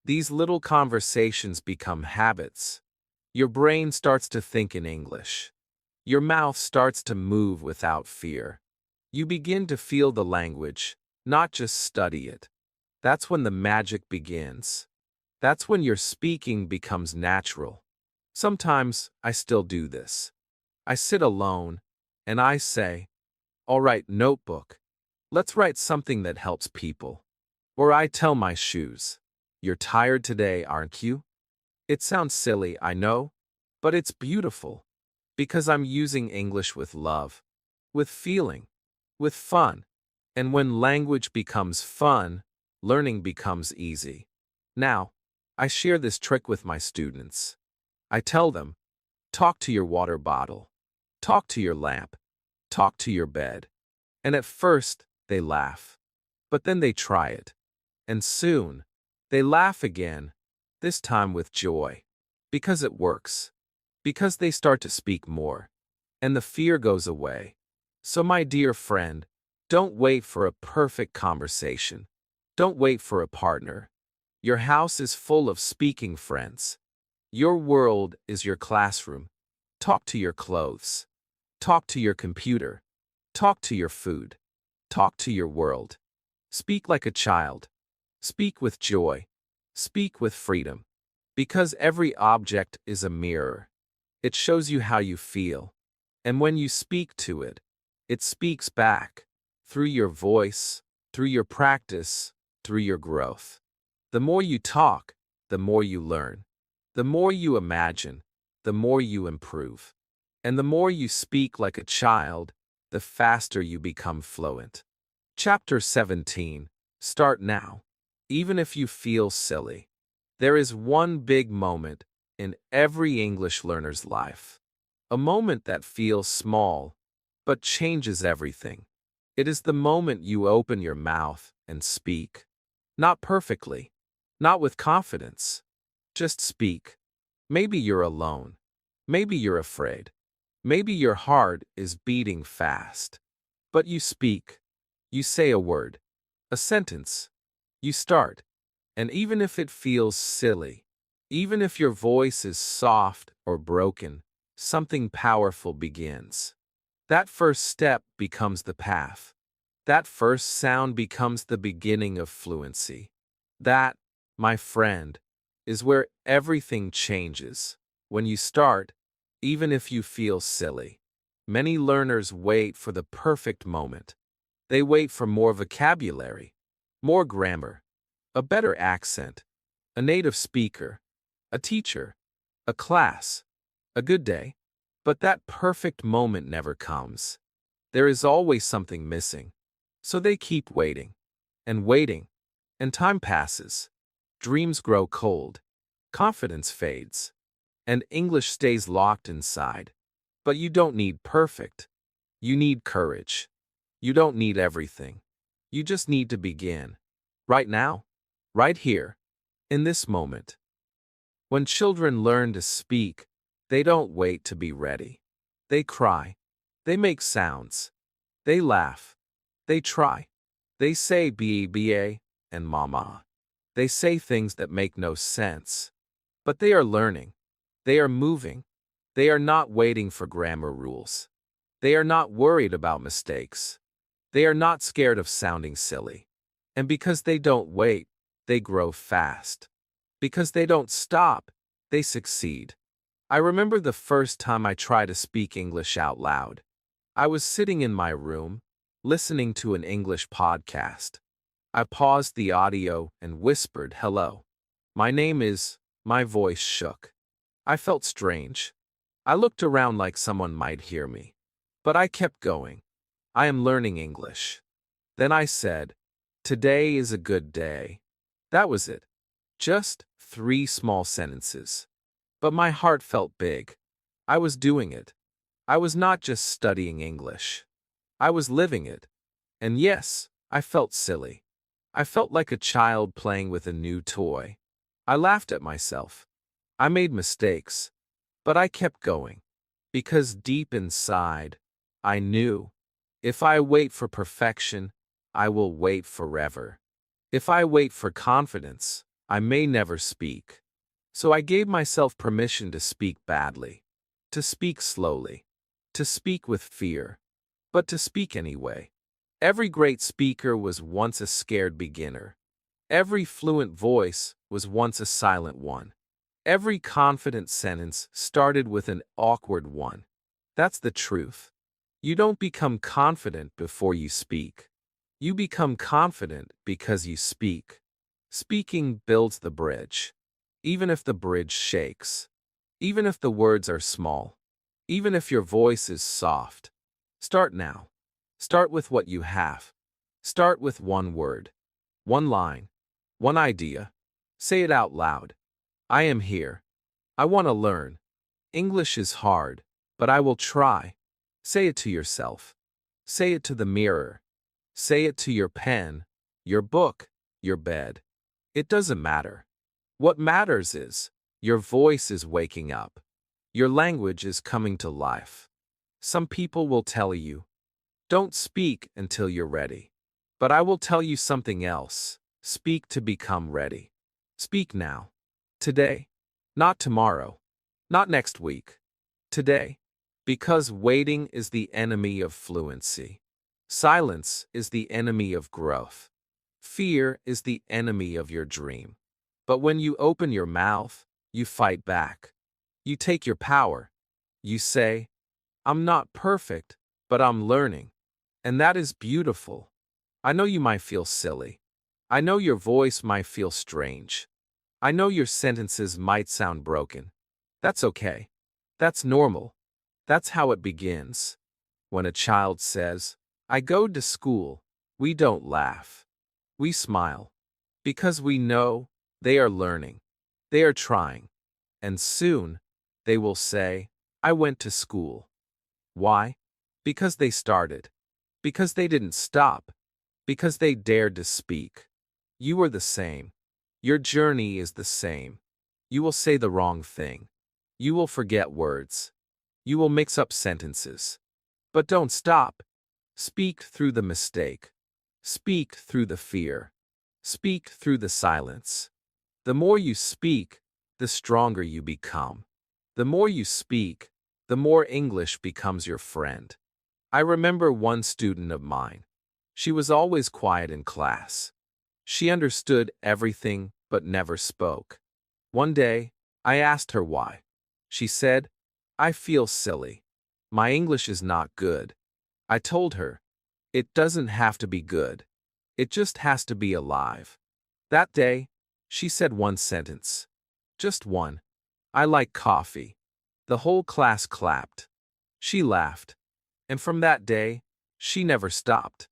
these little conversations become habits. Your brain starts to think in English. Your mouth starts to move without fear. You begin to feel the language, not just study it. That's when the magic begins. That's when your speaking becomes natural. Sometimes I still do this. I sit alone, and I say, all right, notebook, let's write something that helps people. Or I tell my shoes, you're tired today, aren't you? It sounds silly, I know, but it's beautiful. Because I'm using English with love, with feeling, with fun. And when language becomes fun, learning becomes easy. Now, I share this trick with my students. I tell them, talk to your water bottle, talk to your lamp, talk to your bed. And at first, they laugh. But then they try it. And soon, they laugh again, this time with joy. Because it works. Because they start to speak more. And the fear goes away. So my dear friend, don't wait for a perfect conversation. Don't wait for a partner. Your house is full of speaking friends. Your world is your classroom. Talk to your clothes. Talk to your computer. Talk to your food. Talk to your world. Speak like a child. Speak with joy. Speak with freedom. Because every object is a mirror. It shows you how you feel. And when you speak to it, it speaks back. Through your voice, through your practice, through your growth. The more you talk, the more you learn. The more you imagine, the more you improve. And the more you speak like a child, the faster you become fluent. Chapter 17. Start now. Even if you feel silly. There is one big moment in every English learner's life. A moment that feels small, but changes everything. It is the moment you open your mouth and speak. Not perfectly, not with confidence. Just speak. Maybe you're alone. Maybe you're afraid. Maybe your heart is beating fast. But you speak. You say a word, a sentence. You start. And even if it feels silly, even if your voice is soft or broken, something powerful begins. That first step becomes the path. That first sound becomes the beginning of fluency. That, my friend, is where everything changes. When you start, even if you feel silly. Many learners wait for the perfect moment. They wait for more vocabulary, more grammar, a better accent, a native speaker, a teacher, a class, a good day. But that perfect moment never comes. There is always something missing. So they keep waiting, and waiting, and time passes. Dreams grow cold, confidence fades, and English stays locked inside. But you don't need perfect. You need courage. You don't need everything. You just need to begin. Right now, right here, in this moment. When children learn to speak, they don't wait to be ready. They cry. They make sounds. They laugh. They try. They say ba and mama. They say things that make no sense. But they are learning. They are moving. They are not waiting for grammar rules. They are not worried about mistakes. They are not scared of sounding silly. And because they don't wait, they grow fast. Because they don't stop, they succeed. I remember the first time I tried to speak English out loud. I was sitting in my room, listening to an English podcast. I paused the audio and whispered, "Hello. My name is..." My voice shook. I felt strange. I looked around like someone might hear me. But I kept going. I am learning English. Then I said, "Today is a good day." That was it. Just 3 small sentences. But my heart felt big. I was doing it. I was not just studying English. I was living it. And yes, I felt silly. I felt like a child playing with a new toy. I laughed at myself. I made mistakes. But I kept going. Because deep inside, I knew, if I wait for perfection, I will wait forever. If I wait for confidence, I may never speak. So I gave myself permission to speak badly, to speak slowly, to speak with fear, but to speak anyway. Every great speaker was once a scared beginner. Every fluent voice was once a silent one. Every confident sentence started with an awkward one. That's the truth. You don't become confident before you speak. You become confident because you speak. Speaking builds the bridge. Even if the bridge shakes. Even if the words are small. Even if your voice is soft. Start now. Start with what you have. Start with one word. One line. One idea. Say it out loud. I am here. I want to learn. English is hard, but I will try. Say it to yourself. Say it to the mirror. Say it to your pen, your book, your bed. It doesn't matter. What matters is, your voice is waking up. Your language is coming to life. Some people will tell you, don't speak until you're ready. But I will tell you something else. Speak to become ready. Speak now. Today. Not tomorrow. Not next week. Today. Because waiting is the enemy of fluency. Silence is the enemy of growth. Fear is the enemy of your dream. But when you open your mouth, you fight back. You take your power. You say, I'm not perfect, but I'm learning. And that is beautiful. I know you might feel silly. I know your voice might feel strange. I know your sentences might sound broken. That's okay. That's normal. That's how it begins. When a child says, I go to school, we don't laugh. We smile. Because we know they are learning. They are trying. And soon, they will say, I went to school. Why? Because they started. Because they didn't stop. Because they dared to speak. You are the same. Your journey is the same. You will say the wrong thing. You will forget words. You will mix up sentences. But don't stop. Speak through the mistake. Speak through the fear. Speak through the silence. The more you speak, the stronger you become. The more you speak, the more English becomes your friend. I remember one student of mine. She was always quiet in class. She understood everything but never spoke. One day, I asked her why. She said, "I feel silly. My English is not good." I told her, "It doesn't have to be good. It just has to be alive." That day, she said one sentence. Just one. "I like coffee." The whole class clapped. She laughed. And from that day, she never stopped.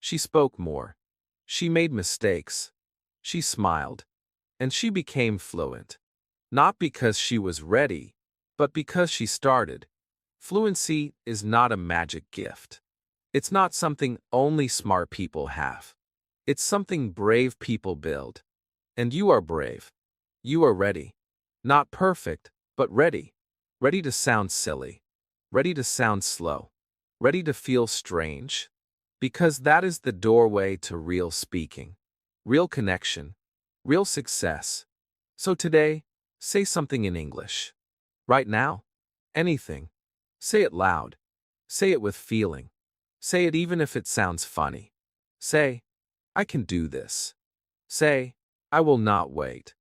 She spoke more. She made mistakes. She smiled. And she became fluent. Not because she was ready, but because she started. Fluency is not a magic gift. It's not something only smart people have. It's something brave people build. And you are brave. You are ready. Not perfect, but ready. Ready to sound silly. Ready to sound slow. Ready to feel strange. Because that is the doorway to real speaking, real connection, real success. So today, say something in English. Right now, anything. Say it loud. Say it with feeling. Say it even if it sounds funny. Say, "I can do this." Say, "I will not wait."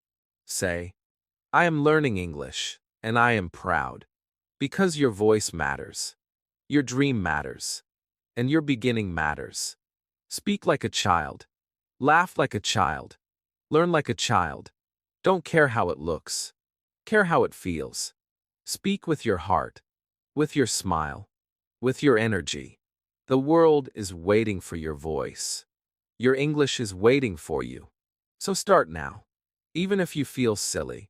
Say, "I am learning English, and I am proud." Because your voice matters. Your dream matters. And your beginning matters. Speak like a child. Laugh like a child. Learn like a child. Don't care how it looks. Care how it feels. Speak with your heart. With your smile. With your energy. The world is waiting for your voice. Your English is waiting for you. So start now. Even if you feel silly.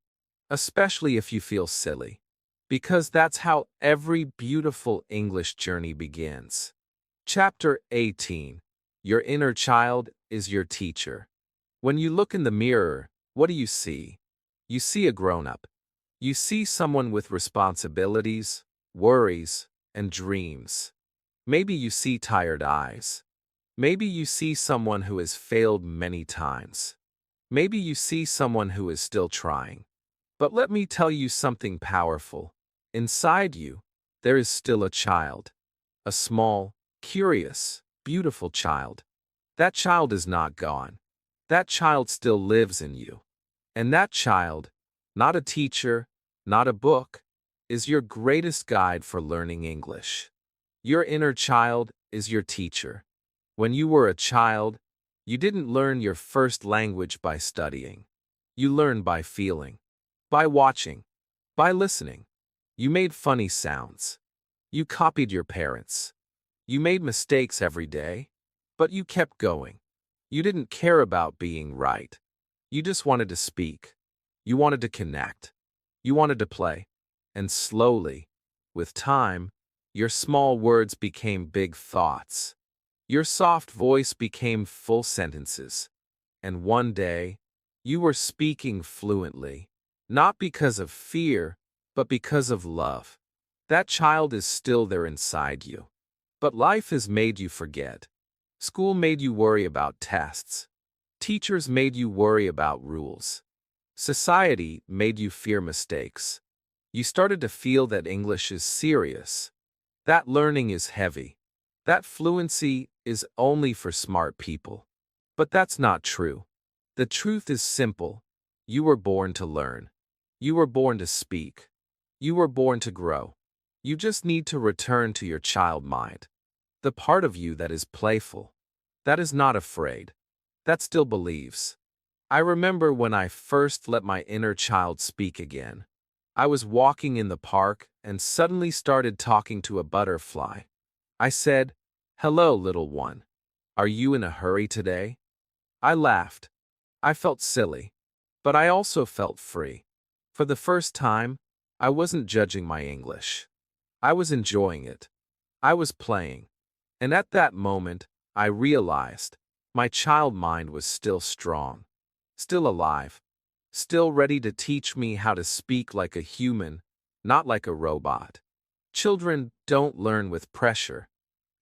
Especially if you feel silly. Because that's how every beautiful English journey begins. Chapter 18. Your inner child is your teacher. When you look in the mirror, what do you see? You see a grown-up. You see someone with responsibilities, worries, and dreams. Maybe you see tired eyes. Maybe you see someone who has failed many times. Maybe you see someone who is still trying. But let me tell you something powerful. Inside you, there is still a child. A small, curious, beautiful child. That child is not gone. That child still lives in you. And that child, not a teacher, not a book, is your greatest guide for learning English. Your inner child is your teacher. When you were a child, you didn't learn your first language by studying. You learned by feeling, by watching, by listening. You made funny sounds. You copied your parents. You made mistakes every day, but you kept going. You didn't care about being right. You just wanted to speak. You wanted to connect. You wanted to play. And slowly, with time, your small words became big thoughts. Your soft voice became full sentences. And one day, you were speaking fluently, not because of fear, but because of love. That child is still there inside you. But life has made you forget. School made you worry about tests. Teachers made you worry about rules. Society made you fear mistakes. You started to feel that English is serious. That learning is heavy. That fluency is only for smart people. But that's not true. The truth is simple. You were born to learn. You were born to speak. You were born to grow. You just need to return to your child mind. The part of you that is playful. That is not afraid. That still believes. I remember when I first let my inner child speak again. I was walking in the park and suddenly started talking to a butterfly. I said, "Hello, little one. Are you in a hurry today?" I laughed. I felt silly. But I also felt free. For the first time, I wasn't judging my English. I was enjoying it. I was playing. And at that moment, I realized my child mind was still strong, still alive, still ready to teach me how to speak like a human, not like a robot. Children don't learn with pressure.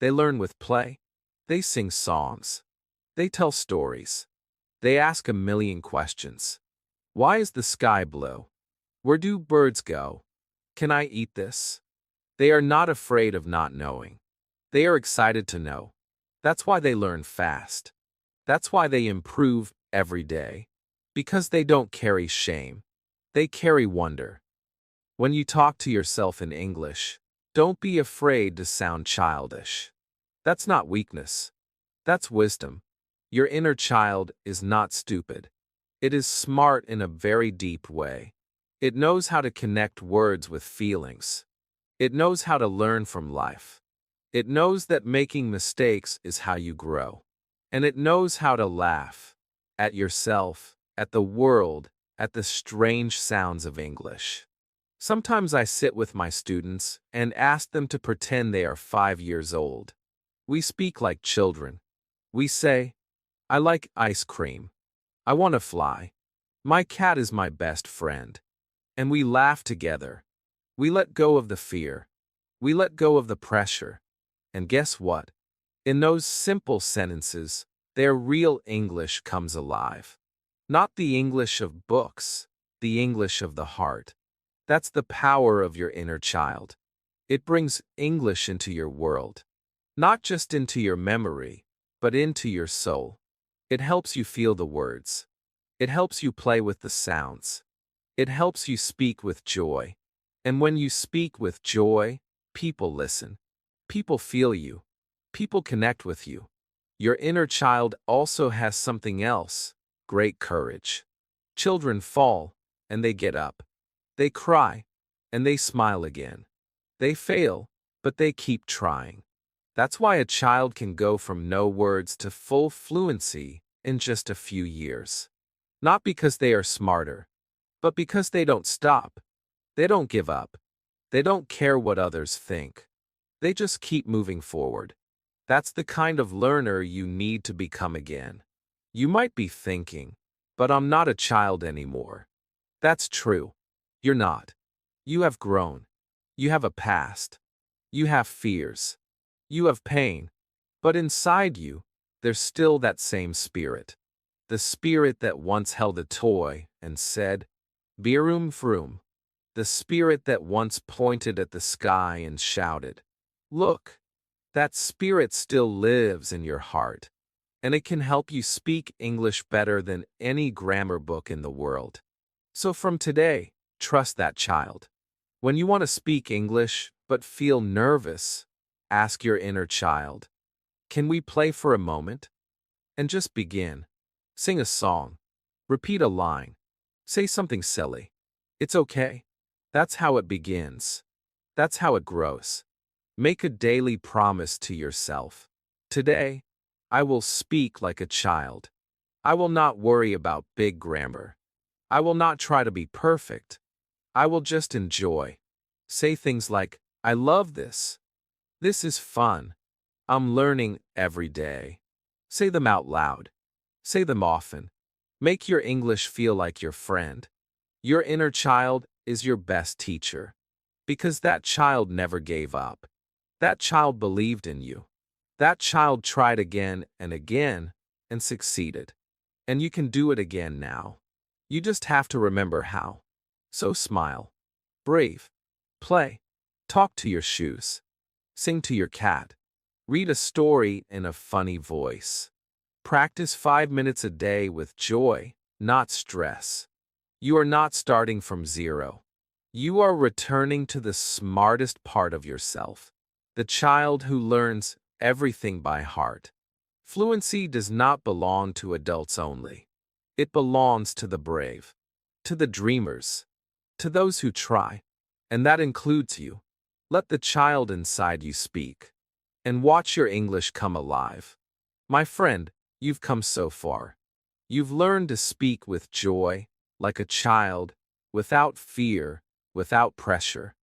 They learn with play. They sing songs. They tell stories. They ask a million questions. Why is the sky blue? Where do birds go? Can I eat this? They are not afraid of not knowing. They are excited to know. That's why they learn fast. That's why they improve every day. Because they don't carry shame. They carry wonder. When you talk to yourself in English, don't be afraid to sound childish. That's not weakness. That's wisdom. Your inner child is not stupid. It is smart in a very deep way. It knows how to connect words with feelings. It knows how to learn from life. It knows that making mistakes is how you grow. And it knows how to laugh at yourself, at the world, at the strange sounds of English. Sometimes I sit with my students and ask them to pretend they are 5 years old. We speak like children. We say, I like ice cream. I want to fly. My cat is my best friend. And we laugh together. We let go of the fear. We let go of the pressure. And guess what? In those simple sentences, their real English comes alive. Not the English of books, the English of the heart. That's the power of your inner child. It brings English into your world. Not just into your memory, but into your soul. It helps you feel the words. It helps you play with the sounds. It helps you speak with joy. And when you speak with joy, people listen. People feel you. People connect with you. Your inner child also has something else, great courage. Children fall, and they get up. They cry, and they smile again. They fail, but they keep trying. That's why a child can go from no words to full fluency in just a few years. Not because they are smarter, but because they don't stop. They don't give up. They don't care what others think. They just keep moving forward. That's the kind of learner you need to become again. You might be thinking, but I'm not a child anymore. That's true. You're not. You have grown. You have a past. You have fears. You have pain. But inside you, there's still that same spirit. The spirit that once held a toy and said, Birum froom. The spirit that once pointed at the sky and shouted, Look. That spirit still lives in your heart, and it can help you speak English better than any grammar book in the world. So from today, trust that child. When you want to speak English but feel nervous, ask your inner child, can we play for a moment? And just begin. Sing a song. Repeat a line. Say something silly. It's okay. That's how it begins. That's how it grows. Make a daily promise to yourself. Today, I will speak like a child. I will not worry about big grammar. I will not try to be perfect. I will just enjoy. Say things like, I love this. This is fun. I'm learning every day. Say them out loud. Say them often. Make your English feel like your friend. Your inner child is your best teacher. Because that child never gave up. That child believed in you. That child tried again and succeeded. And you can do it again now. You just have to remember how. So smile. Brave. Play. Talk to your shoes. Sing to your cat. Read a story in a funny voice. Practice 5 minutes a day with joy, not stress. You are not starting from zero. You are returning to the smartest part of yourself. The child who learns everything by heart. Fluency does not belong to adults only. It belongs to the brave, to the dreamers, to those who try. And that includes you. Let the child inside you speak. And watch your English come alive. My friend, you've come so far. You've learned to speak with joy, like a child, without fear, without pressure.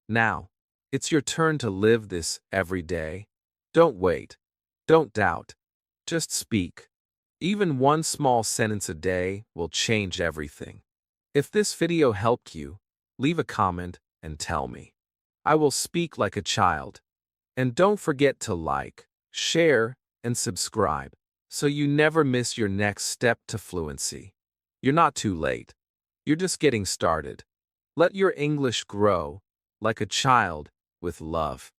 Now, it's your turn to live this every day. Don't wait. Don't doubt. Just speak. Even one small sentence a day will change everything. If this video helped you, leave a comment and tell me. I will speak like a child. And don't forget to like, share, and subscribe. so you never miss your next step to fluency. You're not too late. You're just getting started. Let your English grow like a child with love.